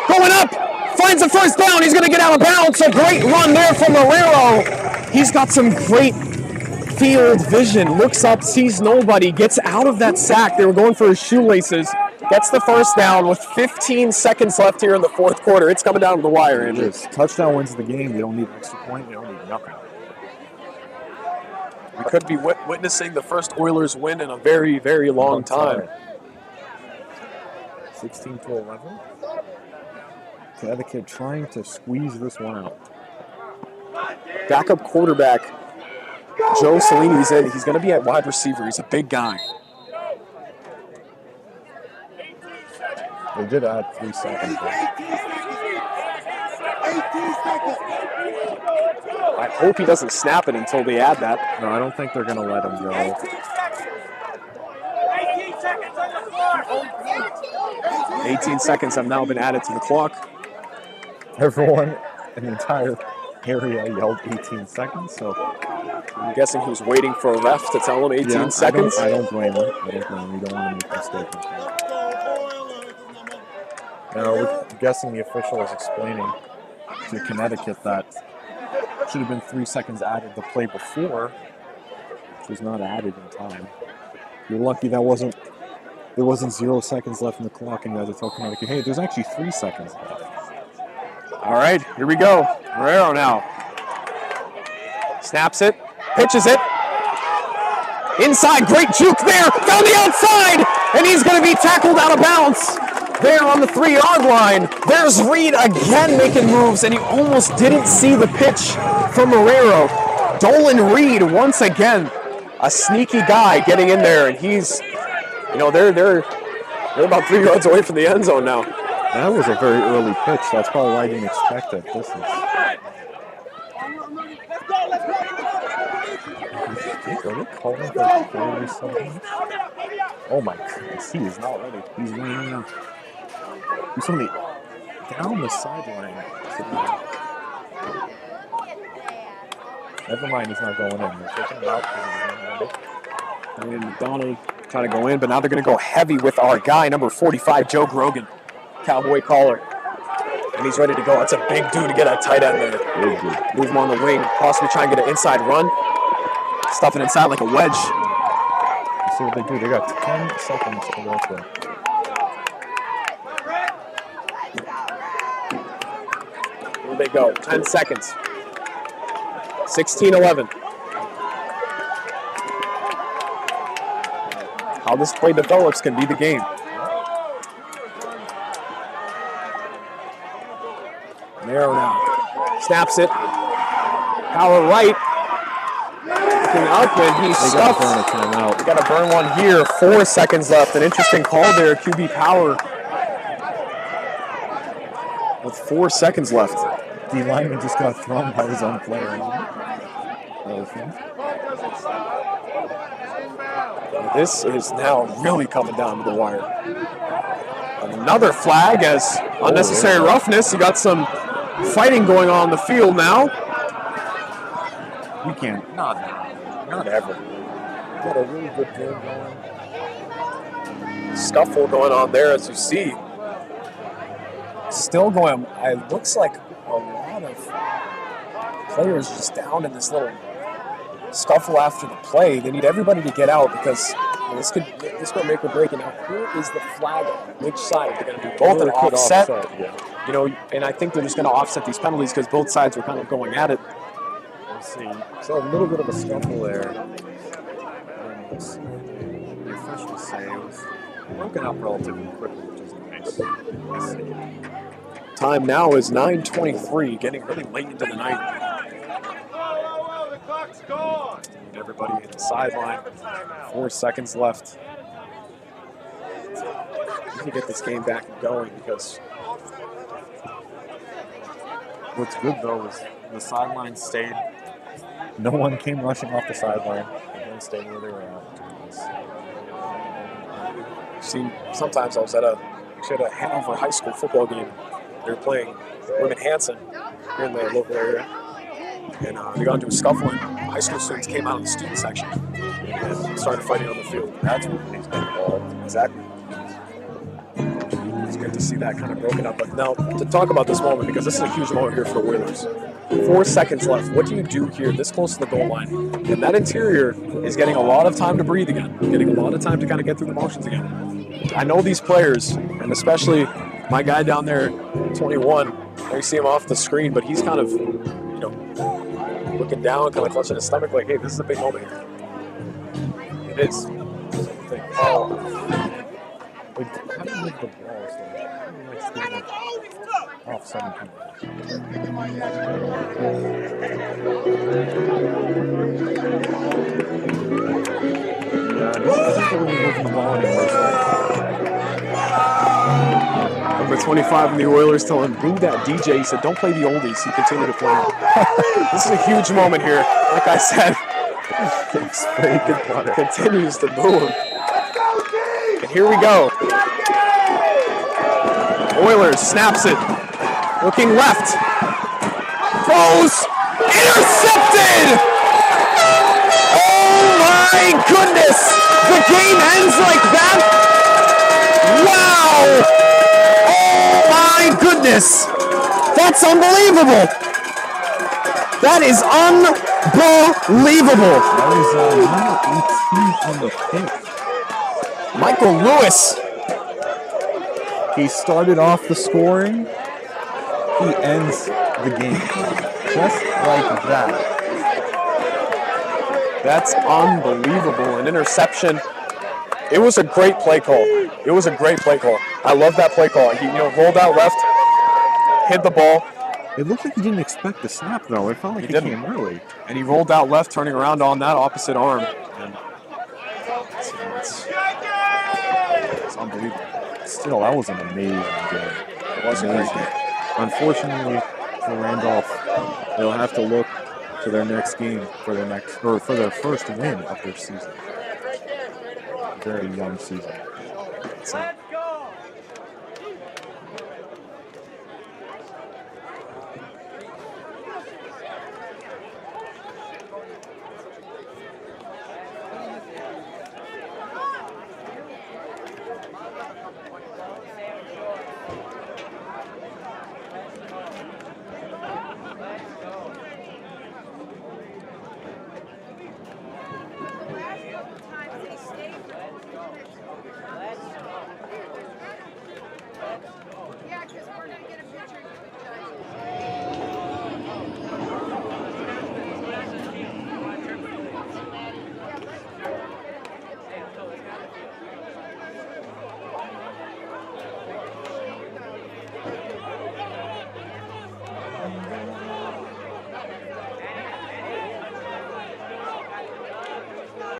going up, finds the 1st down. He's going to get out of bounds. A great run there from Marrero. He's got some great field vision. Looks up, sees nobody, gets out of that sack. They were going for his shoelaces. Gets the 1st down with 15 seconds left here in the 4th quarter. It's coming down to the wire, Andrew. Touchdown wins the game. They don't need an extra point. They don't need nothing. We could be witnessing the first Oilers win in a very, very long time. 16-11. Connecticut trying to squeeze this one out. Backup quarterback Joe Cellini's in. He's going to be at wide receiver. He's a big guy. They did add 3 seconds. I hope he doesn't snap it until they add that. No, I don't think they're going to let him go. 18 seconds have now been added to the clock. Everyone in the entire area yelled 18 seconds, so I'm guessing he was waiting for a ref to tell him 18 seconds. I don't blame him. You don't want to make mistakes. Now, I'm guessing the official is explaining to Connecticut that should have been 3 seconds added the play before, which was not added in time. You're lucky there wasn't 0 seconds left in the clock, and you had to tell Connecticut, hey, there's actually 3 seconds left. All right, here we go. Marrero now. Snaps it, pitches it. Inside, great juke there, down the outside, and he's going to be tackled out of bounds. There on the 3-yard line. There's Reed again making moves, and he almost didn't see the pitch from Marrero. Dolan Reed once again, a sneaky guy getting in there, and he's, they're about 3 yards away from the end zone now. That was a very early pitch. That's probably why I didn't expect it. This is. Are they calling for 40 something? Oh my goodness, he is not ready. He's running up. He's only down the sideline. Never mind, he's not going in. They're taking him out. And McDonald trying to go in, but now they're going to go heavy with our guy, number 45, Joe Grogan, Cowboy collar. And he's ready to go. That's a big dude to get at tight end there. Move him on the wing, possibly try and get an inside run. Stuff it inside like a wedge. Let's see what they do. They got 10 seconds to work with. Here they go, 10 seconds. 16-11. How this play develops can be the game. Marrero now. Snaps it. Power right. Looking up and he's stuffed. We got to burn one here. 4 seconds left. An interesting call there, QB Power. With 4 seconds left. The lineman just got thrown by his own player. This is now really coming down to the wire. Another flag as unnecessary roughness. You got some fighting going on the field now. You can't. Not ever. Got a really good game going. Scuffle going on there, as you see. Still going. It looks like a lot of players just down in this little scuffle after the play. They need everybody to get out because this could make or break. And now, who is the flag on? Which side? They're going to do both an offset. Yeah. You know, and I think they're just going to offset these penalties because both sides were kind of going at it. Let's see. So a little bit of a scuffle there. And the officials say it was broken up relatively quickly, which is nice. Let's see. Time now is 9:23, getting really late into the night. The clock's gone. And everybody in the sideline. 4 seconds left. We need to get this game back and going because What's good though is the sideline stayed. No one came rushing off the sideline. Everyone stayed where they were at. see, sometimes I was at a Hanover High School football game. They were playing Women Hanson here in the local area. And they got into a scuffle, and high school students came out of the student section and started fighting on the field. That's what he's been involved. Exactly. It's good to see that kind of broken up. But now, to talk about this moment, because this is a huge moment here for the Whalers. 4 seconds left. What do you do here this close to the goal line? And that interior is getting a lot of time to breathe again, getting a lot of time to kind of get through the motions again. I know these players, and especially my guy down there, 21, you see him off the screen, but he's kind of, looking down, kind of clutching his stomach like, hey, this is a big moment here. It is. How do you make the balls off 700? Yeah, I think we're moving the ball anymore. Number 25 in the Oilers tell him, boo that DJ. He said, don't play the oldies. He continued to play. This is a huge moment here. Like I said, continues to boo him. And here we go. Oilers snaps it. Looking left. Throws. Intercepted! Oh my goodness! The game ends like that? Wow! Oh my goodness! That's unbelievable! That is unbelievable! That is number 18 on the pitch. Michael Lewis. He started off the scoring. He ends the game. Just like that. That's unbelievable. An interception. It was a great play call. It was a great play call. I love that play call. He rolled out left, hit the ball. It looked like he didn't expect the snap, though. It felt like it came early. And he rolled out left, turning around on that opposite arm. And it's unbelievable. Still, that was an amazing game. It was amazing. Unfortunately for Randolph, they'll have to look to their next game for their first win of their season. Very young season. So